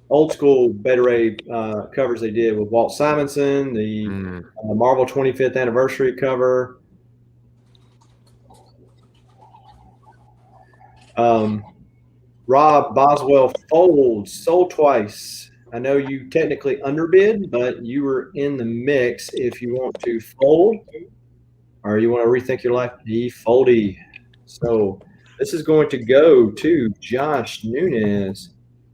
old school Beta Ray covers they did with Walt Simonson, the Marvel 25th anniversary cover. Rob Boswell folds, sold twice. I know you technically underbid, but you were in the mix if you want to fold or you want to rethink your life. The foldy. So this is going to go to Josh Nunez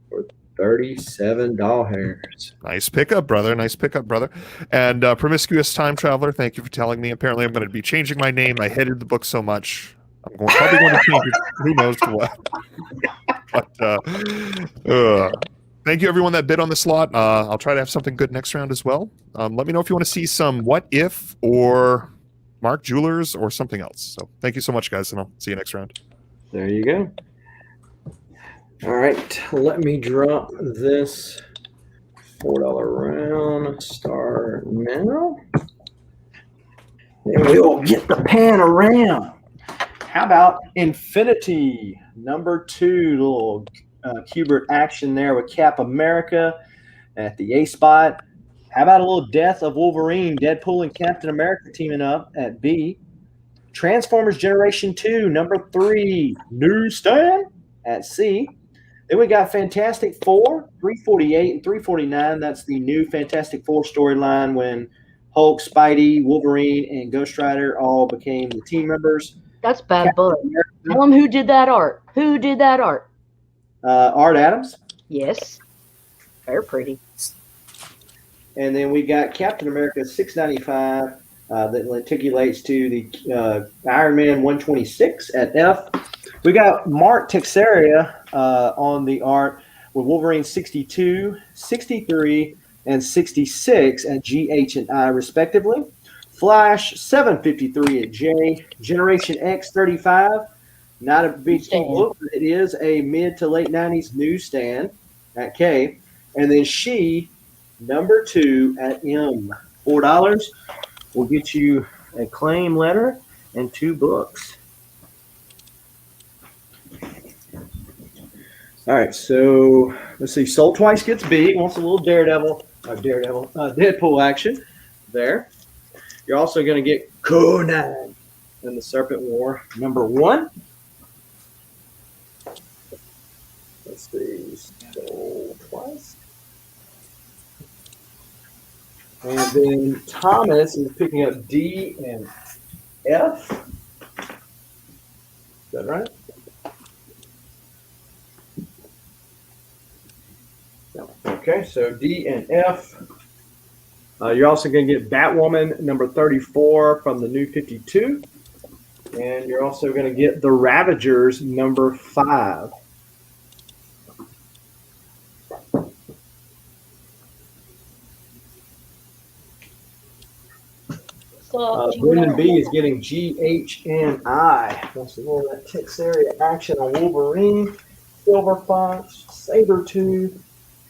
for $37. Nice pickup, brother. Nice pickup, brother. And Promiscuous Time Traveler, thank you for telling me. Apparently, I'm going to be changing my name. I hated the book so much. Probably going to change it. Who knows to what? But thank you, everyone that bid on this lot. I'll try to have something good next round as well. Let me know if you want to see some What If or Mark Jewelers or something else. So thank you so much, guys, and I'll see you next round. There you go. All right, let me drop this $4 round. Start now. And we'll get the pan around. How about Infinity, number 2, little Kubert action there with Cap America at the A spot. How about a little Death of Wolverine, Deadpool and Captain America teaming up at B. Transformers Generation 2, number 3, Newsstand at C. Then we got Fantastic Four, 348 and 349. That's the new Fantastic Four storyline when Hulk, Spidey, Wolverine, and Ghost Rider all became the team members. That's bad blood. Tell them who did that art. Who did that art? Art Adams. Yes. They're pretty. And then we got Captain America 695 that articulates to the Iron Man 126 at F. We got Mark Texeria on the art with Wolverine 62, 63, and 66 at G, H, and I, respectively. Flash 753 at J. Generation X 35. Not a big book, but it is a mid to late 90s newsstand at K. And then She, number 2 at M. $4 will get you a claim letter and 2 books. All right, so let's see. Sold Twice gets B. Wants a little Deadpool action there. You're also going to get Conan and the Serpent War, number 1. Let's see. Sold Twice. And then Thomas is picking up D and F. Is that right? Okay, so D and F. You're also going to get Batwoman number 34 from the new 52. And you're also going to get The Ravagers number 5. Brendan B is getting G, H, and I. Wants a little of that Tex area action on Wolverine, Silver Fox, Sabretooth,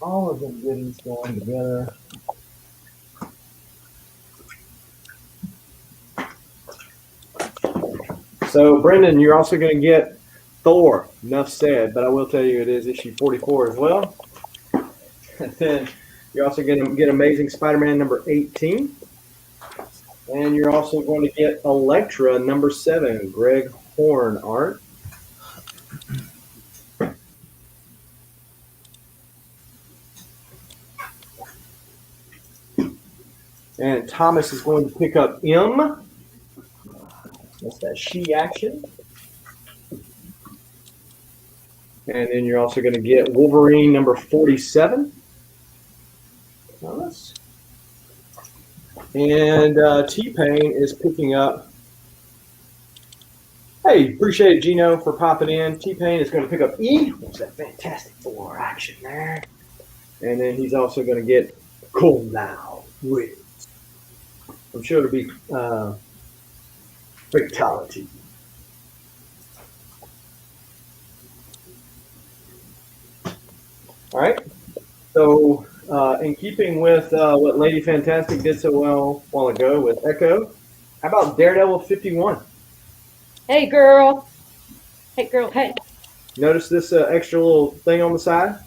all of them goodies going together. So, Brendan, you're also going to get Thor, enough said, but I will tell you it is issue 44 as well. And then you're also going to get Amazing Spider-Man number 18. And you're also going to get Elektra number 7, Greg Horn art. And Thomas is going to pick up M. That's that She action. And then you're also going to get Wolverine number 47. Thomas. And T-Pain is picking up. Hey, appreciate it, Gino, for popping in. T-Pain is going to pick up E. What's that Fantastic Four action there? And then he's also going to get Cool Now. I'm sure it'll be fatality. All right. So, in keeping with what Lady Fantastic did so well a while ago with Echo, how about Daredevil 51? Hey, girl. Hey, girl. Hey, Notice this extra little thing on the side?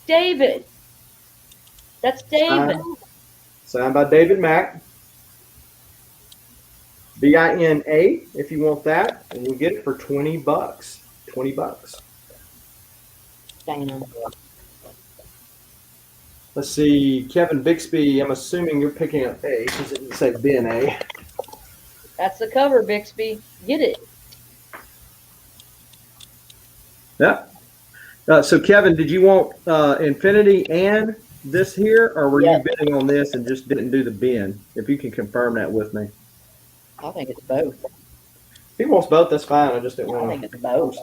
David. That's David. Signed by David Mack. BINA if you want that, and you'll get it for $20. $20. Damn. Let's see, Kevin Bixby. I'm assuming you're picking up A because it didn't say BNA. That's the cover, Bixby. Get it. Yeah. So, Kevin, did you want Infinity and this here, or were you bidding on this and just didn't do the bin? If you can confirm that with me. I think it's both. If he wants both, that's fine. I just didn't I want think it's both.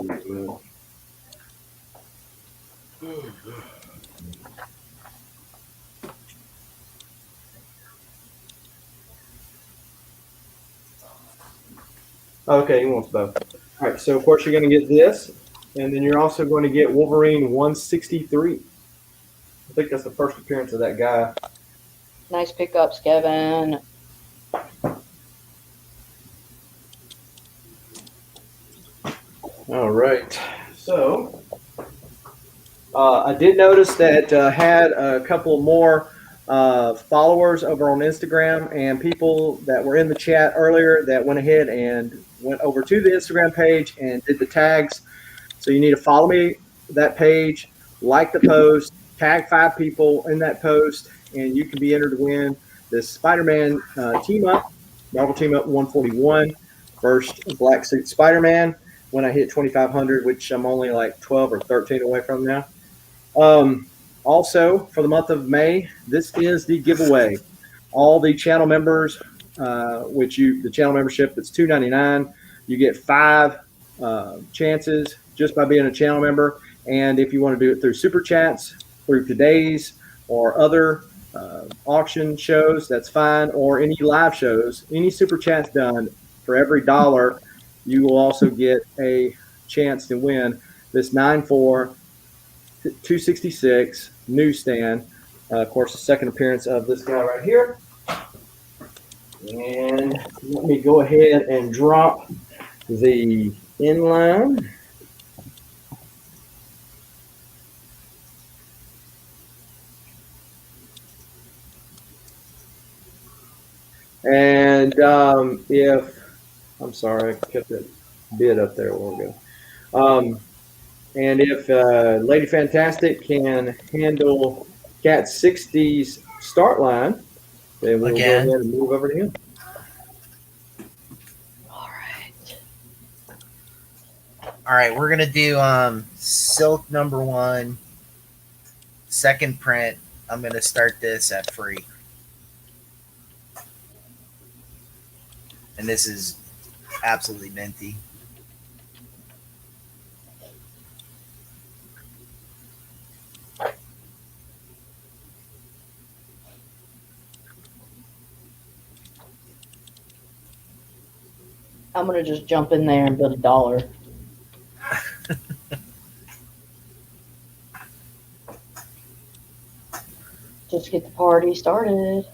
Okay, he wants both. All right, so of course you're going to get this, and then you're also going to get Wolverine 163. I think that's the first appearance of that guy. Nice pickups, Kevin. All right, so I did notice that had a couple more followers over on Instagram and people that were in the chat earlier that went ahead and went over to the Instagram page and did the tags. So you need to follow me that page, like the post, tag 5 people in that post, and you can be entered to win this Spider-Man team up, Marvel Team Up 141, first Black Suit Spider-Man. When I hit 2,500, which I'm only like 12 or 13 away from now. Also, for the month of May, this is the giveaway. All the channel members, the channel membership, it's $2.99. You get 5 chances just by being a channel member. And if you want to do it through super chats, through today's or other auction shows, that's fine. Or any live shows, any super chats done for every $1. You will also get a chance to win this 9.4 266 newsstand. Of course, the second appearance of this guy right here. And let me go ahead and drop the inline. And I'm sorry, I kept that bid up there a while ago. And if Lady Fantastic can handle Cat 60's start line, then we'll go ahead and move over to him. All right. All right, we're gonna do Silk #1, second print. I'm gonna start this at free, and this is absolutely minty. I'm going to just jump in there and bid $1. Just get the party started.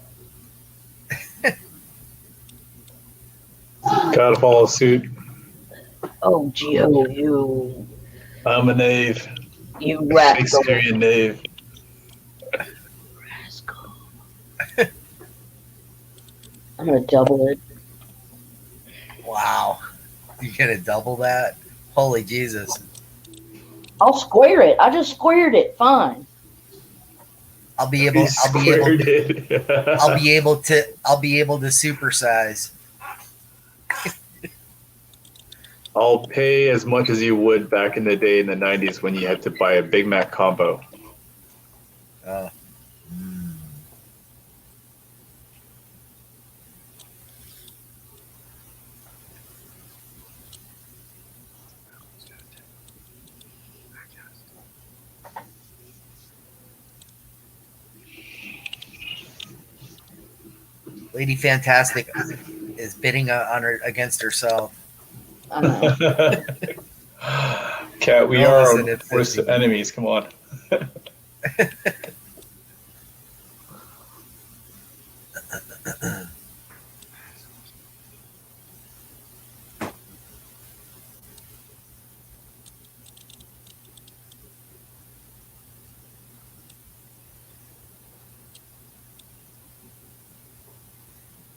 Gotta follow suit. Oh, JiHo, you. I'm a knave. You rascal. Shakespearean knave. Rascal. I'm going to double it. Wow, you gonna double that? Holy Jesus! I'll square it. I just squared it. Fine. I'll be able to supersize. I'll pay as much as you would back in the day in the 90s when you had to buy a Big Mac combo. Lady Fantastic is bidding on her against herself. Cat, we are our worst enemies. Come on.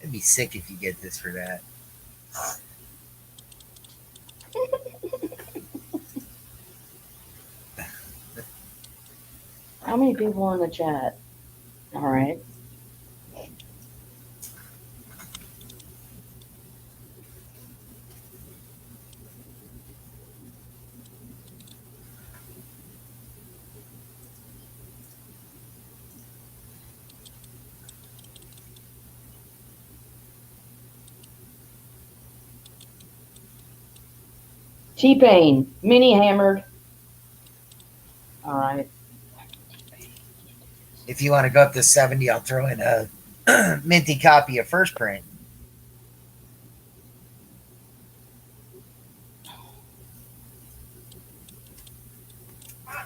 It'd be sick if you get this for that. How many people in the chat? All right. T-Pain, mini hammered. All right. If you want to go up to 70, I'll throw in a minty copy of first print.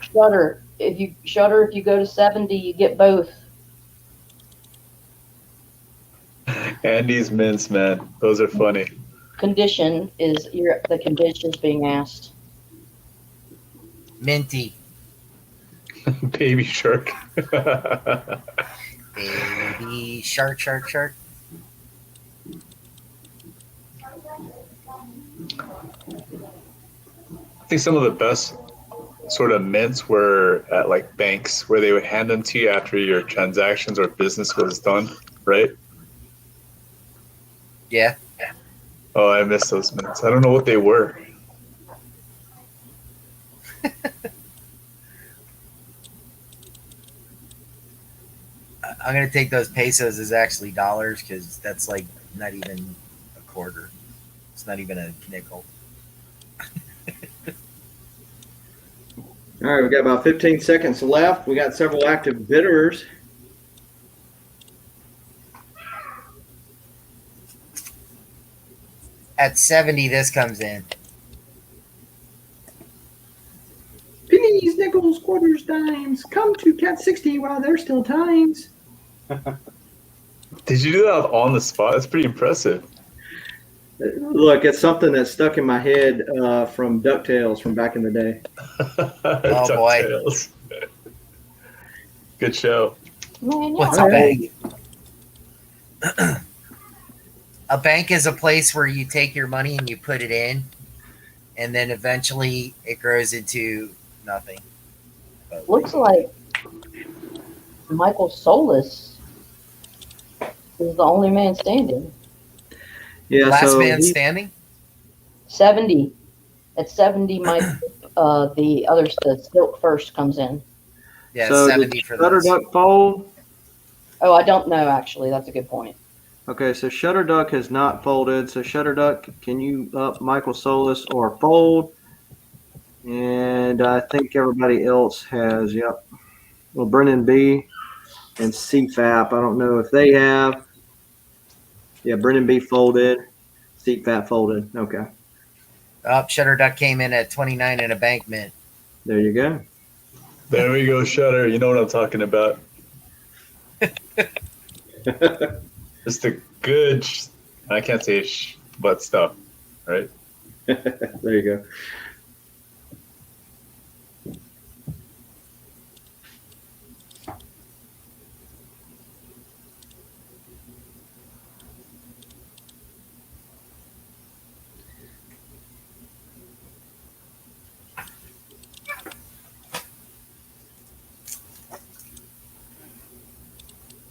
Shutter. If you go to 70, you get both. Andy's mints, man. Those are funny. Condition is the condition's being asked. Minty. Baby shark. Baby shark, shark, shark. I think some of the best sort of mints were at like banks where they would hand them to you after your transactions or business was done, right? Yeah. Oh, I miss those mints. I don't know what they were. I'm going to take those pesos as actually dollars because that's like not even a quarter. It's not even a nickel. All right, we got about 15 seconds left. We got several active bidders. At 70, this comes in. Pennies, nickels, quarters, dimes. Come to Cat 60 while there's still times. Did you do that on the spot? That's pretty impressive. Look, it's something that stuck in my head from DuckTales from back in the day. Oh, boy. DuckTales. Good show. Man, What's yeah. a bank? A bank is a place where you take your money and you put it in, and then eventually it grows into nothing. But Looks like Michael Solis is the only man standing. Yeah, last so man standing? 70. At 70, Mike, the Silk first comes in. Yeah, so 70 did for Shutter this. Duck fold? Oh, I don't know, actually. That's a good point. Okay, so Shutter Duck has not folded. So Shutter Duck, can you up Michael Solis or fold? And I think everybody else has, yep. Well, Brennan B and CFAP. I don't know if they have. Yeah, Brennan B folded. CFAP folded. Okay, Oh, Shutter Duck came in at 29 in a bankment. there you go. There we go, Shutter. You know what I'm talking about. Just a good, I can't say but stuff, right? There you go.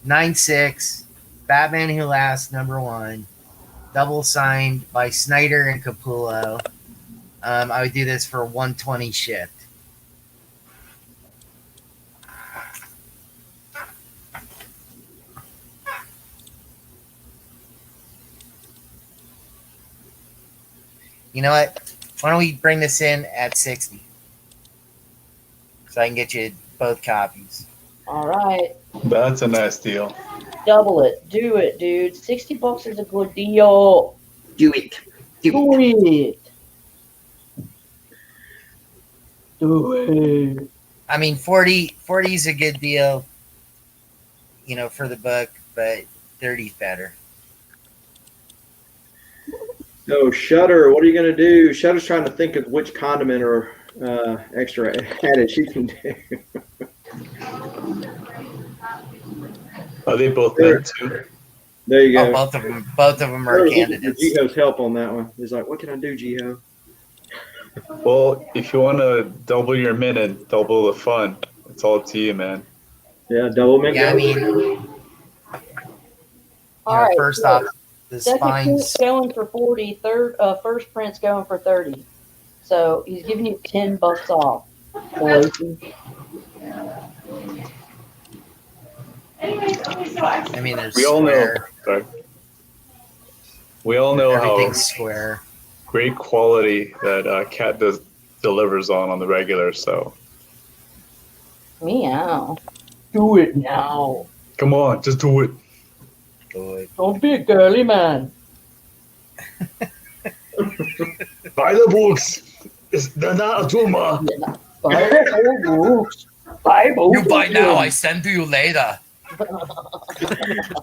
Nine six, Batman Who Laughs #1, double signed by Snyder and Capullo. I would do this for 120 shipped. You know what? Why don't we bring this in at 60? So I can get you both copies. All right. That's a nice deal. Double it. Do it, dude. $60 is a good deal. Do it. Do it. Do it. I mean, 40 is a good deal, for the book, but 30's better. So Shutter, what are you going to do? Shutter's trying to think of which condiment or extra added she can do. Are they both meant to? There you go. Oh, both of them are candidates. JiHo's help on that one. He's like, what can I do, JiHo? Well, if you want to double your mint and double the fun, it's all up to you, man. Yeah, double mint. Yeah, I mean, All right, first so off, the second spines. print's going for 40. First print's going for 30. So he's giving you $10 off. I mean, there's We all know. square. Sorry. We all know how Everything's square. great quality that Cat delivers on the regular. So Meow. Do it now. come on, just do it. Good. Don't be a girly man. Buy the books. They're not a tumor. Buy books. Buy books. You buy now, I send to you later.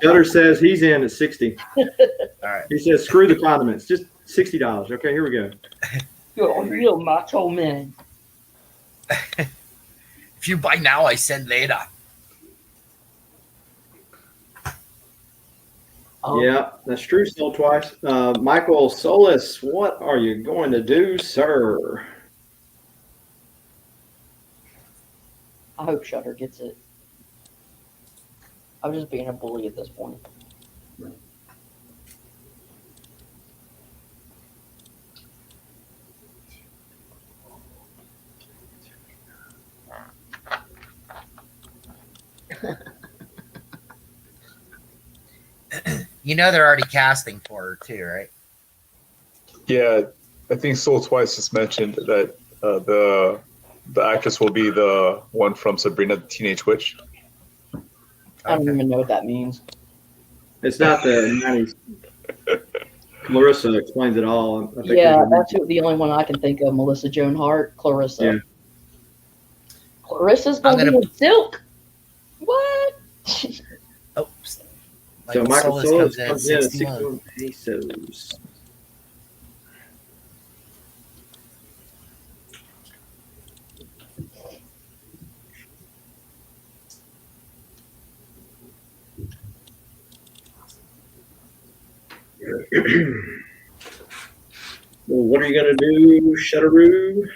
Shutter says he's in at 60. All right. He says, screw the condiments. Just $60. Okay, here we go. You're a real macho man. If you buy now, I send later. Oh, Yeah, that's true. Still twice. Michael Solis, what are you going to do, sir? I hope Shutter gets it. I'm just being a bully at this point. They're already casting for her too, right? Yeah, I think Soul Twice just mentioned that the actress will be the one from Sabrina the Teenage Witch. I don't even know what that means. It's not the 90s. Clarissa explains it all. I think Yeah, there's that's the only one I can think of. Melissa Joan Hart, Clarissa. Yeah. Clarissa's I'm going to be in Silk. What? Oops. So Michael Solis comes in at 61. 61 pesos. Well, what are you going to do, Shutteroo?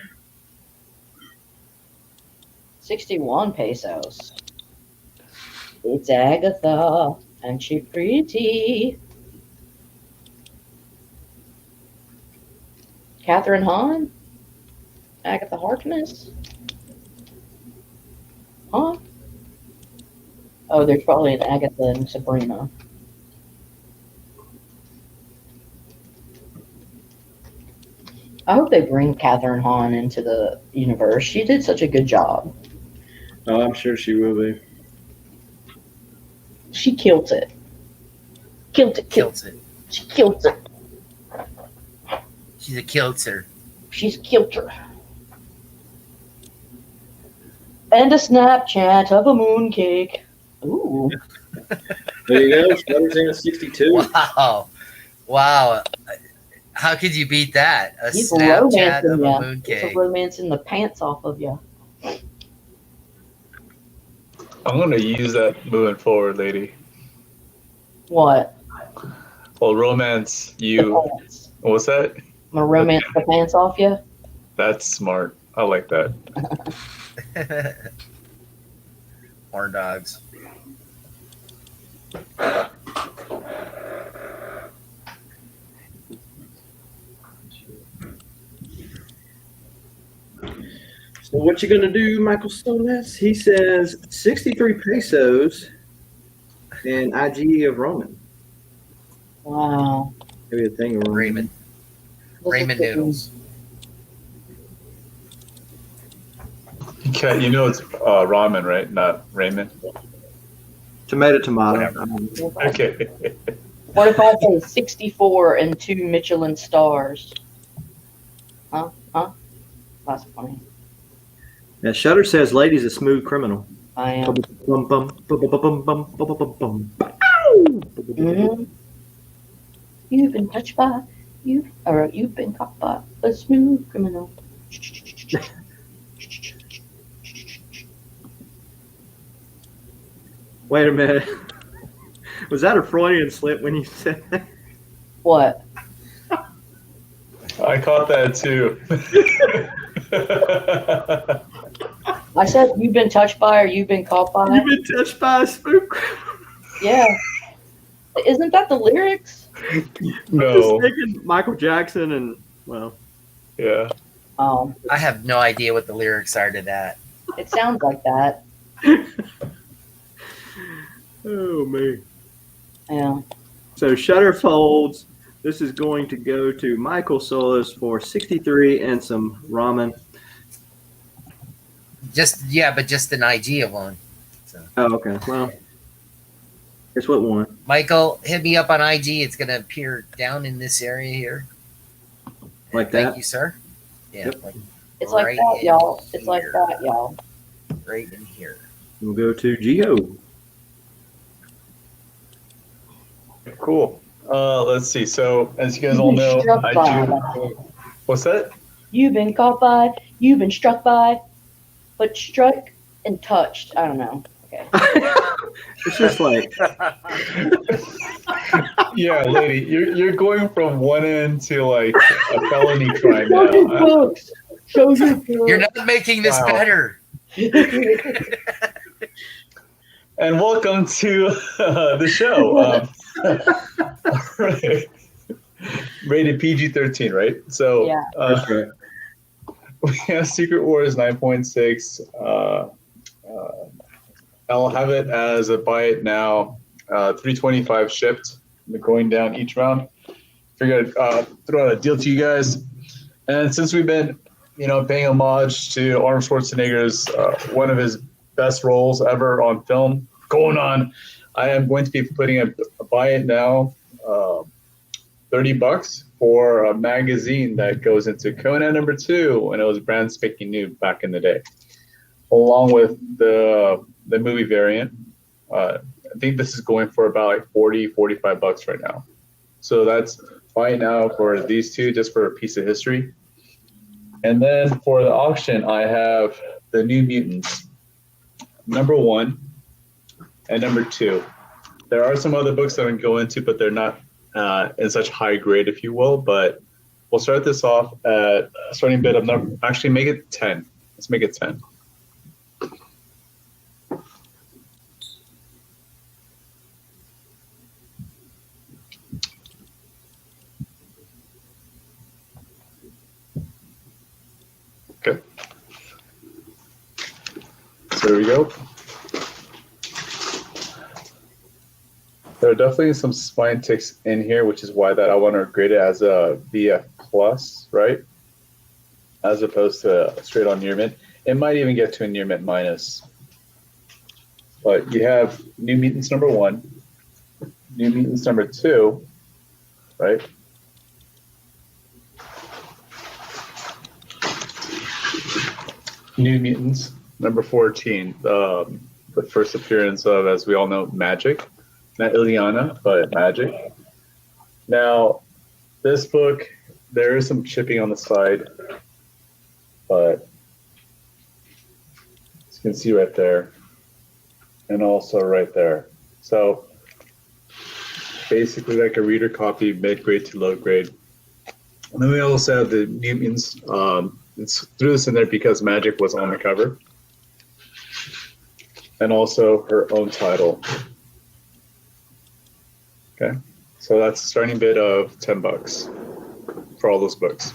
61 pesos. It's Agatha, and she pretty. Catherine Hahn? Agatha Harkness? Huh? Oh, there's probably an Agatha and Sabrina. I hope they bring Catherine Hahn into the universe. She did such a good job. Oh, I'm sure she will be. She killed it. Killed it. Kills it. She killed it. She's a kilter. She's killed her. And a Snapchat of a mooncake. Ooh. There you go. Shutter's in at 62. Wow. How could you beat that? A He's Snapchat of a romancing you. He's mooncake. romancing the pants off of you. I'm gonna use that moving forward, lady. What? Well, romance The you. pants. What's that? I'm gonna romance the pants off you. That's smart. I like that. Horn dogs. So what you going to do, Michael Solis? He says 63 pesos and IG of Roman. Wow. Maybe a thing of Roman. Raymond. This Raymond is getting- noodles. Cat, you know it's ramen, right? Not Raymond. Tomato. Whatever. Okay. What if I say 64 and 2 Michelin stars? Huh? That's funny. Now, Shutter says, "Lady's a smooth criminal." I am. Bum, bum, bum, bum, bum, bum, bum, bum, bum. Mhm. You've been touched by, you've been caught by a smooth criminal. Wait a minute. Was that a Freudian slip when you said that? What? I caught that too. I said you've been touched by or you've been caught by. You've been touched by a smooth criminal. Yeah. Isn't that the lyrics? No. I'm just thinking Michael Jackson and, well. Yeah. I have no idea what the lyrics are to that. It sounds like that. Oh, man. Yeah. So Shutter folds. This is going to go to Michael Solis for 63 and some ramen. Just an IG of one. So. Oh, okay. Well, guess what one? Michael, hit me up on IG. It's gonna appear down in this area here. Like that? Thank you, sir. Yeah. Yep. Like It's like right that, in y'all. It's like here. that, y'all. Right in here. We'll go to JiHo. Cool. Let's see. So, as you guys all know, Struck by, I do. that's it. What's that? You've been caught by, you've been struck by, but struck and touched. I don't know. Okay. It's just like, Yeah, lady, you're going from one end to like a felony crime Show your now. books. Show your books. You're not making this Wow. better. And welcome to the show. Right. Rated PG-13, right? So Yeah. that's right. we have Secret Wars 9.6. I'll have it as a buy it now. 325 shipped. Going down each round. Figured I'd throw out a deal to you guys. And since we've been, paying homage to Arnold Schwarzenegger's one of his best roles ever on film going on, I am going to be putting a buy it now, $30 for a magazine that goes into Conan #2 when it was brand spanking new back in the day, along with the movie variant. I think this is going for about like $40-45 right now. So that's buy it now for these two, just for a piece of history. And then for the auction, I have the New Mutants, #1 and #2. There are some other books that I can go into, but they're not in such high grade, if you will. But we'll start this off at a starting bid of actually make it 10. Let's make it 10. Okay. So there we go. There are definitely some spine ticks in here, which is why that I want to grade it as a VF plus, right? As opposed to straight on near mint. It might even get to a near mint minus. But you have New Mutants #1, New Mutants #2, right? New Mutants #14, the first appearance of, as we all know, Magic. Not Ileana, but Magic. Now, this book, there is some chipping on the side, but as you can see right there, and also right there. So basically like a reader copy, mid-grade to low-grade. And then we also have the New Mutants. Threw this in there because Magic was on the cover. And also her own title. Okay, so that's a starting bid of $10 for all those books.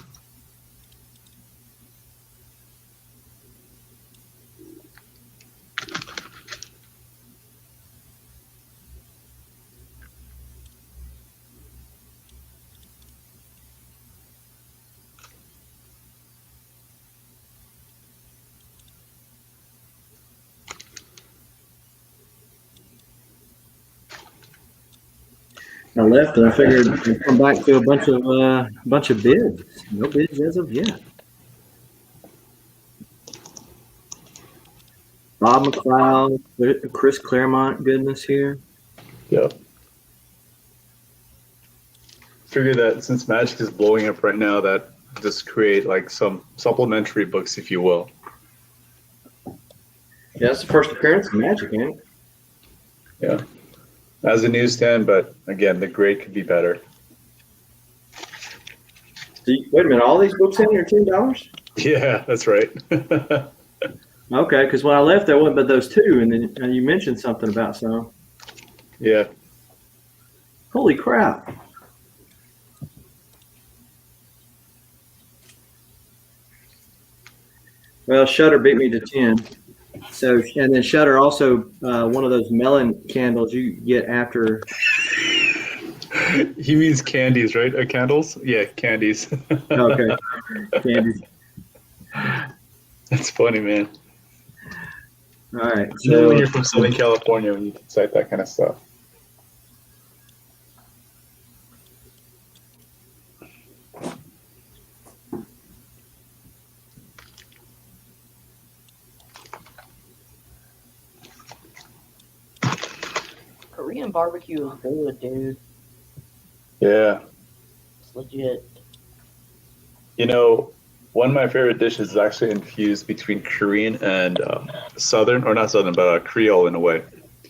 I left and I figured I'd come back to a bunch of bids. No bids as of yet. Bob McLeod, Chris Claremont goodness here. Yeah. Figure that since Magic is blowing up right now, that just create like some supplementary books, if you will. Yeah, that's the first appearance of Magic, man. Yeah. As a newsstand, but again, the grade could be better. Wait a minute, all these books in here are $10? Yeah, that's right. Okay, because when I left, there wasn't but those two, and then you mentioned something about some. Yeah. Holy crap! Well, Shutter beat me to 10. So, and then Shutter also one of those melon candles you get after. He means candies, right? Candles? Yeah, candies. Okay, candies. That's funny, man. All right. You know when So you're from Southern California, when you can cite that kind of stuff. Korean barbecue is good, dude. Yeah. It's legit. You know, one of my favorite dishes is actually infused between Korean and Southern, or not Southern, but Creole in a way.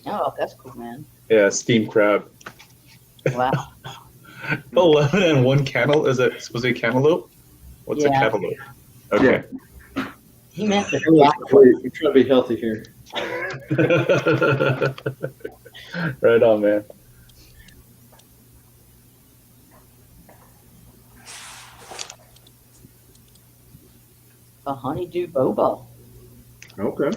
Oh, that's cool, man. Yeah, steamed crab. Wow. 11 and 1 cantaloupe. Is it supposed to be cantaloupe? What's a Yeah. cantaloupe? Okay. He meant the we're trying to be healthy here. Right on, man. a honeydew boba. Okay.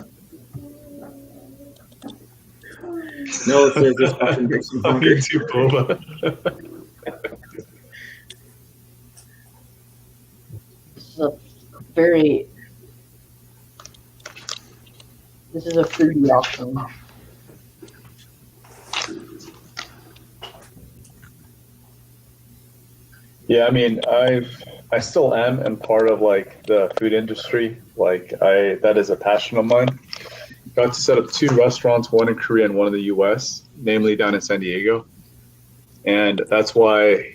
No, it says this fucking makes me hungry. Honeydew boba. This is a very. This is a foodie auction. Yeah, I mean, I still am and part of like the food industry. Like that is a passion of mine. Got to set up 2 restaurants, one in Korea and one in the US, namely down in San Diego. And that's why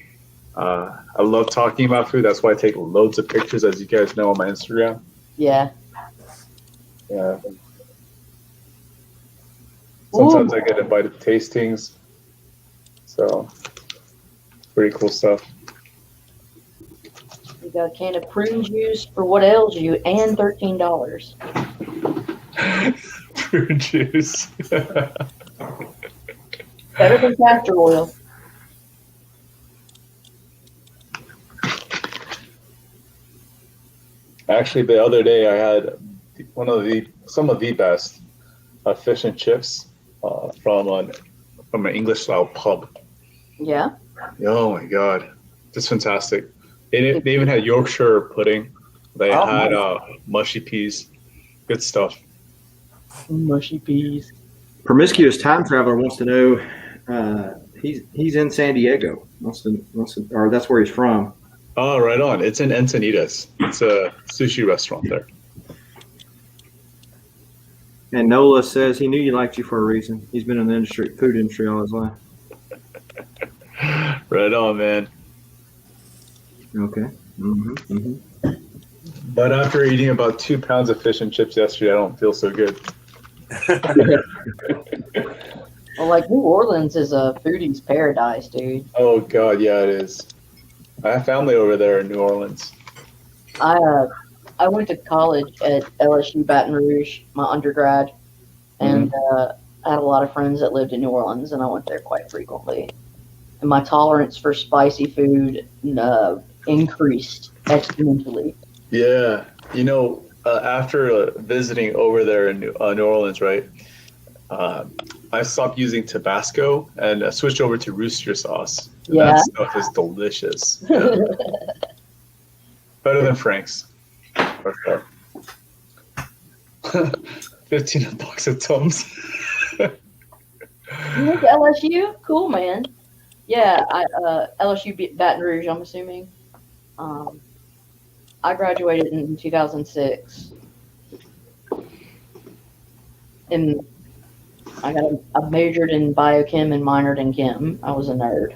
I love talking about food. That's why I take loads of pictures, as you guys know, on my Instagram. Yeah. Yeah. Sometimes Ooh. I get invited to tastings. So, pretty cool stuff. We got a can of prune juice for what ails you and $13. Fruit juice. Better than castor oil. Actually, the other day I had some of the best fish and chips from an English style pub. Yeah. Oh my god, just fantastic! They even had Yorkshire pudding. They Oh, had nice. mushy peas. Good stuff. Mushy peas. Promiscuous time traveler wants to know. He's in San Diego. Or that's where he's from. Oh, right on. It's in Encinitas. It's a sushi restaurant there. And Nola says he knew you liked you for a reason. He's been in the food industry all his life. Right on, man. Okay. Mm-hmm. Mm-hmm. But after eating about 2 pounds of fish and chips yesterday, I don't feel so good. Well, like New Orleans is a foodie's paradise, dude. Oh god, yeah, it is. I have family over there in New Orleans. I went to college at LSU Baton Rouge, my undergrad, and I had a lot of friends that lived in New Orleans, and I went there quite frequently. And my tolerance for spicy food increased exponentially. Yeah, you know, after visiting over there in New Orleans, right? I stopped using Tabasco and switched over to Rooster sauce. And Yeah. that stuff is delicious. Yeah. Better than Frank's. For sure. 15 a box of Tums. You went to LSU? Cool, man. Yeah, LSU Baton Rouge, I'm assuming. I graduated in 2006. And I majored in biochem and minored in chem. I was a nerd.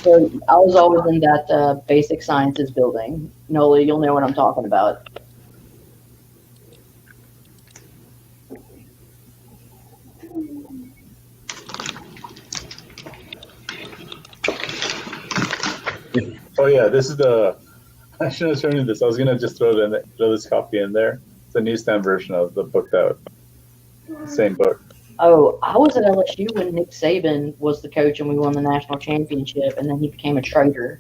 So I was always in that basic sciences building. Nola, you'll know what I'm talking about. Oh yeah, this is the. I shouldn't have shown you this. I was gonna just throw this copy in there. It's a newsstand version of the book same book. Oh, I was at LSU when Nick Saban was the coach and we won the national championship, and then he became a traitor.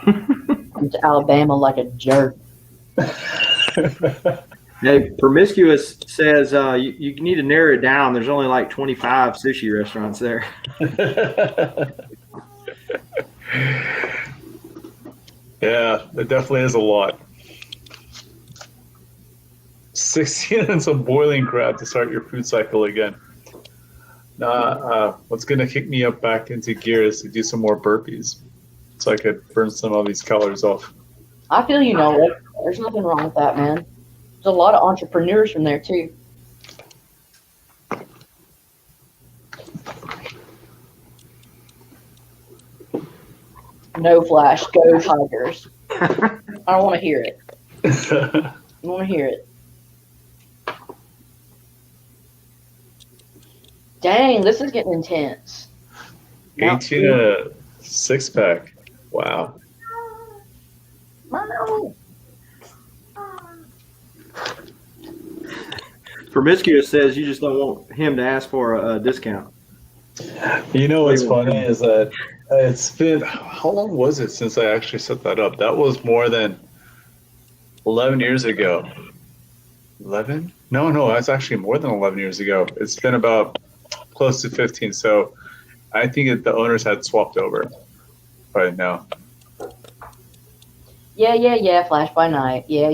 Went to Alabama like a jerk. Hey, Promiscuous says you need to narrow it down. There's only like 25 sushi restaurants there. Yeah, it definitely is a lot. 16 and some boiling crab to start your food cycle again. What's going to kick me up back into gear is to do some more burpees so I could burn some of these calories off. I feel you know it. There's nothing wrong with that, man. There's a lot of entrepreneurs from there, too. No Flash, go Tigers. I don't want to hear it. I want to hear it. Dang, this is getting intense. 18 a six-pack. Wow. Promiscuous says you just don't want him to ask for a discount. You know what's funny is that it's been, how long was it since I actually set that up? That was more than 11 years ago. 11? No, that's actually more than 11 years ago. It's been about close to 15. So I think that the owners had swapped over by now. Yeah, Flash by night. Yeah.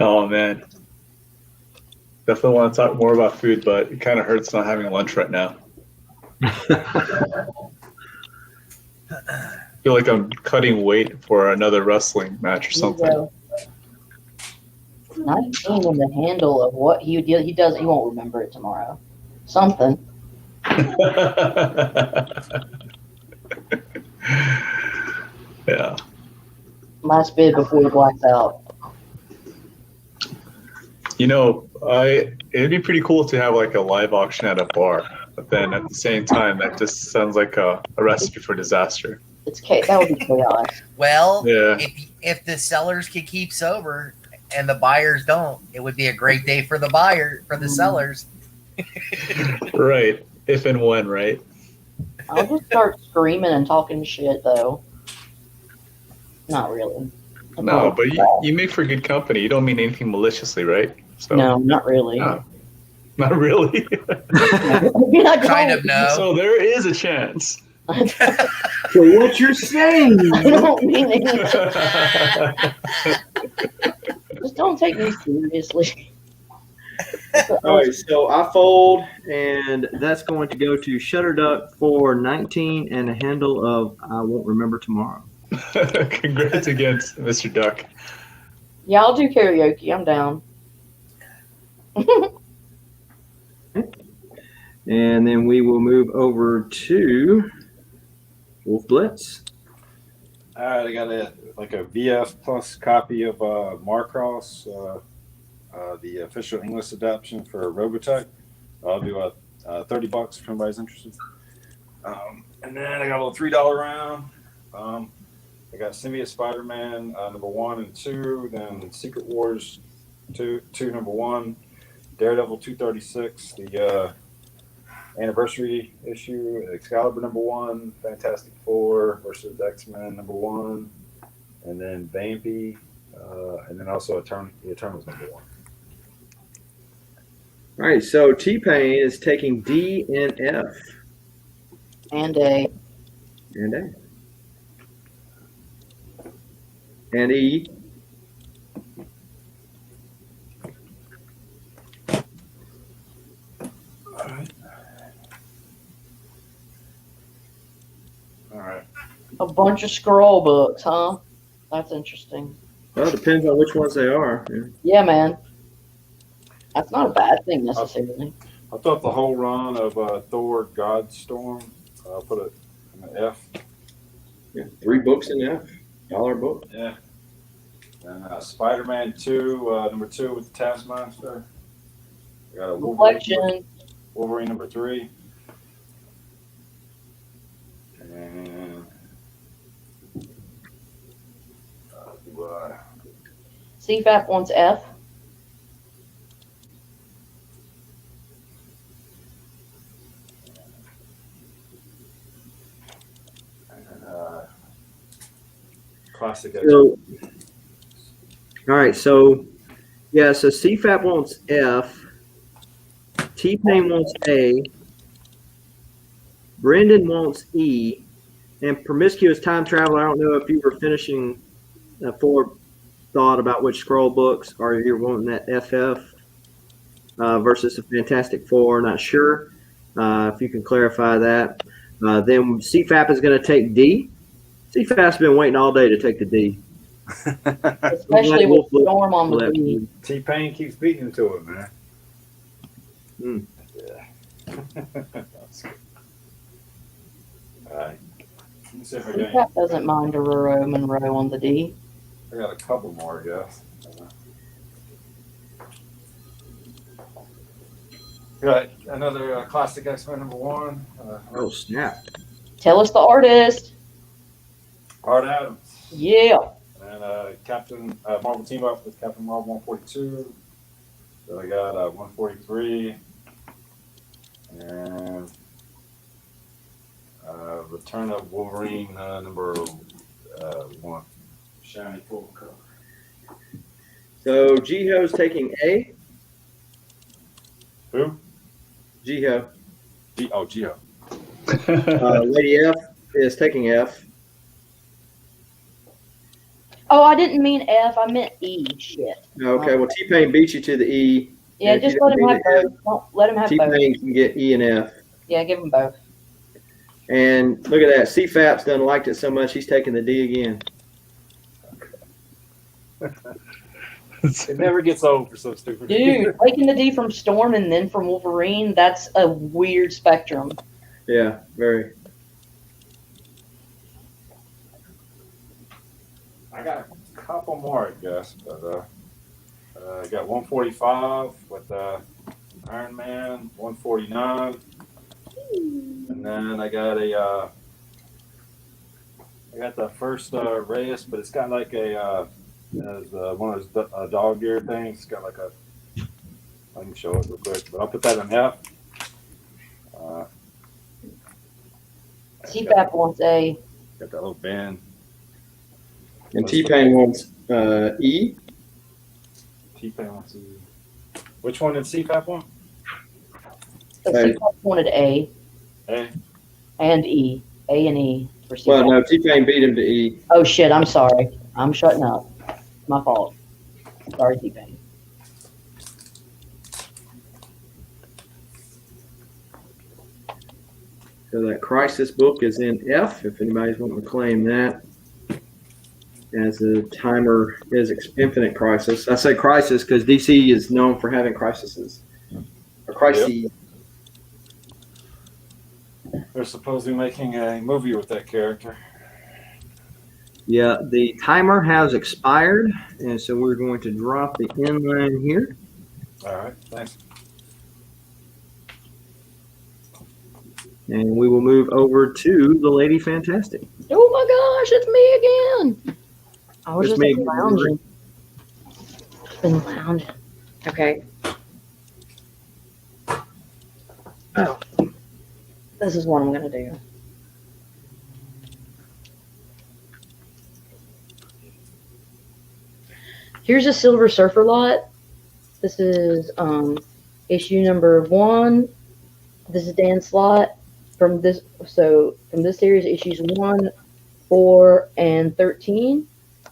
Oh man, definitely want to talk more about food, but it kind of hurts not having lunch right now. I feel like I'm cutting weight for another wrestling match or something. 19 in the handle of what he did. He won't remember it tomorrow. Something. Yeah. Last bid before he blacks out. You know, it'd be pretty cool to have like a live auction at a bar, but then at the same time, that just sounds like a recipe for disaster. That would be chaos. Well, Yeah. if the sellers can keep sober and the buyers don't, it would be a great day for the sellers. Right. If and when, right? I'll just start screaming and talking shit, though. Not really. No, but you make for good company. You don't mean anything maliciously, right? So, no, not really. No. Not really. Kind of no. So there is a chance. So what you're saying? I don't mean anything. Just don't take me seriously. All right, so I fold, and that's going to go to Shutter Duck for 19 and a handle of I won't remember tomorrow. Congrats again, Mr. Duck. Yeah, I'll do karaoke. I'm down. And then we will move over to WolfBlitzed. All right, I got a VF Plus copy of Marcross, the official English adaptation for Robotech. I'll do $30 if anybody's interested. And then I got a little $3 round. I got Symbiote Spider-Man number 1 and 2, then Secret Wars 2 number 1, Daredevil 236, the anniversary issue, Excalibur number 1, Fantastic Four versus X-Men number 1, and then Vampy, and then also the Eternals number 1. All right, so T-Pain is taking D and F And A. and A. And E. All right. A bunch of scroll books, huh? That's interesting. Well, it depends on which ones they are. Yeah. Yeah, man. That's not a bad thing necessarily. I thought the whole run of Thor Godstorm, put it in the F. Yeah, 3 books in F. $1 book. Yeah. And Spider-Man 2, number 2 with the Taskmaster. I got a Reflection. Wolverine number 3. And CFAP wants F. classic. So, all right, so yeah, so CFAP wants F, T-Pain wants A, Brendan wants E, and Promiscuous Time Traveler. I don't know if you were finishing a thought about which scroll books, or you're wanting that FF versus the Fantastic Four. Not sure. If you can clarify that. Then CFAP is going to take D. CFAP's been waiting all day to take the D. Especially with Storm on the D. T-Pain keeps beating into it, man. Mm. Yeah. All right. Let me see if I got, CFAP doesn't mind Ororo Monroe on the D. I got a couple more, I guess. Got another classic X-Men number 1. Oh, snap. Tell us the artist. Art Adams. Yeah. And Captain Marvel team up with Captain Marvel 142. Then I got 143. And Return of Wolverine number 1. Shiny full color. So JiHo's taking A. Who? JiHo. JiHo. Lady F is taking F. Oh, I didn't mean F. I meant E. Shit. Okay, well, T-Pain beat you to the E. Yeah, And if just you let don't him mean have the F, both. Don't let him have both. T-Pain can get E and F. Yeah, give him both. And look at that. CFAP's done liked it so much, he's taking the D again. It never gets old for so stupid. Dude, taking the D from Storm and then from Wolverine, that's a weird spectrum. Yeah, very. I got a couple more, I guess, but I got 145 with Iron Man, 149, and then I got I got the first Reyes, but it's got like a one of those dog ear things. It's got like a. I can show it real quick, but I'll put that in F. CFAP wants A. Got that little band. And T-Pain wants E. T-Pain wants E. Which one did CFAP want? So Hey. CFAP wanted A A. and E. A and E for CFAP. Well, no, T-Pain beat him to E. Oh, shit. I'm sorry. I'm shutting up. My fault. Sorry, T-Pain. So that Crisis book is in F, if anybody's wanting to claim that. As the timer is Infinite Crisis. I say Crisis because DC is known for having crises. Or crises. They're supposedly making a movie with that character. Yeah, the timer has expired, and so we're going to drop the end line here. All right, thanks. And we will move over to the Lady Fantastic. Oh my gosh, it's me again. I was It's just me. lounging. Been lounging. Okay. Oh. This is what I'm going to do. Here's a Silver Surfer lot. This is issue number 1. This is Dan Slott from this. So from this series, issues 1, 4, and 13,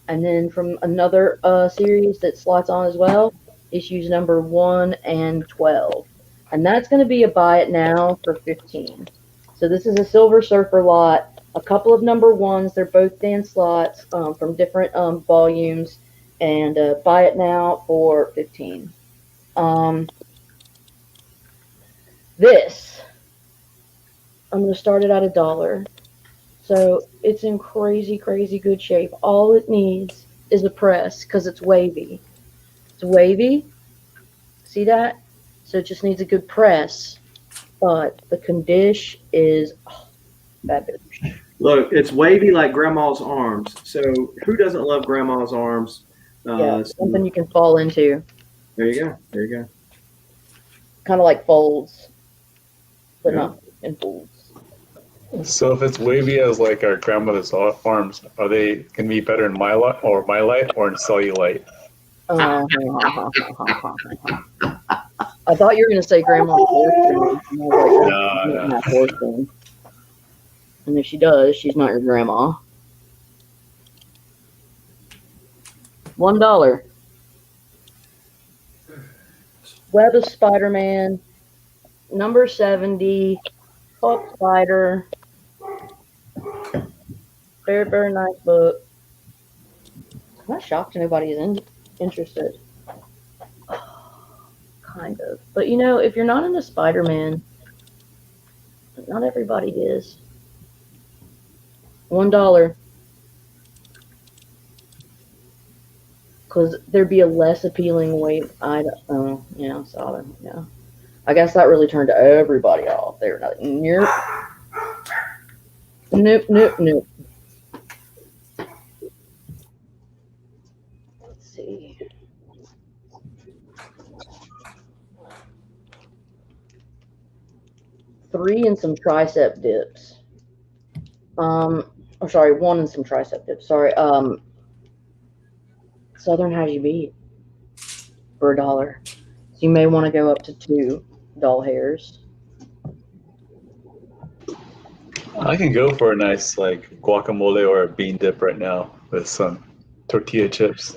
and then from another series that Slott's on as well, issues number 1 and 12, and that's going to be a buy it now for 15. So this is a Silver Surfer lot, a couple of number 1s. They're both Dan Slott's from different volumes, and buy it now for 15. This, I'm going to start it at $1. So it's in crazy, crazy good shape. All it needs is a press because it's wavy. It's wavy. See that? So it just needs a good press. But the condition is fabulous. Look, it's wavy like grandma's arms. So who doesn't love grandma's arms? Yeah, something you can fall into. There you go. There you go. Kind of like folds, but Yeah. not in folds. So if it's wavy as like our grandmother's arms, are they can be better in my light or in cellulite? I thought you were going to say grandma's porcelain. And I was like, No. not porcelain. And if she does, she's not your grandma. $1. Web of Spider-Man, number 70, Hulk Spider. Very, very nice book. I'm not shocked nobody is interested. Kind of. But you know, if you're not into Spider-Man, not everybody is. $1. Because there'd be a less appealing way. I guess that really turned everybody off. They were like, nope. Nope, nope, nope. Let's see. Three and some tricep dips. One and some tricep dips. Sorry. Southern How'd You Beat for $1. So you may want to go up to 2 doll hairs. I can go for a nice like guacamole or a bean dip right now with some tortilla chips.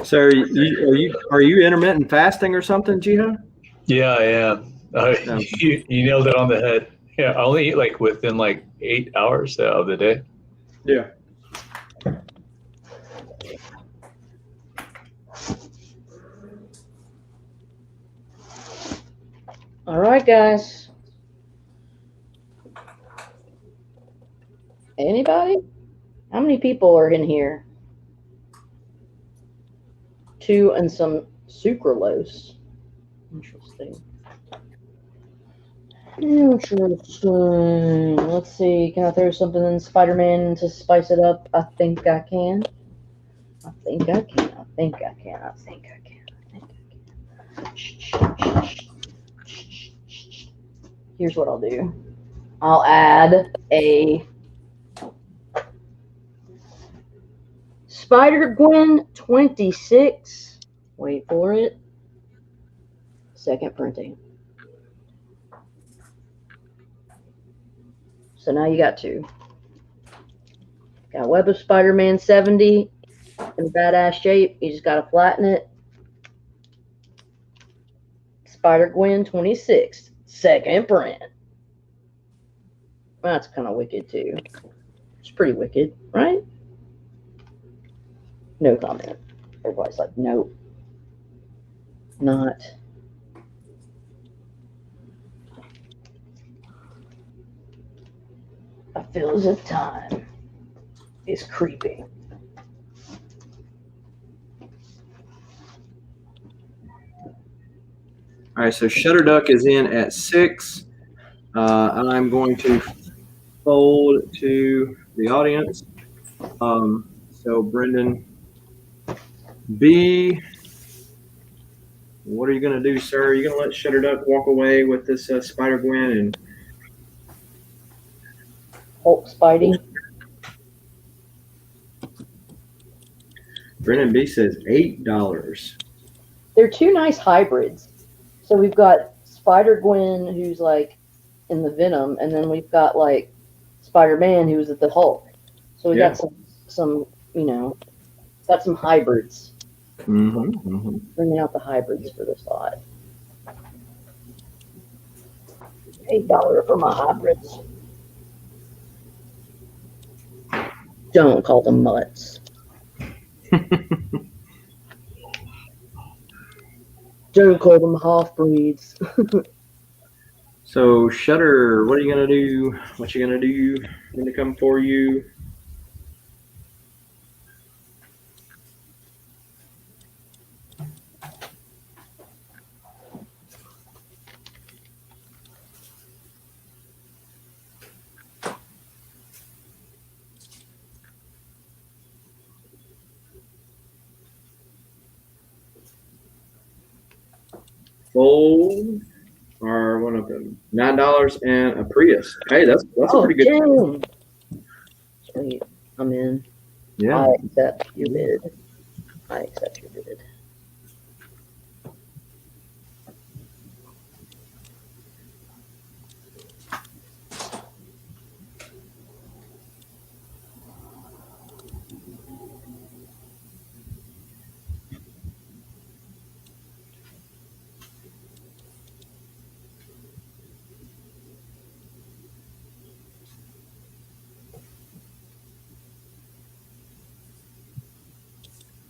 So are you intermittent fasting or something, JiHo? Yeah, I am. No. You nailed it on the head. Yeah, I only eat like within like 8 hours of the day. Yeah. All right, guys. Anybody? How many people are in here? 2 and some sucralose. Interesting. Let's see. Can I throw something in Spider-Man to spice it up? I think I can. Here's what I'll do. I'll add a Spider-Gwen 26. Wait for it. Second printing. So now you got 2. Got Web of Spider-Man 70 in badass shape. You just got to flatten it. Spider-Gwen 26. Second print. That's kind of wicked too. It's pretty wicked, right? No comment. Everybody's like, nope. Not. I feel as if time is creeping. All right, so Shutterduck is in at 6. I'm going to fold to the audience. So Brendan B, what are you going to do, sir? Are you going to let Shutterduck walk away with this Spider-Gwen and Hulk Spidey? Brendan B says $8. They're 2 nice hybrids. So we've got Spider-Gwen, who's like in the Venom, and then we've got like Spider-Man, who's at the Hulk. So we got some, got some hybrids. Bringing out the hybrids for this lot. $8 for my hybrids. Don't call them mutts. Don't call them half breeds. So Shutter, what are you gonna do? What you gonna do? Gonna come for you? Fold or one of them. $9 and a Prius. Hey, that's a pretty good. Damn. Sweet. I'm in. Yeah. I accept your bid. I accept your bid.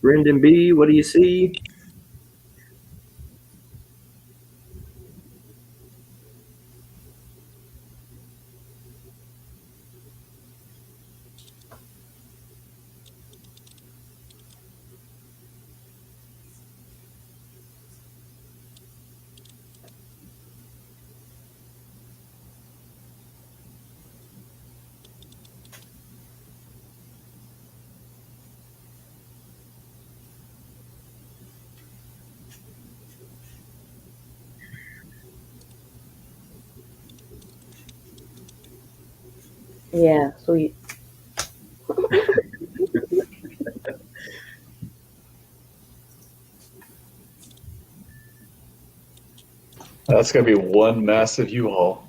Brendan B, what do you see? Yeah, sweet. That's gonna be one massive U-Haul.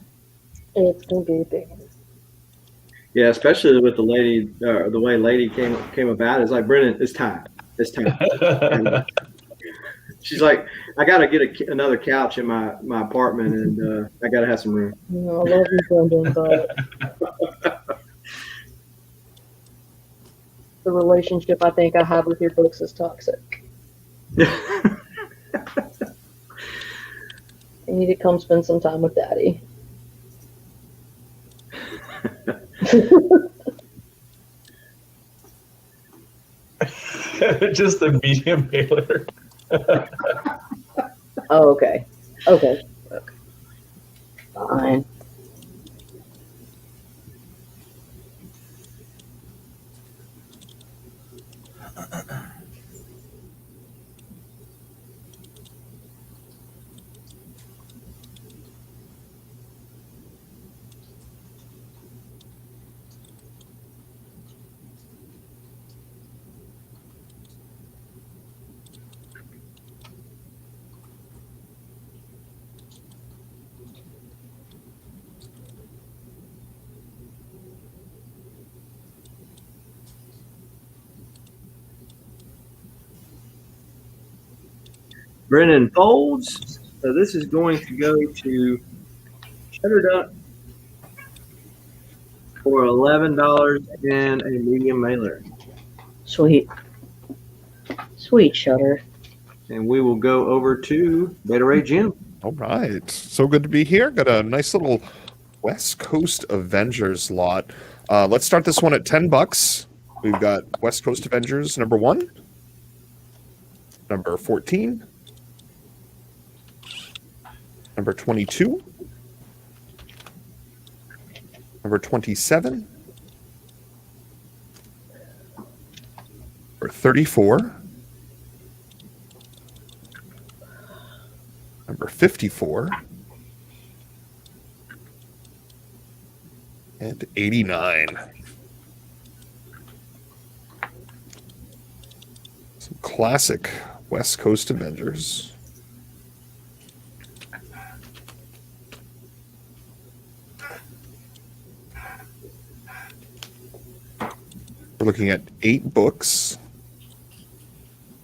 It's gonna be big. Yeah, especially with the lady, the way lady came about. It's like, Brendan, it's time. It's time. She's like, I gotta get another couch in my apartment, and I gotta have some room. I love you, Brendan, but the relationship I think I have with your books is toxic. You need to come spend some time with Daddy. Just a medium mailer. Oh, okay. Okay. Fine. Brennan folds. So this is going to go to Shutter Duck for $11 and a medium mailer. Sweet. Sweet, Shutter. And we will go over to Beta Ray Jim. All right. So good to be here. Got a nice little West Coast Avengers lot. Let's start this one at $10. We've got West Coast Avengers number 1, number 14, number 22, number 27, number 34, number 54, and 89. Some classic West Coast Avengers. We're looking at 8 books,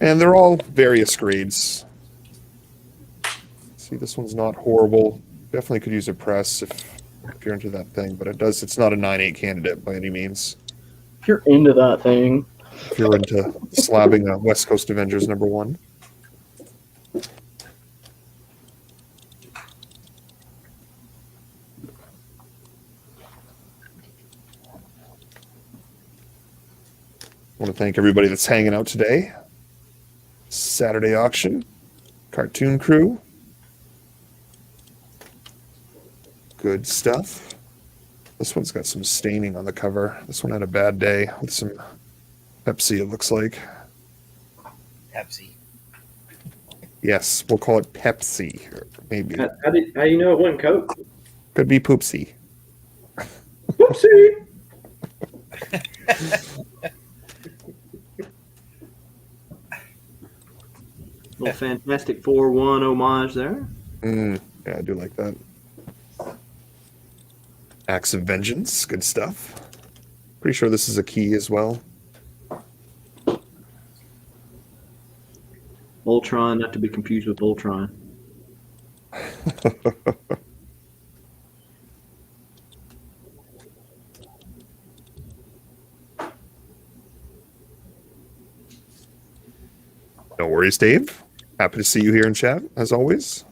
and they're all various grades. See, this one's not horrible. Definitely could use a press if you're into that thing, but it's not a 9.8 candidate by any means. If you're into that thing. If you're into slabbing a West Coast Avengers #1. I want to thank everybody that's hanging out today. Saturday auction, Cartoon Crew. Good stuff. This one's got some staining on the cover. This one had a bad day with some Pepsi, it looks like. Pepsi. Yes, we'll call it Pepsi. Or maybe. How do you know it wasn't Coke? Could be Poopsie. Whoopsie. Little Fantastic Four 1 homage there. Yeah, I do like that. Acts of Vengeance, good stuff. Pretty sure this is a key as well. Voltron, not to be confused with Voltron. No worries, Dave. Happy to see you here in chat, as always.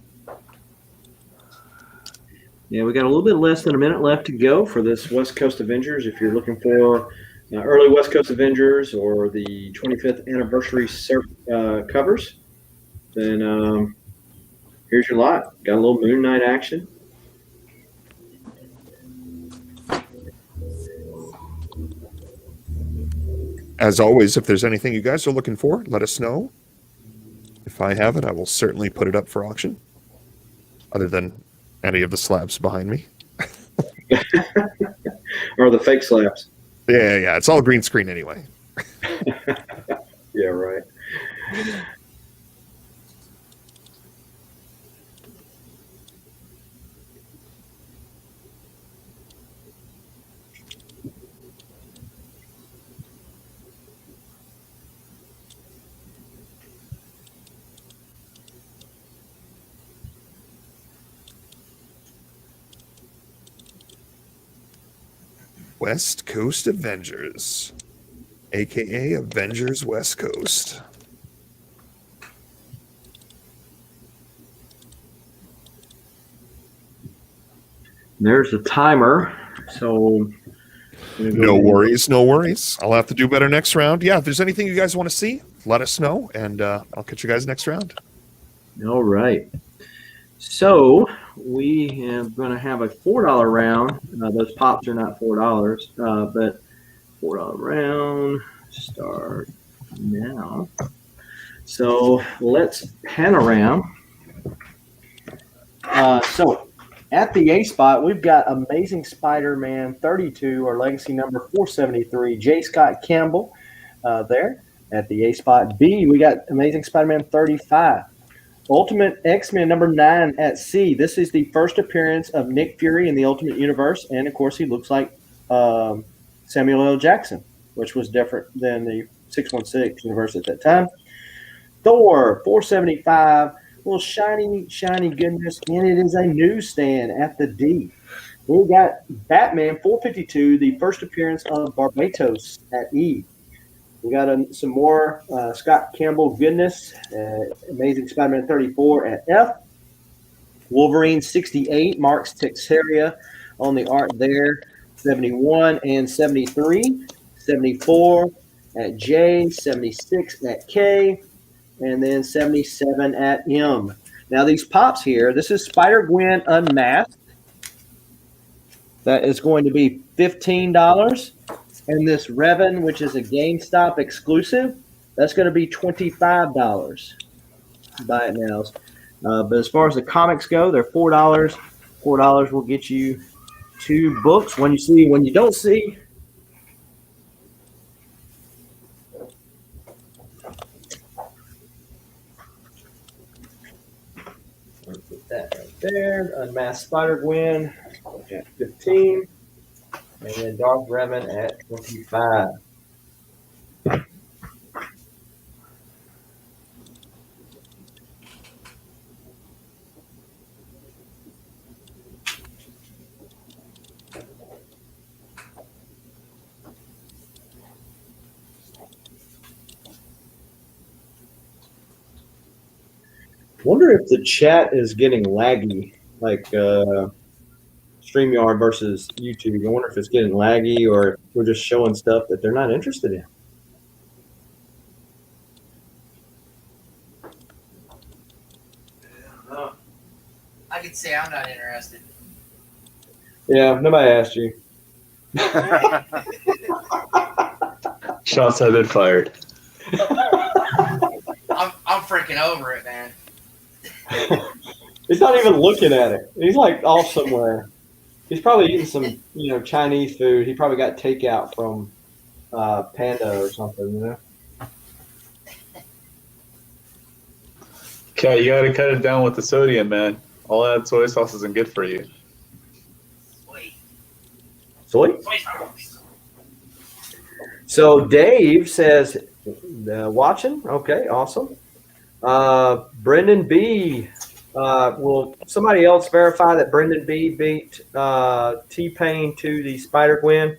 Yeah, we got a little bit less than a minute left to go for this West Coast Avengers. If you're looking for early West Coast Avengers or the 25th anniversary covers, then here's your lot. Got a little Moon Knight action. As always, if there's anything you guys are looking for, let us know. If I have it, I will certainly put it up for auction. Other than any of the slabs behind me. Or the fake slabs. Yeah, it's all green screen anyway. Yeah, right. West Coast Avengers, aka Avengers West Coast. There's the timer. So No worries. I'll have to do better next round. Yeah, if there's anything you guys want to see, let us know, and I'll catch you guys next round. All right. So we are going to have a $4 round. Those pops are not $4, but $4 round start now. So let's pan around. So at the A spot, we've got Amazing Spider-Man 32, or legacy number 473, J. Scott Campbell there. At the A spot B, we got Amazing Spider-Man 35. Ultimate X-Men number 9 at C. This is the first appearance of Nick Fury in the Ultimate Universe, and of course, he looks like Samuel L. Jackson, which was different than the 616 universe at that time. Thor 475, little shiny goodness, and it is a newsstand at the D. We got Batman 452, the first appearance of Barbatos at E. We got some more Scott Campbell goodness. Amazing Spider-Man 34 at F. Wolverine 68, Marks Texeria on the art there. 71 and 73. 74 at J. 76 at K. And then 77 at M. Now these pops here, this is Spider-Gwen Unmasked. That is going to be $15. And this Revan, which is a GameStop exclusive, that's going to be $25. Buy it now. But as far as the comics go, they're $4. $4 will get you 2 books. When you don't see. Put that right there. Unmasked Spider-Gwen at 15. And then Dark Revan at 25. Wonder if the chat is getting laggy, like StreamYard versus YouTube. I wonder if it's getting laggy or if we're just showing stuff that they're not interested in. I could say I'm not interested. Yeah, nobody asked you. Shots have been fired. I'm freaking over it, man. He's not even looking at it. He's like off somewhere. He's probably eating some, Chinese food. He probably got takeout from Panda or something, Okay, you gotta cut it down with the sodium, man. All that soy sauce isn't good for you. Sweet. So Dave says, watching. Okay, awesome. Brendan B. Will somebody else verify that Brendan B beat T-Pain to the Spider-Gwen?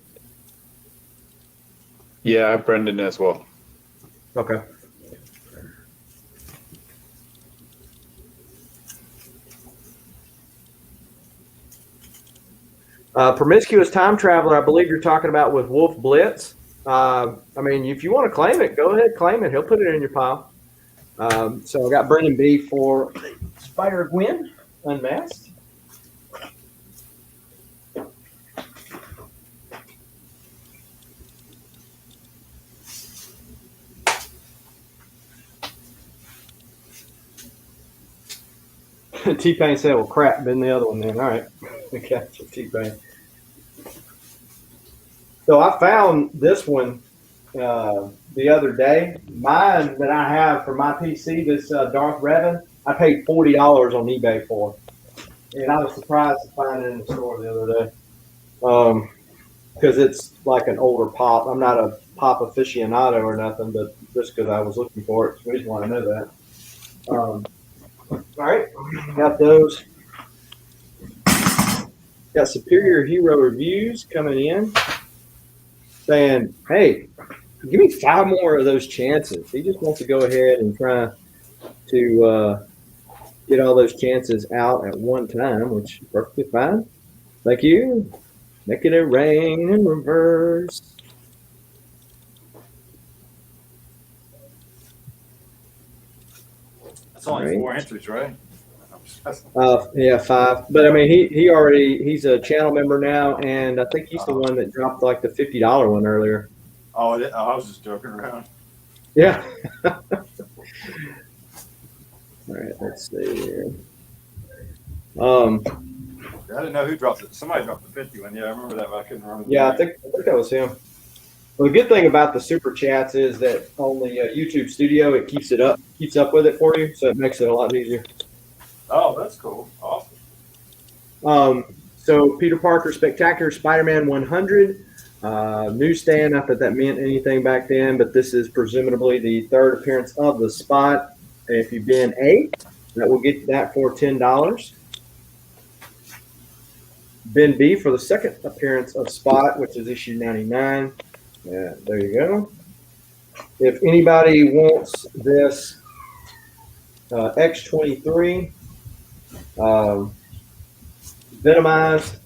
Yeah, Brendan as well. Okay. Promiscuous Time Traveler, I believe you're talking about with WolfBlitzed. If you want to claim it, go ahead, claim it. He'll put it in your pile. So I got Brendan B for Spider-Gwen Unmasked. T-Pain said, well, crap, been the other one then. All right. Okay, T-Pain. So I found this one the other day. Mine that I have for my PC, this Darth Revan, I paid $40 on eBay for. And I was surprised to find it in the store the other day. Because it's like an older pop. I'm not a pop aficionado or nothing, but just because I was looking for it. So we just want to know that. All right, got those. Got Superior Hero Reviews coming in saying, hey, give me 5 more of those chances. He just wants to go ahead and try to get all those chances out at one time, which is perfectly fine. Thank you. Making it rain in reverse. That's only 4 entries, right? Yeah, 5. But I mean, he's a channel member now, and I think he's the one that dropped like the $50 one earlier. Oh, I was just joking around. Yeah. All right, let's see here. I didn't know who dropped it. Somebody dropped the 50 one. Yeah, I remember that, but I couldn't remember. Yeah, I think that was him. Well, the good thing about the super chats is that on the YouTube Studio, it keeps up with it for you, so it makes it a lot easier. Oh, that's cool. Awesome. So Peter Parker Spectacular Spider-Man 100 newsstand. Not that meant anything back then, but this is presumably the 3rd appearance of the Spot. If you've been A, that will get that for $10. Ben B for the 2nd appearance of Spot, which is issue 99. Yeah, there you go. If anybody wants this X23 Venomized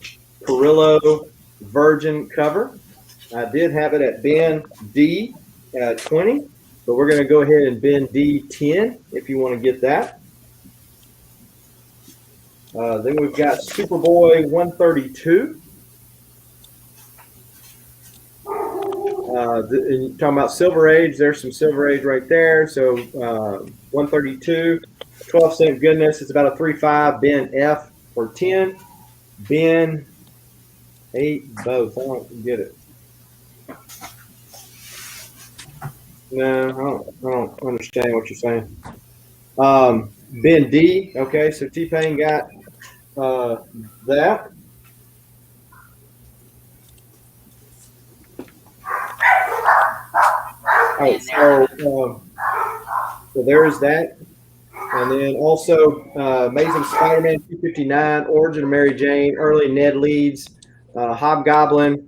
Perillo Virgin cover, I did have it at Ben D at 20, but we're going to go ahead and Ben D 10 if you want to get that. Then we've got Superboy 132. Talking about Silver Age, there's some Silver Age right there. So 132, 12-cent goodness. It's about a 3.5. Ben F for 10. Ben 8 both. I don't get it. No, I don't understand what you're saying. Ben D. Okay, so T-Pain got that. Oh, so there's that. And then also Amazing Spider-Man 259, Origin of Mary Jane, early Ned Leeds, Hobgoblin.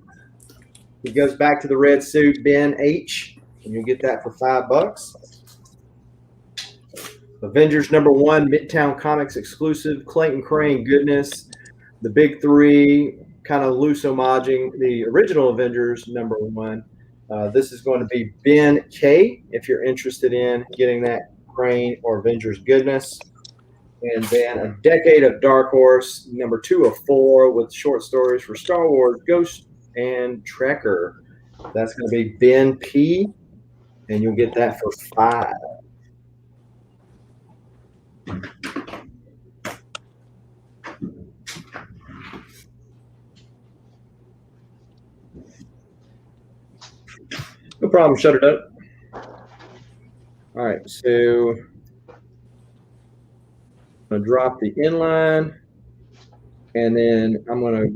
He goes back to the red suit, Ben H. And you'll get that for $5. Avengers #1, Midtown Comics exclusive, Clayton Crane goodness. The big three, kind of loose homaging the original Avengers #1. This is going to be Ben K, if you're interested in getting that Crane or Avengers goodness. And then A Decade of Dark Horse, #2 of 4, with short stories for Star Wars, Ghost, and Trekker. That's going to be Ben P, and you'll get that for $5. No problem. Shut it up. All right, so I'm going to drop the inline, and then I'm going to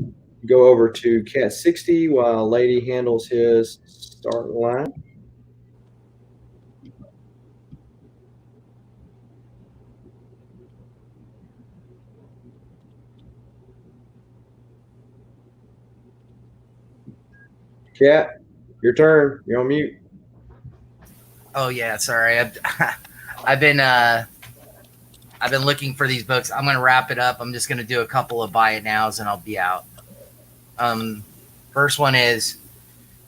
go over to Cat 60 while Lady handles his start line. Cat, your turn. You're on mute. Oh yeah, sorry. I've been looking for these books. I'm gonna wrap it up. I'm just gonna do a couple of buy it nows and I'll be out. First one is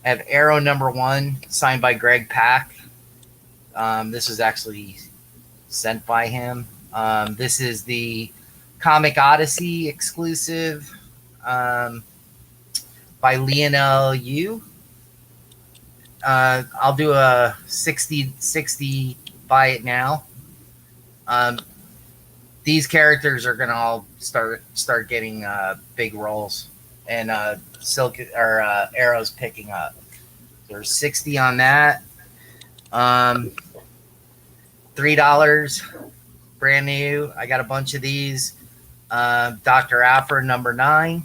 I have Arrow #1 signed by Greg Pak. This was actually sent by him. This is the Comic Odyssey exclusive by Lionel Yu. I'll do a 60 buy it now. These characters are gonna all start getting big roles, and Arrow's picking up. There's 60 on that. $3, brand new. I got a bunch of these. Dr. Afra #9,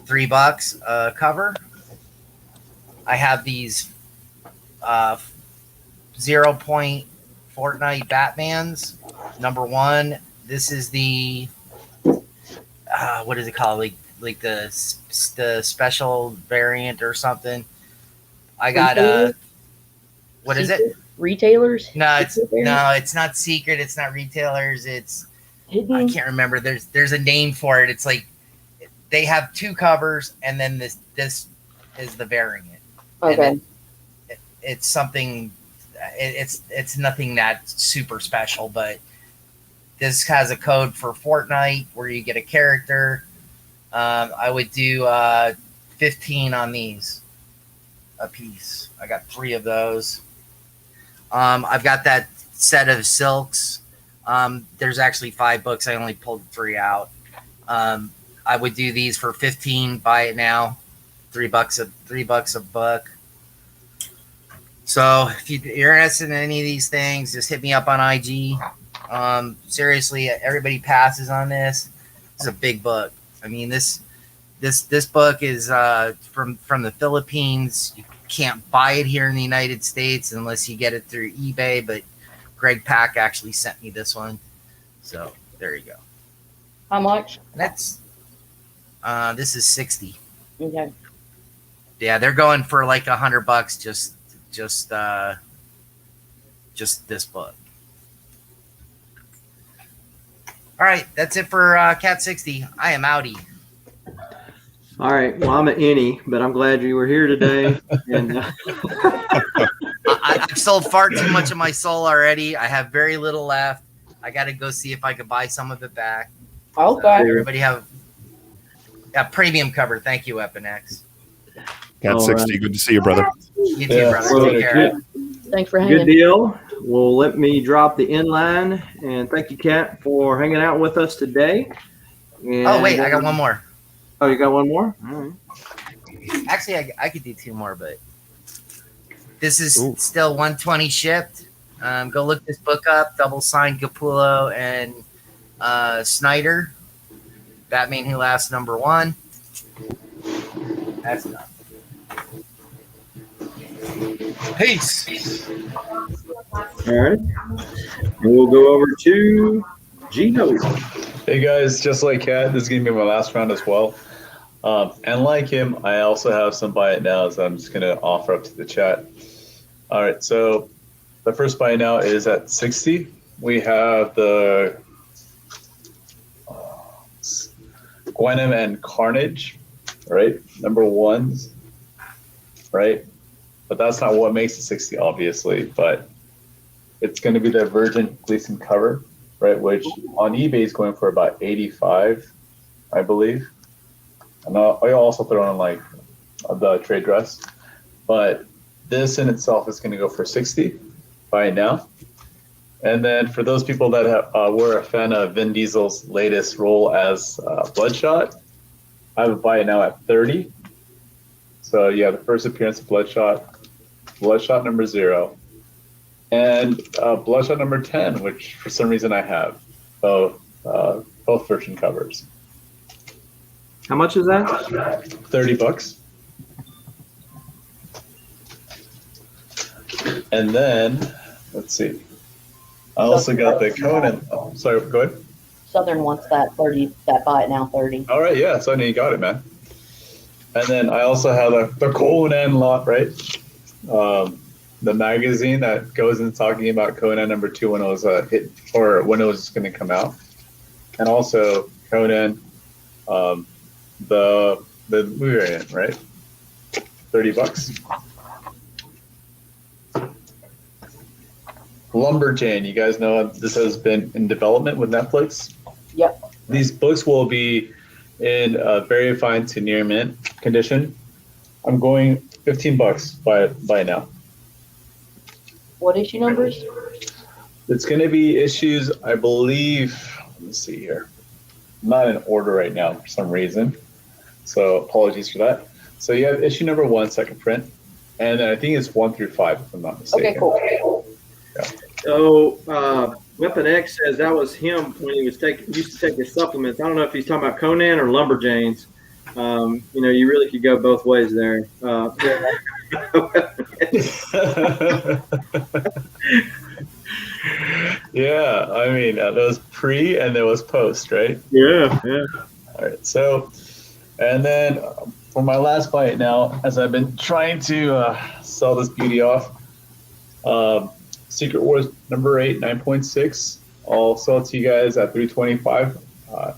$3 cover. I have these 0 Point Fortnite Batmans #1. This is the what is it called? Like the special variant or something. I got what is it? Retailers? No, it's not secret. It's not retailers. It's Hidden? I can't remember. There's a name for it. It's like they have 2 covers, and then this is the variant. Okay. It's something. It's nothing that super special, but this has a code for Fortnite where you get a character. I would do 15 on these a piece. I got 3 of those. I've got that set of silks. There's actually 5 books. I only pulled 3 out. I would do these for 15. Buy it now. $3 a book. So if you're interested in any of these things, just hit me up on IG. Seriously, everybody passes on this. It's a big book. I mean, this book is from the Philippines. You can't buy it here in the United States unless you get it through eBay. But Greg Pak actually sent me this one, so there you go. How much? That's this is 60. Okay. Yeah, they're going for like $100 just this book. All right, that's it for Cat 60. I am outie. All right. Well, I'm an innie, but I'm glad you were here today. And I've sold far too much of my soul already. I have very little left. I got to go see if I can buy some of it back. Okay. So everybody have a premium cover. Thank you, Epinex. Cat All 60, right. good to see you, brother. You too, Yeah, brother. well, Take care. Thanks for good hanging. deal. Well, let me drop the inline, and thank you, Kat, for hanging out with us today. And, Oh, wait, I got one more. Oh, you got one more? All right. Actually, I could do 2 more, but this is Ooh. still 120 shipped. Go look this book up. Double signed Capullo and Snyder. Batman Who Laughs #1. That's enough. Peace. All right. And we'll go over to JiHo. Hey guys, just like Kat, this is gonna be my last round as well. And like him, I also have some buy it nows that I'm just gonna offer up to the chat. All right, so the first buy now is at 60. We have the Gwenem and Carnage, right? Number ones, right? But that's not what makes it 60, obviously. But it's going to be the Virgin Gleason cover, right? Which on eBay is going for about 85, I believe. And I'll also throw in like the trade dress. But this in itself is going to go for 60. Buy it now. And then for those people that were a fan of Vin Diesel's latest role as Bloodshot, I would buy it now at 30. So yeah, the first appearance of Bloodshot, Bloodshot number 0, and Bloodshot number 10, which for some reason I have both version covers. How much is that? $30. And then let's see. I also got the Conan. Oh, sorry, go ahead. Southern wants that 30, that buy it now 30. All right, yeah, so I know you got it, man. And then I also have the Conan lot, right? The magazine that goes in talking about Conan number 2 when it was hit, or when it was going to come out, and also Conan, the movie variant, right? $30. Lumberjane, you guys know this has been in development with Netflix. Yep. These books will be in very fine to near mint condition. I'm going $15 by now. What issue numbers? It's going to be issues, I believe. Let me see here. I'm not in order right now for some reason, so apologies for that. So you have issue number 1, second print, and then I think it's 1 through 5, if I'm not mistaken. Okay, cool. Yeah. So Weapon X says that was him when he was used to take his supplements. I don't know if he's talking about Conan or Lumberjanes. You really could go both ways there. Yeah, I mean, there was pre and there was post, right? Yeah. All right, so, and then for my last bite now, as I've been trying to sell this beauty off, Secret Wars number 8, 9.6. I'll sell it to you guys at $325.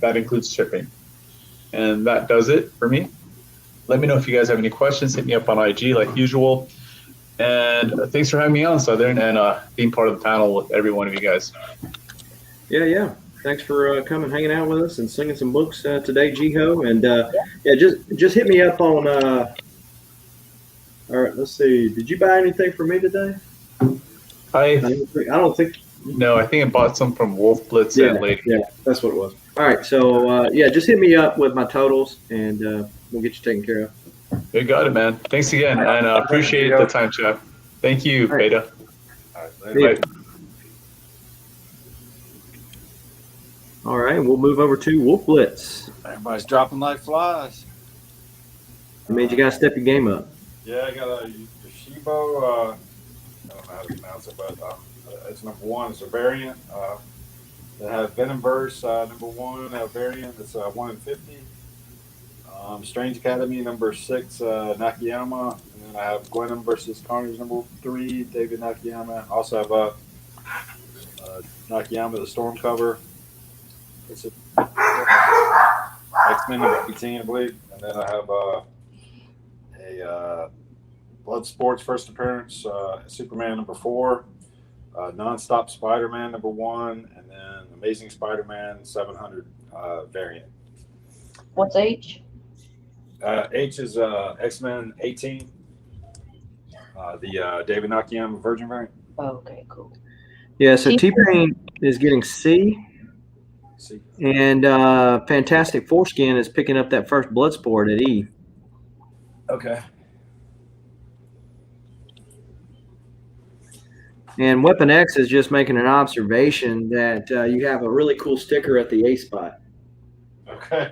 That includes shipping. And that does it for me. Let me know if you guys have any questions. Hit me up on IG like usual. And thanks for having me on, Southern, and being part of the panel with every one of you guys. Yeah. Thanks for coming, hanging out with us, and singing some books today, JiHo. And just hit me up on. All right, let's see. Did you buy anything for me today? I don't think. No, I think I bought some from WolfBlitzed and Lady. Yeah, that's what it was. All right, so just hit me up with my totals, and we'll get you taken care of. You got it, man. Thanks again, and appreciate the time, chat. Thank you, All right. Beta. All right, later. Bye. All right, we'll move over to WolfBlitzed. Everybody's dropping like flies. It made you guys step your game up. Yeah, I got a Yoshibo. I don't know how to pronounce it, but it's number 1. It's a variant. They have Venomverse number 1 variant. It's 1 in 50. Strange Academy number 6 Nakayama, and then I have Gwenem versus Carnage number 3 David Nakayama. Also have Nakayama the Storm cover. It's X-Men number 18, I believe, and then I have a Blood Sports first appearance, Superman number 4, Nonstop Spider-Man number 1, and then Amazing Spider-Man 700 variant. What's H? H is X-Men 18, the David Nakayama Virgin variant. Okay, cool. Yeah, so T-Pain is getting C, See, and Fantastic Foreskin is picking up that first Bloodsport at E. okay. And Weapon X is just making an observation that you have a really cool sticker at the A spot. Okay.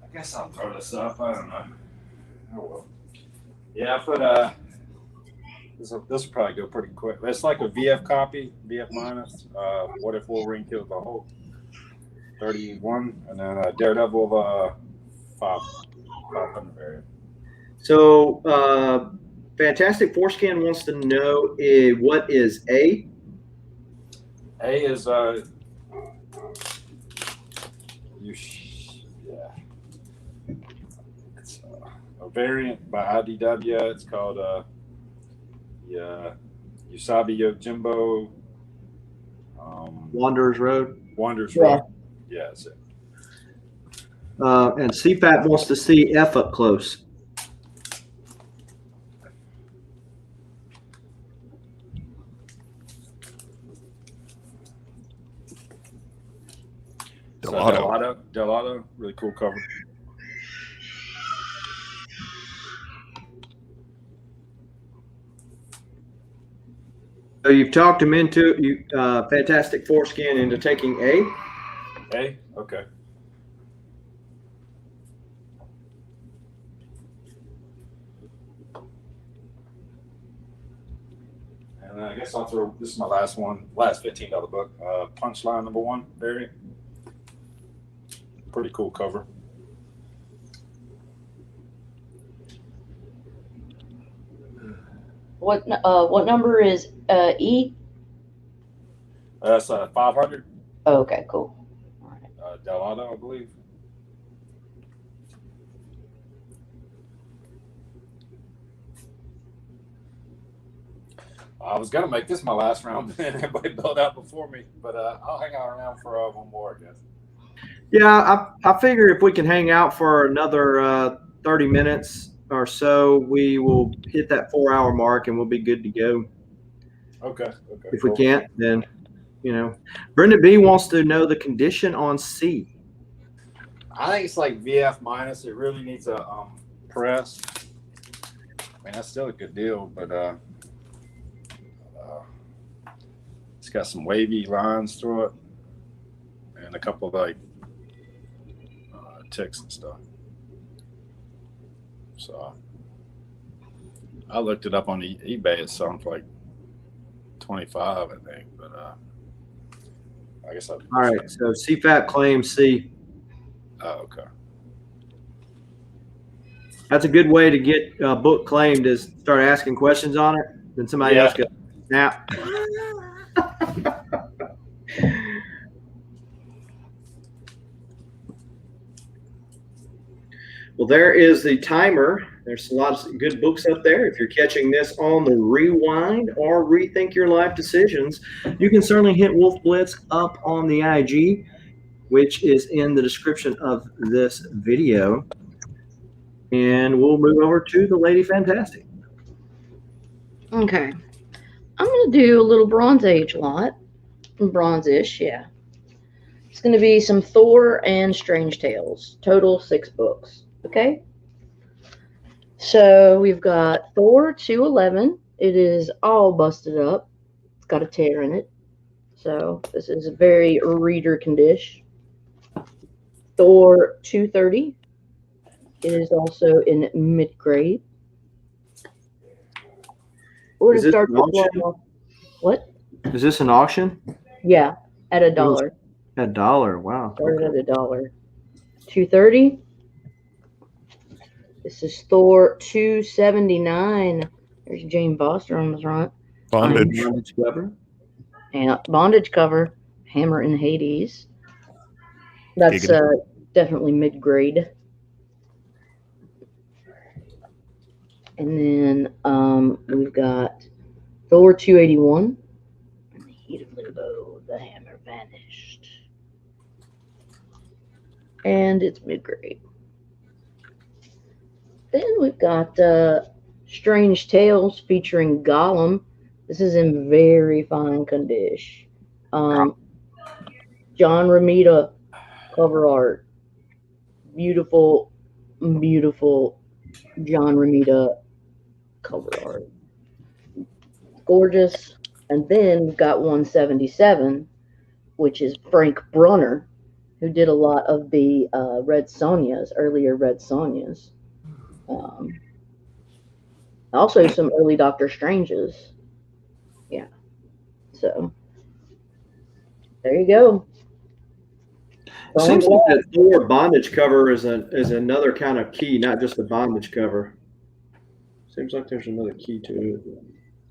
I guess I'll throw this up. I don't know. Oh well. Yeah, I put This will probably go pretty quick. It's like a VF copy, VF minus. What if Wolverine kills the Hulk? 31, and then Daredevil 500 variant. So, Fantastic Foreskin wants to know what is A? A is it's a variant by IDW. It's called Usabi Yojimbo. Wanderer's Road. Wanderer's Yeah. Road. Yeah, that's it. And CFAT wants to see F up close. Delato. Really cool cover. So you've talked him into Fantastic Foreskin into taking A. A? Okay. And I guess I'll throw, this is my last $15 book. Punchline number 1 variant. Pretty cool cover. What number is E? That's 500. Oh, okay, cool. All right. Delato, I believe. I was gonna make this my last round, and everybody built out before me. But I'll hang out around for one more, I guess. Yeah, I figure if we can hang out for another 30 minutes or so, we will hit that 4-hour mark and we'll be good to go. Okay. If we can't, then, Brenda B wants to know the condition on C. I think it's like VF minus. It really needs a press. I mean, that's still a good deal, but it's got some wavy lines through it and a couple of like ticks and stuff. So I looked it up on eBay. It sounds like 25, I think, but I guess All right, so CFAT claims C. Oh, okay. That's a good way to get a book claimed is start asking questions on it. Then somebody else goes, snap. Well, there is the timer. There's a lot of good books up there. If you're catching this on the rewind or rethink your life decisions, you can certainly hit WolfBlitzed up on the IG, which is in the description of this video. And we'll move over to the Lady Fantastic. Okay. I'm going to do a little Bronze Age lot. Bronze-ish, yeah. It's going to be some Thor and Strange Tales. Total 6 books. Okay? So we've got Thor 211. It is all busted up. It's got a tear in it. So this is a very reader condition. Thor 230. It is also in mid-grade. We're Is going to this start an auction? with what? Is this an auction? Yeah, at $1. $1. Wow. Started at $1. 230. This is Thor 279. There's Jane Foster on the front. Bondage. Bondage cover. And bondage cover. Hammer in Hades. That's definitely mid-grade. And then we've got Thor 281. In the heat of limbo, the hammer vanished. And it's mid-grade. Then we've got Strange Tales featuring Gollum. This is in very fine condition. John Romita cover art. Beautiful, beautiful John Romita cover art. Gorgeous. And then we've got 177, which is Frank Brunner, who did a lot of the earlier Red Sonjas. Also, some early Doctor Stranges. Yeah. So there you go. It seems like that Thor bondage cover is another kind of key, not just a bondage cover. Seems like there's another key to it.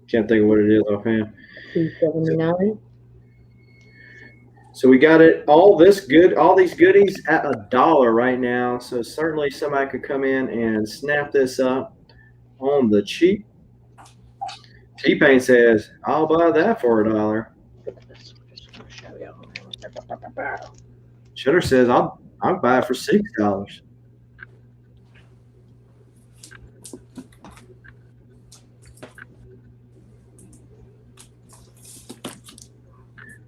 Can't think of what it is offhand. $2.79. So we got it all these goodies at $1 right now. So certainly somebody could come in and snap this up on the cheap. T-Pain says, "I'll buy that for $1." Shutter says, "I'll buy it for $6."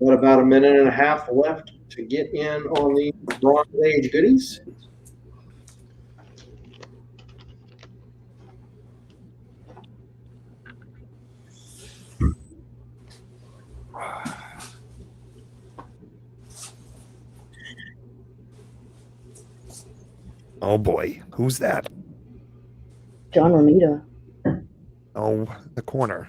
Got about a minute and a half left to get in on the Bronze Age goodies. Oh boy, who's that? John Romita. Oh, the corner.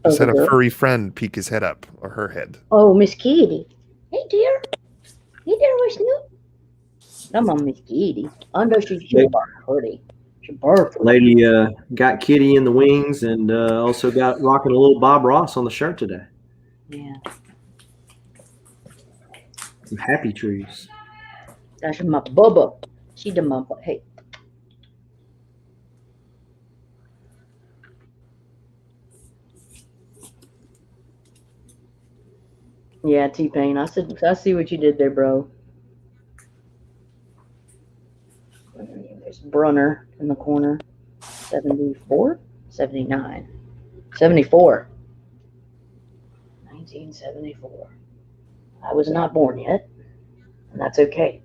Oh, Just had a the girl? furry friend peek his head up, or her head. Oh, Miss Kitty. Hey, dear. Hey, dear, what's new? I'm on Miss Kitty. I know she's pretty. She's perfect. Lady got Kitty in the wings and also got rocking a little Bob Ross on the shirt today. Yeah. Some happy trees. That's my bubba. She the my hey. Yeah, T-Pain. I see what you did there, bro. There's Brunner in the corner. 74? 79. 74. 1974. I was not born yet, and that's okay.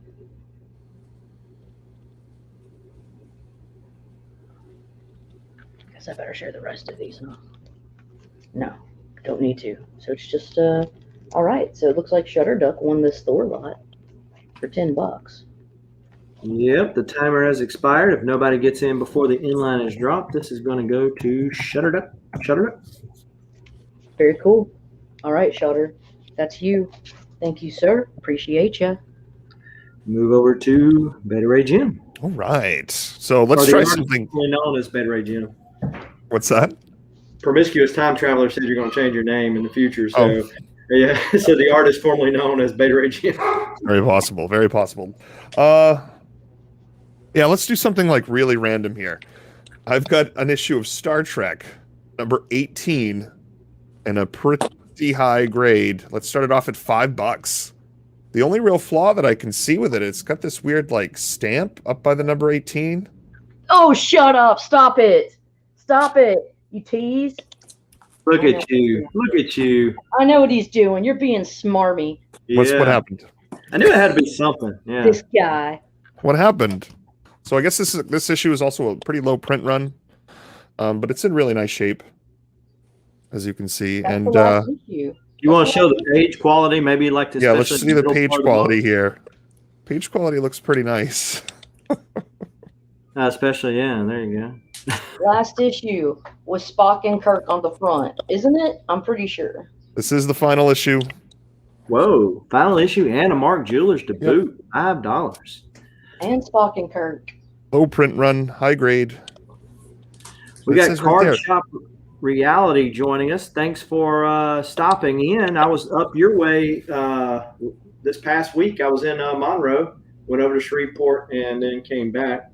Guess I better share the rest of these, huh? No, don't need to. So it's just, all right. So it looks like Shutter Duck won this Thor lot for $10. Yep, the timer has expired. If nobody gets in before the inline is dropped, this is going to go to Shutter Duck. Shutter Duck. Very cool. All right, Shutter. That's you. Thank you, sir. Appreciate you. Move over to Beta Ray Jim. All right. So let's Or the try artist something. formerly known as Beta Ray Jim. What's that? Promiscuous Time Traveler said you're going to change your name in the future. So, yeah. So the artist formerly known as Beta Ray Jim. Very possible. Very possible. Yeah, let's do something like really random here. I've got an issue of Star Trek, number 18, and a pretty high grade. Let's start it off at $5. The only real flaw that I can see with it, it's got this weird like stamp up by the number 18. Oh, shut up. Stop it. Stop it. You tease. Look at you. Look at you. I know what he's doing. You're being smarmy. What happened? I knew it had to be something. Yeah. This guy. What happened? So I guess this issue is also a pretty low print run, but it's in really nice shape, as you can see. That's and the last issue. You want to show the page quality? Maybe like this. yeah, let's see the page quality here. Page quality looks pretty nice. Especially, yeah. There you go. Last issue was Spock and Kirk on the front, isn't it? I'm pretty sure. This is the final issue. Whoa! Final issue and a Mark Jewelers to boot. $5. And Spock and Kirk. Low print run, high grade. We It got says right Card there. Shop Reality joining us. Thanks for stopping in. I was up your way this past week. I was in Monroe, went over to Shreveport, and then came back.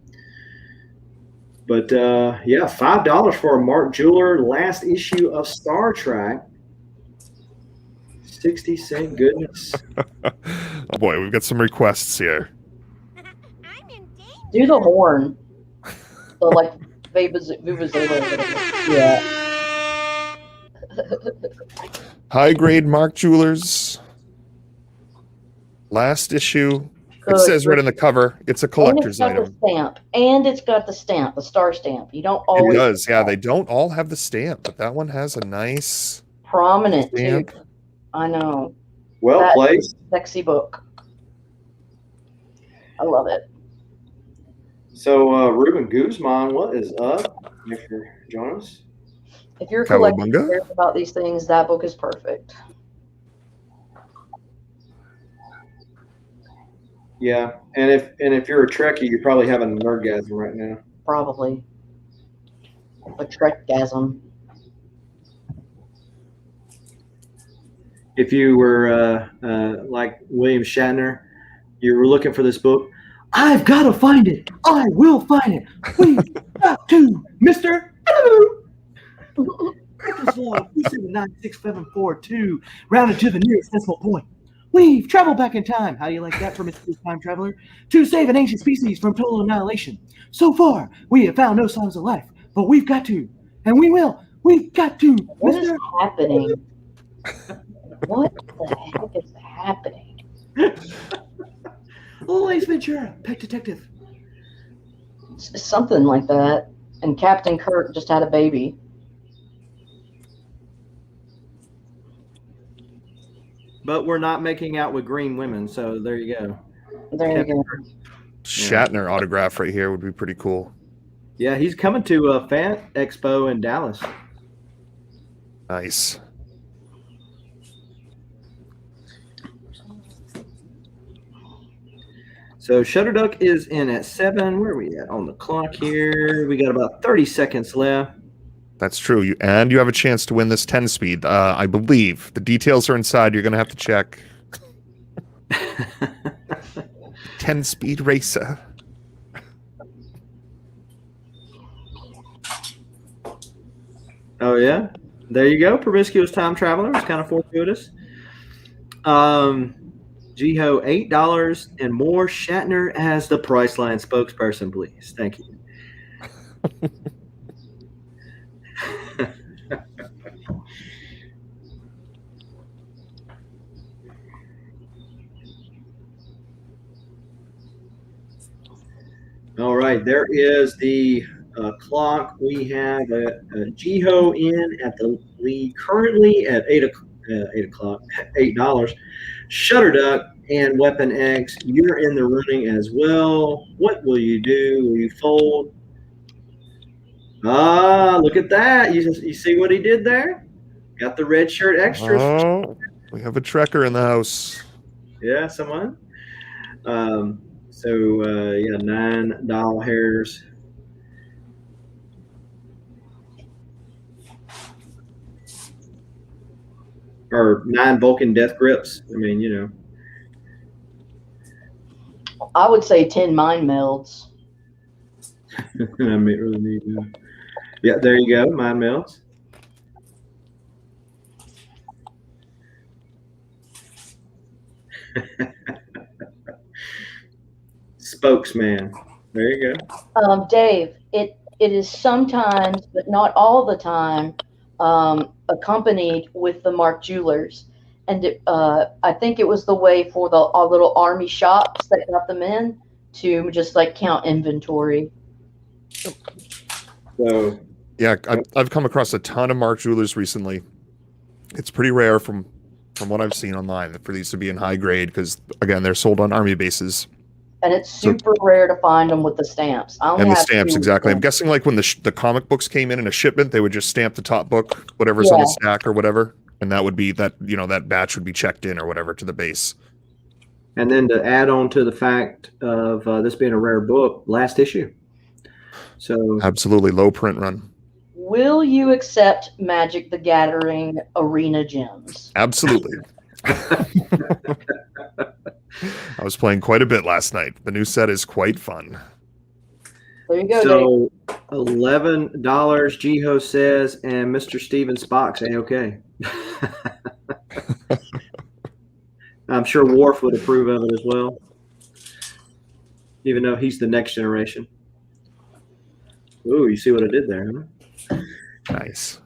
But yeah, $5 for a Mark Jeweler last issue of Star Trek. 60-cent goodness. Oh boy, we've got some requests here. Do the horn. So like Vuvuzela. Yeah. High grade Mark Jewelers. Last issue. It Good. says right on the cover, it's a And it's collector's got item. the stamp. And it's got the stamp, the star stamp. You don't It always does, yeah. They don't all have the stamp, but that one has a nice prominent stamp. too. I know. Well That- placed. Sexy book. I love it. So, Ruben Guzman, what is up? Thanks for joining us. If you're collecting Cowabunga? cares about these things, that book is perfect. Yeah, and if you're a Trekkie, you're probably having a nerdgasm right now. Probably. A Trekgasm. If you were like William Shatner, you were looking for this book. I've got to find it. I will find it. We've got to, Mister. Records log 2796742, rounded to the nearest decimal point. We've traveled back in time. How do you like that for Mr. Time Traveler? To save an ancient species from total annihilation. So far, we have found no signs of life, but we've got to, and we will. We've got to, What is Mister. happening? What the heck is happening? Oh, Ace Ventura, Pet Detective. Something like that. And Captain Kirk just had a baby. But we're not making out with green women, so there you go. There you go. Shatner autograph right here would be pretty cool. Yeah, he's coming to a Fan Expo in Dallas. Nice. So Shutterduck is in at 7. Where are we at on the clock here? We got about 30 seconds left. That's true. You have a chance to win this 10 speed. I believe the details are inside. You're going to have to check. 10 speed racer. Oh yeah, there you go. Promiscuous Time Traveler. It's kind of fortuitous. JiHo, $8 and more. Shatner as the Priceline spokesperson, please. Thank you. All right, there is the clock. We have a JiHo in at the lead currently at 8 o'clock, $8. Shutterduck and Weapon X, you're in the running as well. What will you do? Will you fold? Ah, look at that. You see what he did there? Got the red shirt extras. Oh, we have a trekker in the house. Yeah, someone. Yeah, $9 hairs. Or 9 Vulcan death grips. I mean, you know. I would say 10 mind melds. I really need that. Yeah, there you go. Mind melts. Spokesman. There you go. Dave, it is sometimes, but not all the time, accompanied with the Mark Jewelers. And I think it was the way for our little army shops that got them in to just like count inventory. So Yeah, I've come across a ton of Mark Jewelers recently. It's pretty rare from what I've seen online for these to be in high grade because, again, they're sold on army bases. And it's super rare to find them with the stamps. I only And the have stamps, 2 exactly. I'm stamps. guessing like when the comic books came in a shipment, they would just stamp the top book, whatever's on the stack or whatever. And that would be that, that batch would be checked in or whatever to the base. and then to add on to the fact of this being a rare book, last issue. So Absolutely. Low print run. Will you accept Magic the Gathering arena gems? Absolutely. I was playing quite a bit last night. The new set is quite fun. There you go, Dave. So $11, JiHo says, and Mr. Steven Spock's A-okay. I'm sure Worf would approve of it as well, even though he's the next generation. Ooh, you see what I did there, huh? Nice.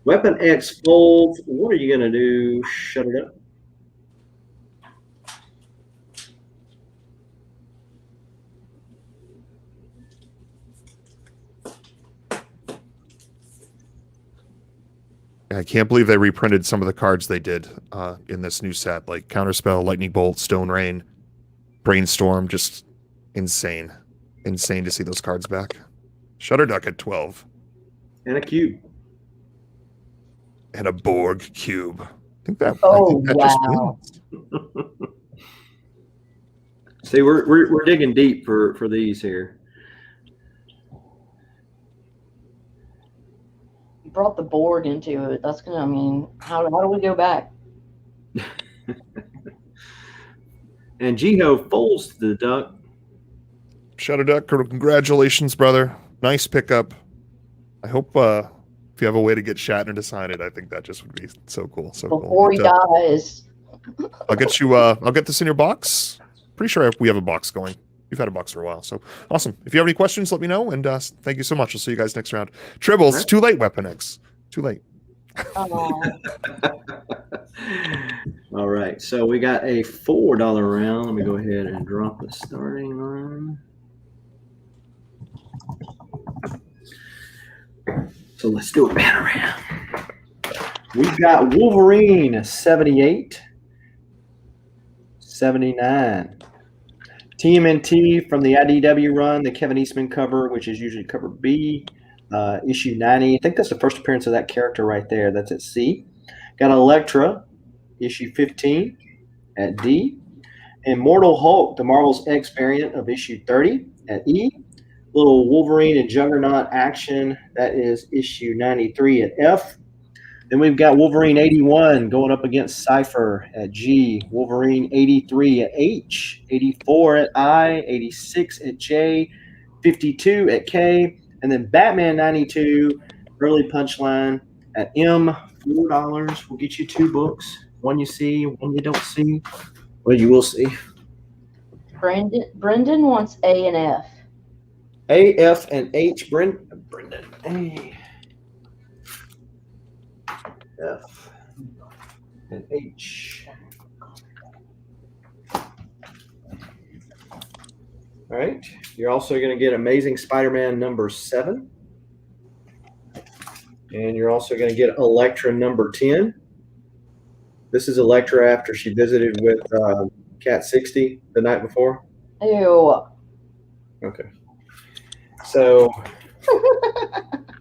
Weapon X folds. What are you going to do? Shut it up. I can't believe they reprinted some of the cards they did in this new set, like Counterspell, Lightning Bolt, Stone Rain. Brainstorm, just insane to see those cards back. Shutterduck at 12. And a cube. And a Borg cube. I think that just Wow. wins. See, we're digging deep for these here. You brought the Borg into it. That's gonna. I mean, how do we go back? And JiHo folds to the duck. Shutterduck, congratulations, brother. Nice pickup. I hope if you have a way to get Shatner to sign it, I think that just would be so cool. So Before he dies. I'll get you. I'll get this in your box. Pretty sure we have a box going. We've had a box for a while, so awesome. If you have any questions, let me know. And thank you so much. I'll see you guys next round. Tribbles, Right. Too late, Weapon X. Too late. All right, so we got a $4 round. Let me go ahead and drop the starting line. So let's do a banner round. We've got Wolverine 78, 79. TMNT from the IDW run, the Kevin Eastman cover, which is usually cover B, issue 90. I think that's the first appearance of that character right there. That's at C. Got Elektra, issue 15 at D. Immortal Hulk, the Marvel's X variant of issue 30 at E. Little Wolverine and Juggernaut action, that is issue 93 at F. Then we've got Wolverine 81 going up against Cypher at G. Wolverine 83 at H. 84 at I. 86 at J. 52 at K. And then Batman 92, early punchline at M. $4 will get you 2 books. One you see, one you don't see. Well, you will see. Brendan wants A and F. A, F, and H. Brendan. A, F, and H. All right. You're also going to get Amazing Spider-Man number 7. And you're also going to get Elektra number 10. This is Elektra after she visited with Cat 60 the night before. Ew. Okay. So,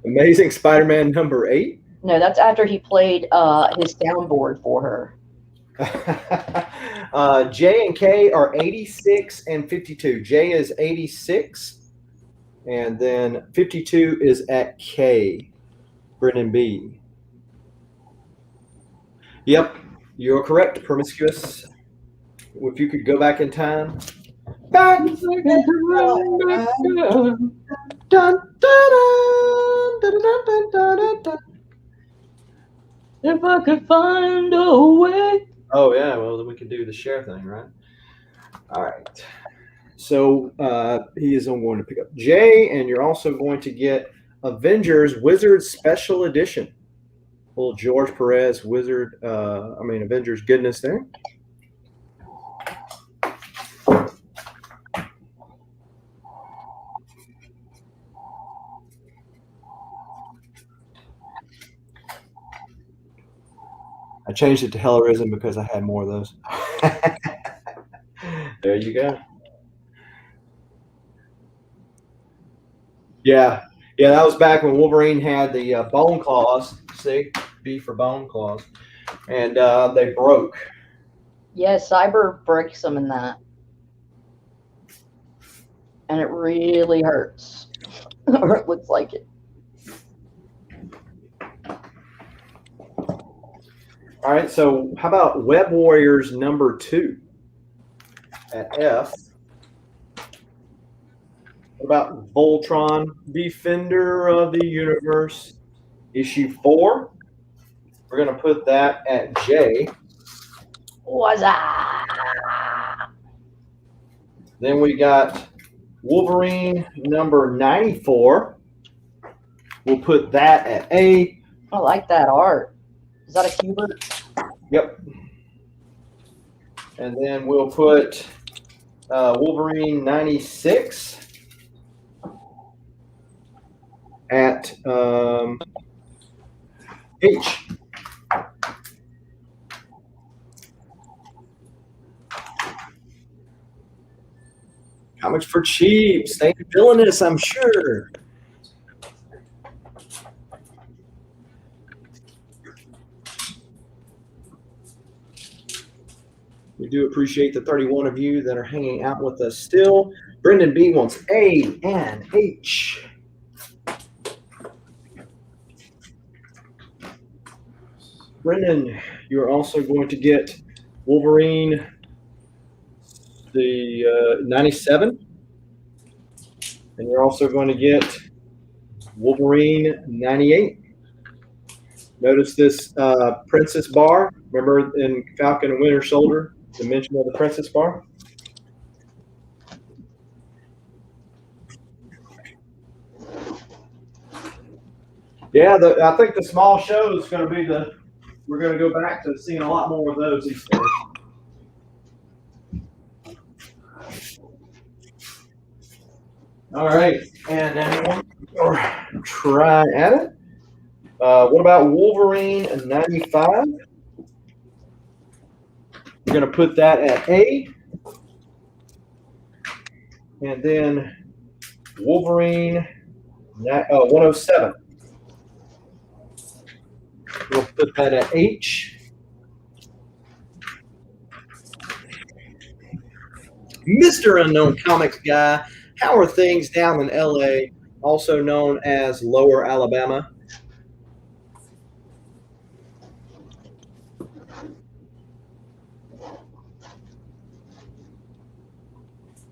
Amazing Spider-Man number 8. No, that's after he played his soundboard for her. J and K are 86 and 52. J is 86, and then 52 is at K. Brennan B. Yep, you're correct. Promiscuous. If you could go back in time. Back in time. Dun, dun, dun, dun, dun, dun, dun, dun. If I could find a way. Oh, yeah. Well, then we can do the share thing, right? All right. So he is going to pick up J, and you're also going to get Avengers Wizard Special Edition. Little George Perez Avengers goodness there. I changed it to Hellerism because I had more of those. There you go. Yeah, that was back when Wolverine had the bone claws. See, B for bone claws, and they broke. Yeah, Cyber breaks them in that. And it really hurts. Or it looks like it. All right, so how about Web Warriors number 2 at F? What about Voltron, Defender of the Universe, issue 4? We're going to put that at J. Wazza! Then we got Wolverine number 94. We'll put that at A. I like that art. Is that a Hubert? Yep. And then we'll put Wolverine 96 at H. Comics for cheap. Stay villainous, I'm sure. We do appreciate the 31 of you that are hanging out with us still. Brendan B wants A and H. Brendan, you're also going to get Wolverine, the 97. And you're also going to get Wolverine 98. Notice this Princess bar. Remember in Falcon and Winter Soldier, the mention of the Princess bar? Yeah, I think the small show is going to be we're going to go back to seeing a lot more of those these days. All right, and anyone try at it? What about Wolverine 95? We're going to put that at A. And then Wolverine 107. We'll put that at H. Mr. Unknown Comics Guy, how are things down in LA, also known as Lower Alabama?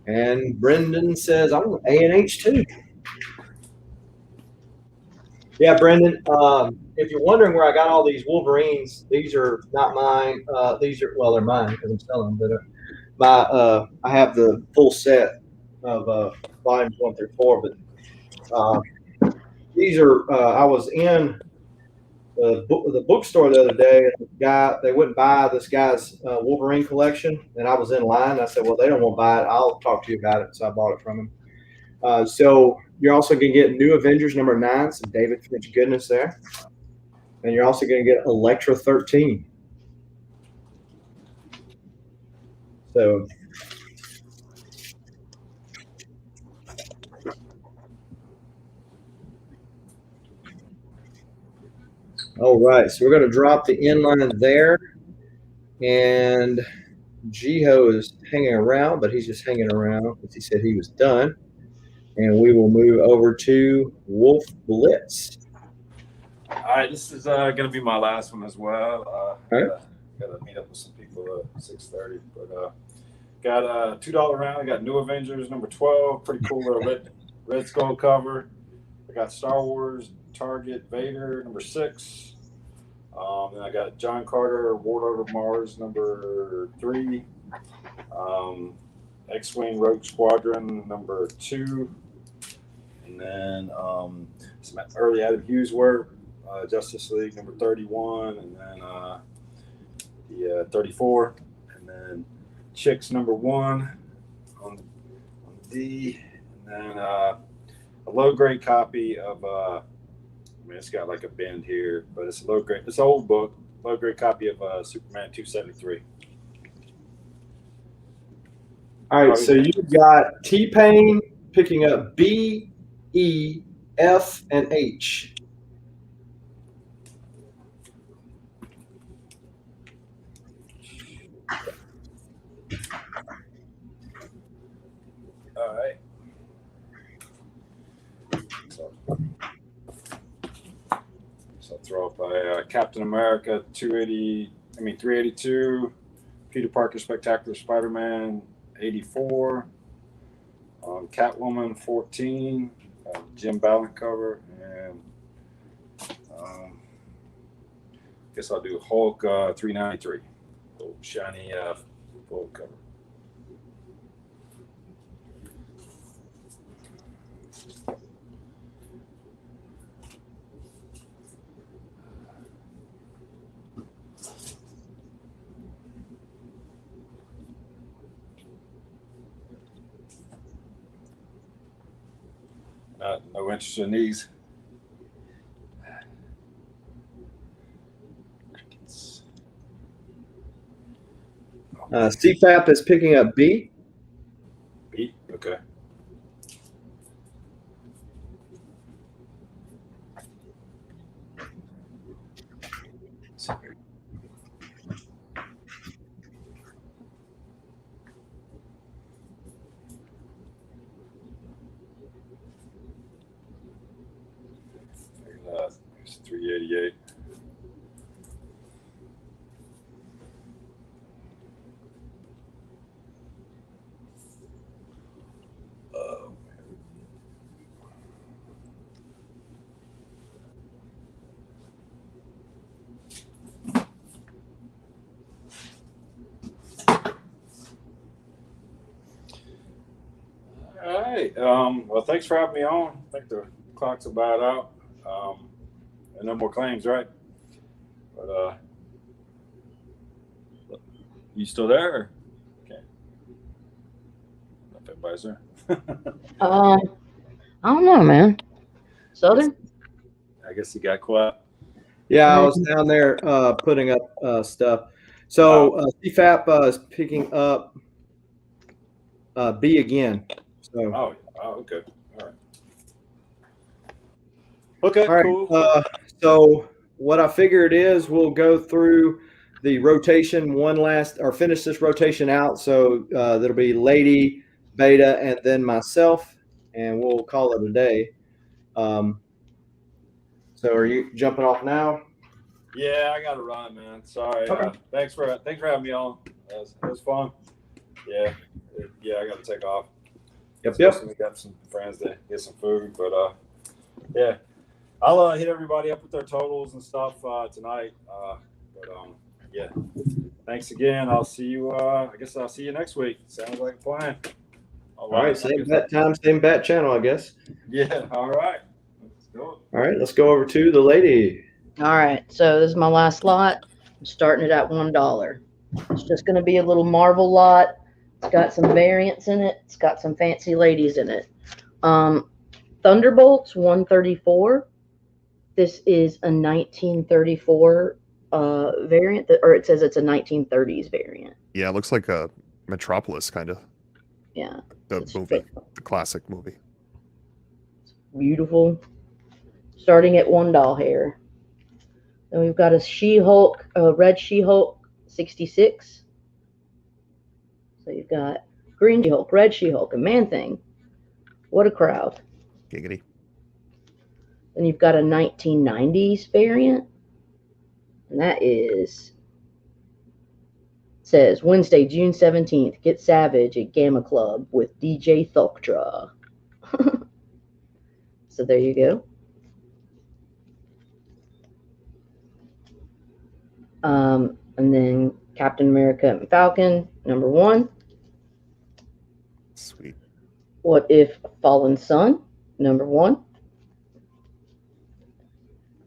And Brendan says, I'm A and H too. Yeah, Brendan, if you're wondering where I got all these Wolverines, these are not mine. They're mine because I'm selling them, but I have the full set of volumes 1 through 4. But these are, I was in the bookstore the other day, and they wouldn't buy this guy's Wolverine collection, and I was in line. I said, well, they don't want to buy it. I'll talk to you about it. So I bought it from him. So you're also going to get New Avengers number 9, some David Finch goodness there. And you're also going to get Elektra 13. So all right, so we're going to drop the inline there. And JiHo is hanging around, but he's just hanging around because he said he was done. And we will move over to WolfBlitzed. All right, this is going to be my last one as well. Got to meet up with some people at 6:30. But got a $2 round. I got New Avengers number 12. Pretty cool little red skull cover. I got Star Wars Target Vader number 6. Then I got John Carter Warlord of Mars number 3. X-Wing Rogue Squadron number 2. And then some early Adam Hughes work, Justice League number 31, and then the 34, and then Chicks number 1 on D, and then a low grade copy of it's got like a bend here, but it's a low grade. It's an old book, low grade copy of Superman 273. All right, so you've got T-Pain picking up B, E, F, and H. All right. So I'll throw up by Captain America 382, Peter Parker Spectacular Spider-Man 84, Catwoman 14, Jim Ballant cover, and guess I'll do Hulk 393, little shiny full cover. No interest in these. CFAP is picking up B. B? Okay. It's 388. All right. Well, thanks for having me on. I think the clock's about out. And no more claims, right? But you still there? Okay. If everybody's there. I don't know, man. Southern? I guess you got quiet. Yeah, I was down there putting up stuff. So CFAP is picking up B again. So Okay. All right. Okay, all right. cool. So what I figured is we'll go through the rotation finish this rotation out. So there'll be Lady, Beta, and then myself, and we'll call it a day. So are you jumping off now? Yeah, I got to run, man. Sorry. Okay. Thanks for having me on. It was fun. Yeah, I got to take off. Yep. We got some friends to get some food, but yeah, I'll hit everybody up with their totals and stuff tonight. Yeah, thanks again. I'll see you. I guess I'll see you next week. Sounds like a plan. All right. Same bat time, same bat channel, I guess. Yeah. All right. Let's go. All right. Let's go over to the lady. All right, so this is my last lot. I'm starting it at $1. It's just going to be a little Marvel lot. It's got some variants in it. It's got some fancy ladies in it. Thunderbolts 134. This is a 1934 variant, or it says it's a 1930s variant. Yeah, it looks like a Metropolis kind of. Yeah, The movie, the classic movie. it's beautiful. Starting at $1 here. Then we've got a She-Hulk, a red She-Hulk 66. So you've got green She-Hulk, red She-Hulk, and Man-Thing. What a crowd. Giggity. Then you've got a 1990s variant. And that says Wednesday, June 17th, get savage at Gamma Club with DJ Thulktra. So there you go. And then Captain America and Falcon, #1. Sweet. What If Fallen Sun, #1.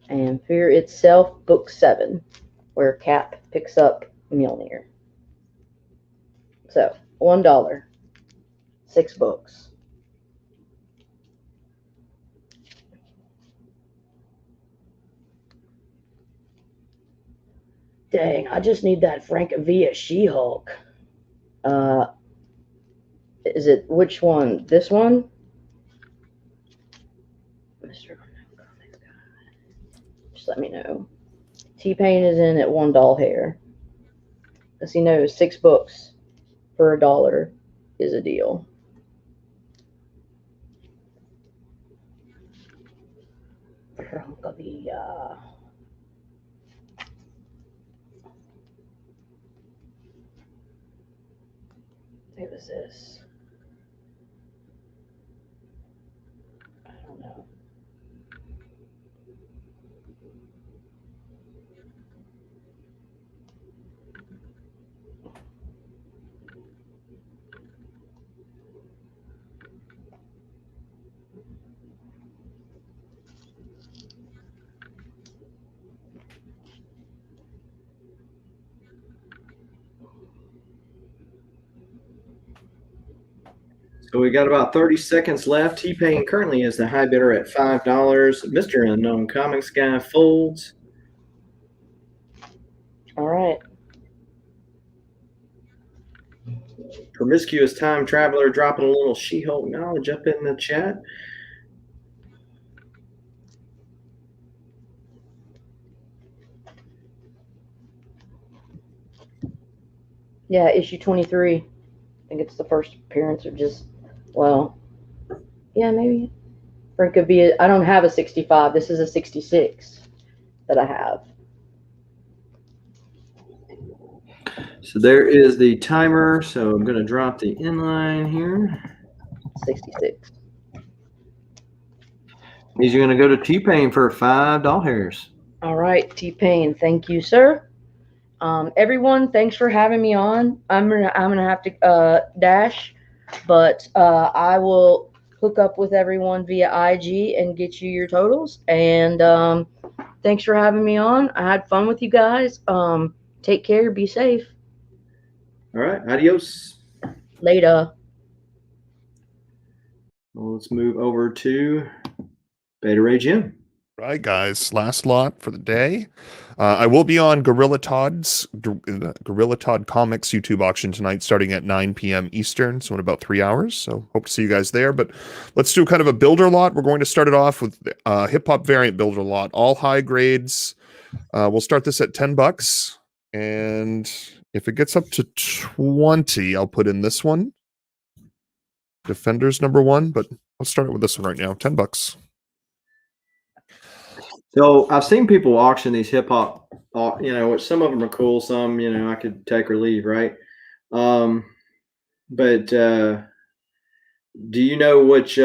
And Fear Itself, Book 7, where Cap picks up Mjolnir. So, $1, 6 books. Dang, I just need that Frank Villa She-Hulk. Is it which one? This one? Mr. Just let me know. T-Pain is in at $1 here. Because he knows 6 books for $1 is a deal. Frank Villa. What was this? I don't know. So we got about 30 seconds left. T-Pain currently is the high bidder at $5. Mr. Unknown Comics Guy folds. All right. Promiscuous Time Traveler dropping a little She-Hulk knowledge up in the chat. Yeah, issue 23. I think it's the first appearance, or just, well, yeah, maybe. Or it could be, I don't have a 65. This is a 66 that I have. So there is the timer. So I'm going to drop the inline here. 66. Means you're going to go to T-Pain for 5 doll hairs. All right, T-Pain. Thank you, sir. Everyone, thanks for having me on. I'm gonna have to dash, but I will hook up with everyone via IG and get you your totals. And thanks for having me on. I had fun with you guys. Take care. Be safe. All right. Adios. Later. Well, let's move over to Beta Ray Jim. Right, guys. Last lot for the day. I will be on Gorilla Todd's Gorilla Todd Comics YouTube auction tonight, starting at 9 p.m. Eastern, so in about 3 hours. So hope to see you guys there. But let's do kind of a builder lot. We're going to start it off with hip hop variant builder lot, all high grades. We'll start this at $10, and if it gets up to 20, I'll put in this one, Defenders #1. But I'll start it with this one right now, $10. So I've seen people auction these hip hop, which some of them are cool. Some, I could take or leave, right? But do you know which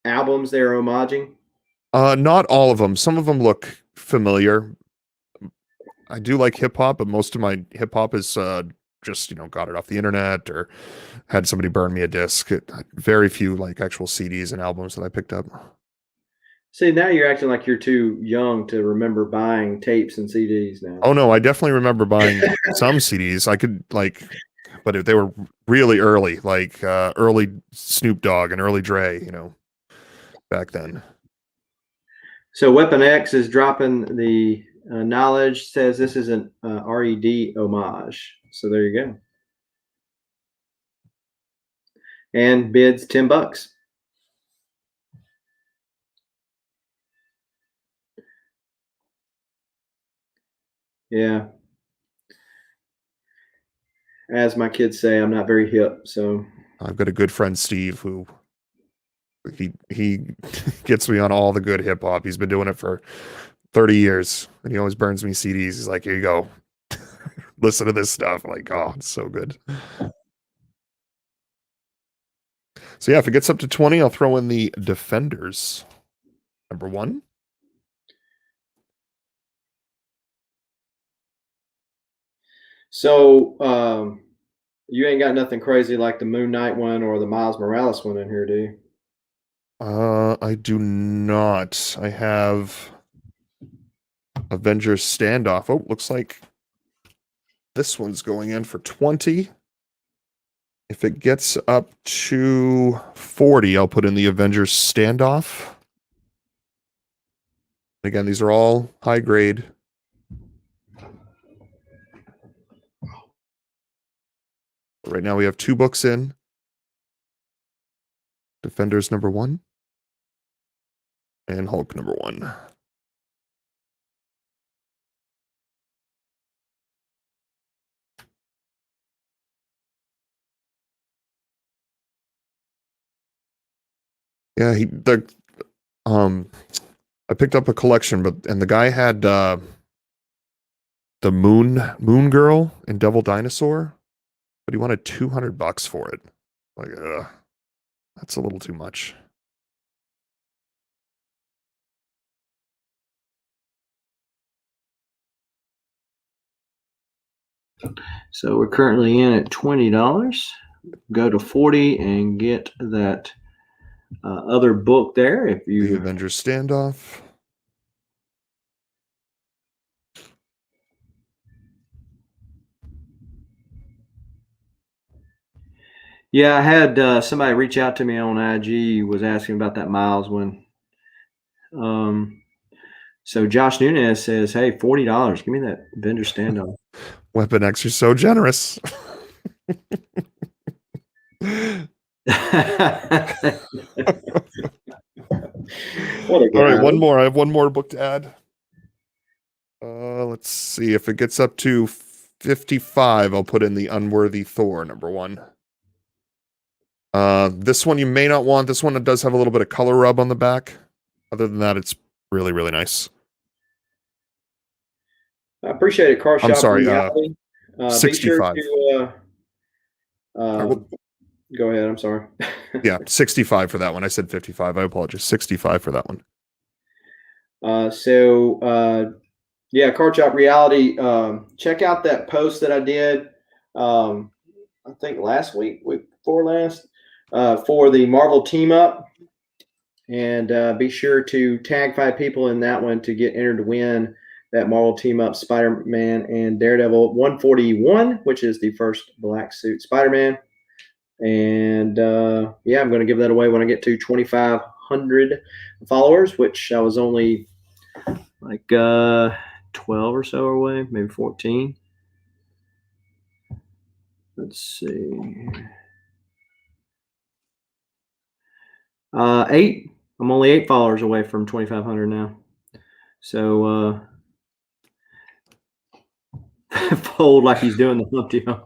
albums they're homaging? Not all of them. Some of them look familiar. I do like hip hop, but most of my hip hop is just got it off the internet or had somebody burn me a disc. Very few like actual CDs and albums that I picked up. See, now you're acting like you're too young to remember buying tapes and CDs now. Oh no, I definitely remember buying some CDs. I could but they were really early, like early Snoop Dogg and early Dre, back then. So Weapon X is dropping the knowledge, says this is an RED homage. So there you go. And bids $10. Yeah. As my kids say, I'm not very hip, so I've got a good friend Steve who he gets me on all the good hip hop. He's been doing it for 30 years, and he always burns me CDs. He's like, "Here you go, listen to this stuff." I'm like, oh, it's so good. So yeah, if it gets up to 20, I'll throw in the Defenders #1. So you ain't got nothing crazy like the Moon Knight one or the Miles Morales one in here, do you? I do not. I have Avengers Standoff. Oh, looks like this one's going in for 20. If it gets up to 40, I'll put in the Avengers Standoff. Again, these are all high grade. Right now we have 2 books in. Defenders #1 and Hulk #1. Yeah, I picked up a collection, and the guy had the Moon Girl and Devil Dinosaur, but he wanted $200 for it. Like, that's a little too much. So we're currently in at $20. Go to 40 and get that other book there. If The you Avengers Standoff. Yeah, I had somebody reach out to me on IG, was asking about that Miles one. So Josh Nunez says, hey, $40. Give me that vendor standoff. Weapon X, you're so generous. What a All right, guy. one more. I have one more book to add. Let's see if it gets up to $55, I'll put in the Unworthy Thor number 1. This one you may not want. This one does have a little bit of color rub on the back. Other than that, it's really, really nice. I appreciate it, Car Shop. I'm sorry, Reality. Be 65. sure to go ahead. I'm sorry. Yeah, 65 for that one. I said 55. I apologize. 65 for that one. Yeah, Card Shop Reality. Check out that post that I did. I think last week before last, for the Marvel team up, and be sure to tag 5 people in that one to get entered to win that Marvel team up Spider-Man and Daredevil 141, which is the first black suit Spider-Man. And yeah, I'm going to give that away when I get to 2,500 followers, which I was only like 12 or so away, maybe 14. Let's see. 8. I'm only 8 followers away from 2,500 now. So fold like he's doing the Humpty Hump.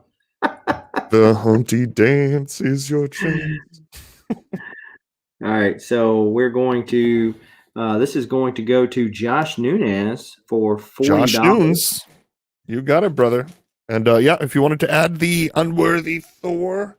The Humpty Dance is your chance. All right, so we're going to. This is going to go to Josh Nunez for $40. Josh Nunes, you got it, brother. And yeah, if you wanted to add the Unworthy Thor,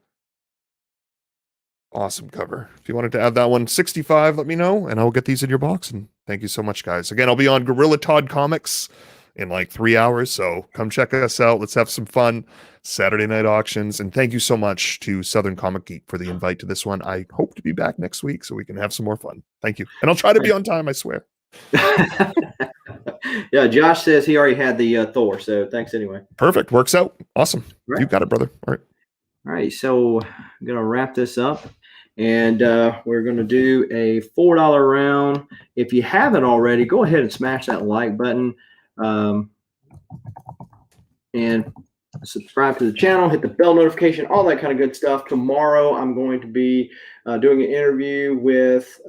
awesome cover. If you wanted to add that one, 65, let me know, and I'll get these in your box. And thank you so much, guys. Again, I'll be on Gorilla Todd Comics in like 3 hours, so come check us out. Let's have some fun. Saturday night auctions. And thank you so much to Southern Comic Geek for the invite to this one. I hope to be back next week so we can have some more fun. Thank you. And I'll try to be on time, I swear. Yeah, Josh says he already had the Thor, so thanks anyway. Perfect. Works out. Awesome. Right. You got it, brother. All right. All right, so I'm going to wrap this up, and we're going to do a $4 round. If you haven't already, go ahead and smash that like button and subscribe to the channel, hit the bell notification, all that kind of good stuff. Tomorrow, I'm going to be doing an interview with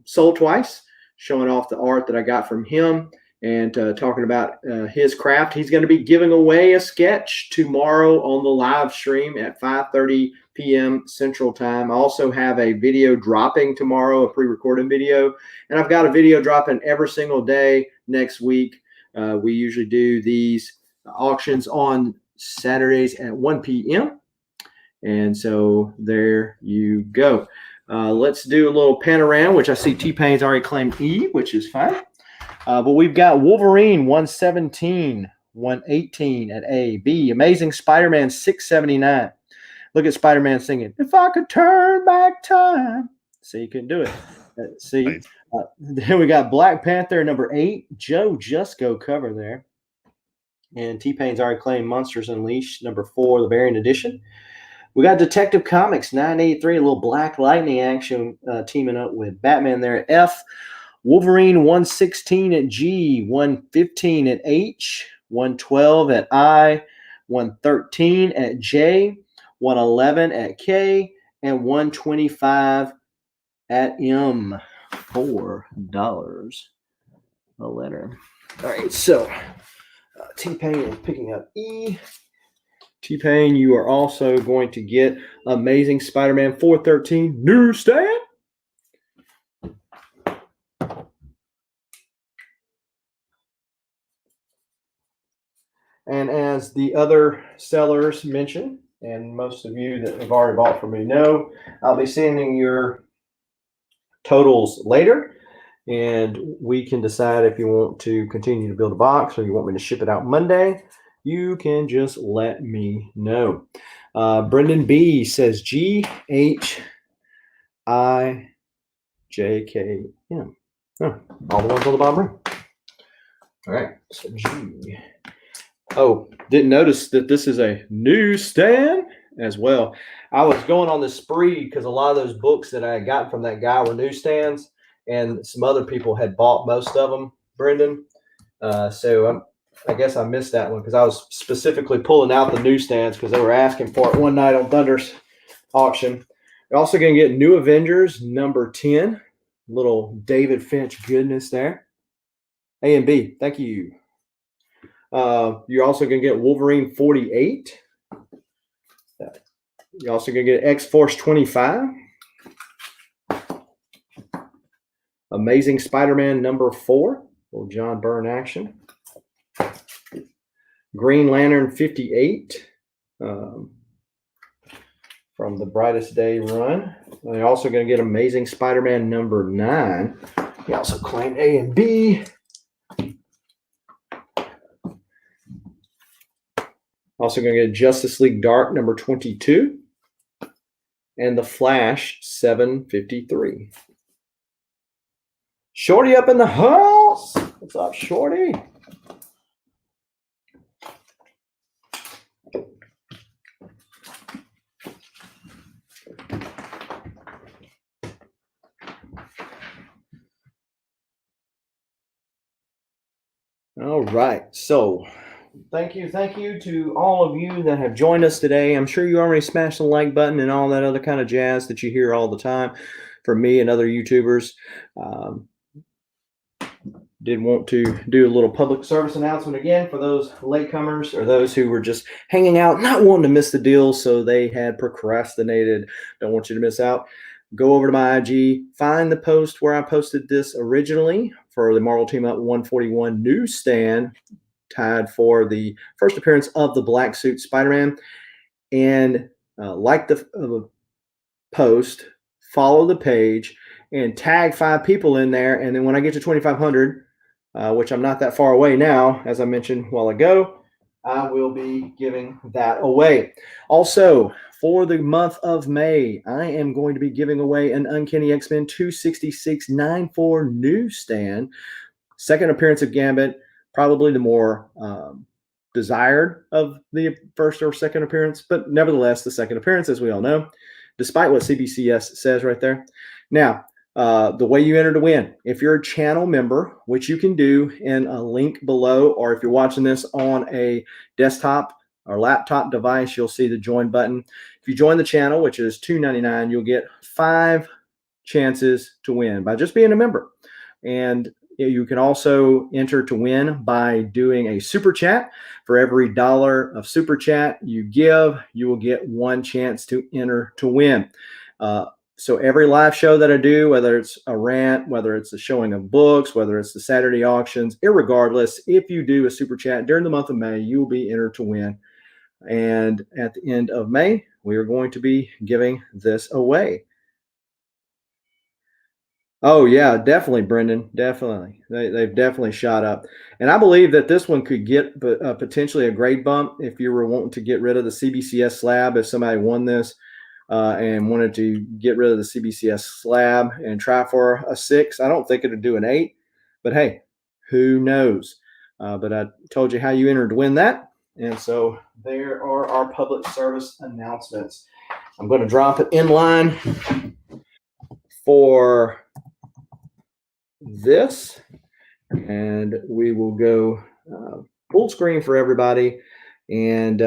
Soul Twice, showing off the art that I got from him and talking about his craft. He's going to be giving away a sketch tomorrow on the live stream at 5:30 p.m. Central Time. I also have a video dropping tomorrow, a pre-recorded video, and I've got a video dropping every single day next week. We usually do these auctions on Saturdays at 1 p.m. And so there you go. Let's do a little panorama, which I see T-Pain's already claimed E, which is fine. But we've got Wolverine 117, 118 at A. B, Amazing Spider-Man 679. Look at Spider-Man singing, "If I could turn back time." See, you can do it. See. Nice. Then we got Black Panther number 8, Joe Jusko cover there. And T-Pain's already claimed Monsters Unleashed number 4, the variant edition. We got Detective Comics 983, a little Black Lightning action teaming up with Batman there at F. Wolverine 116 at G, 115 at H, 112 at I, 113 at J, 111 at K, and 125 at M. $4 a letter. All right, so T-Pain is picking up E. T-Pain, you are also going to get Amazing Spider-Man 413 newsstand. And as the other sellers mentioned, and most of you that have already bought from me know, I'll be sending your totals later, and we can decide if you want to continue to build a box or you want me to ship it out Monday. You can just let me know. Brendan B says GHIJKM. Oh, all the ones on the bottom row. All right, so G. Oh, didn't notice that this is a newsstand as well. I was going on this spree because a lot of those books that I had gotten from that guy were newsstands, and some other people had bought most of them, Brendan. So I guess I missed that one because I was specifically pulling out the newsstands because they were asking for it one night on Thunder's auction. You're also going to get New Avengers number 10. Little David Finch goodness there. A and B, thank you. You're also going to get Wolverine 48. You're also going to get X-Force 25. Amazing Spider-Man number 4. Little John Byrne action. Green Lantern 58. From the Brightest Day run. And you're also going to get Amazing Spider-Man number 9. He also claimed A and B. Also going to get Justice League Dark number 22. And The Flash 753. Shorty up in the house. What's up, Shorty? All right. So thank you to all of you that have joined us today. I'm sure you already smashed the like button and all that other kind of jazz that you hear all the time from me and other YouTubers. Did want to do a little public service announcement again for those latecomers or those who were just hanging out, not wanting to miss the deal, so they had procrastinated. Don't want you to miss out. Go over to my IG, find the post where I posted this originally for the Marvel Team Up 141 newsstand, tied for the first appearance of the Black Suit Spider-Man. And like the post, follow the page, and tag 5 people in there. And then when I get to 2,500, which I'm not that far away now, as I mentioned a while ago, I will be giving that away. Also, for the month of May, I am going to be giving away an Uncanny X-Men 266-94 newsstand. Second appearance of Gambit, probably the more desired of the first or second appearance, but nevertheless, the second appearance, as we all know, despite what CBCS says right there. Now, the way you enter to win, if you're a channel member, which you can do in a link below, or if you're watching this on a desktop or laptop device, you'll see the join button. If you join the channel, which is $2.99, you'll get 5 chances to win by just being a member. And you can also enter to win by doing a super chat. For every $1 of super chat you give, you will get 1 chance to enter to win. So every live show that I do, whether it's a rant, whether it's a showing of books, whether it's the Saturday auctions, irregardless, if you do a super chat during the month of May, you will be entered to win. And at the end of May, we are going to be giving this away. Oh, yeah, definitely, Brendan. Definitely. They've definitely shot up. And I believe that this one could get potentially a grade bump if you were wanting to get rid of the CBCS slab. If somebody won this and wanted to get rid of the CBCS slab and try for a 6, I don't think it would do an 8. But, hey, who knows? But I told you how you entered to win that. And so there are our public service announcements. I'm going to drop it in line for this, and we will go full screen for everybody. And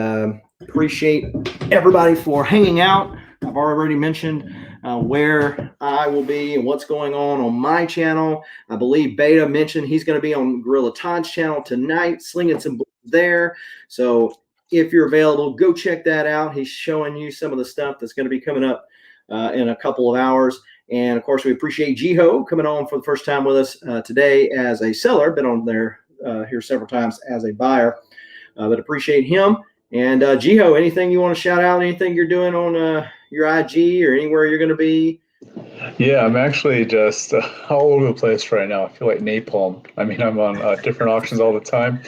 appreciate everybody for hanging out. I've already mentioned where I will be and what's going on my channel. I believe Beta mentioned he's going to be on Gorilla Todd's channel tonight, slinging some books there. So if you're available, go check that out. He's showing you some of the stuff that's going to be coming up in a couple of hours. And, of course, we appreciate JiHo coming on for the first time with us today as a seller. Been on there here several times as a buyer, but appreciate him. And, JiHo, anything you want to shout out, anything you're doing on your IG or anywhere you're going to be? Yeah, I'm actually just all over the place right now. I feel like napalm. I mean, I'm on different auctions all the time.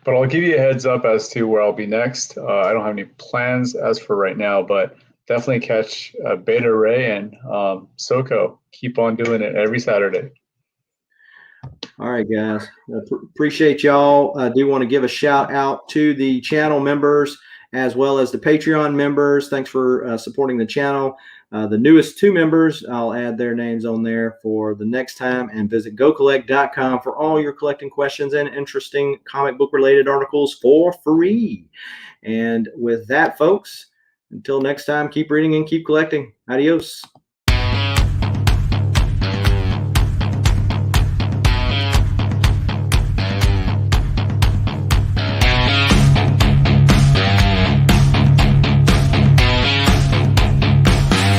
But I'll give you a heads up as to where I'll be next. I don't have any plans as for right now, but definitely catch Beta Ray and Soko. Keep on doing it every Saturday. All right, guys. Appreciate y'all. I do want to give a shout out to the channel members as well as the Patreon members. Thanks for supporting the channel. The newest 2 members, I'll add their names on there for the next time, and visit gocollect.com for all your collecting questions and interesting comic book related articles for free. And with that, folks, until next time, keep reading and keep collecting. Adios.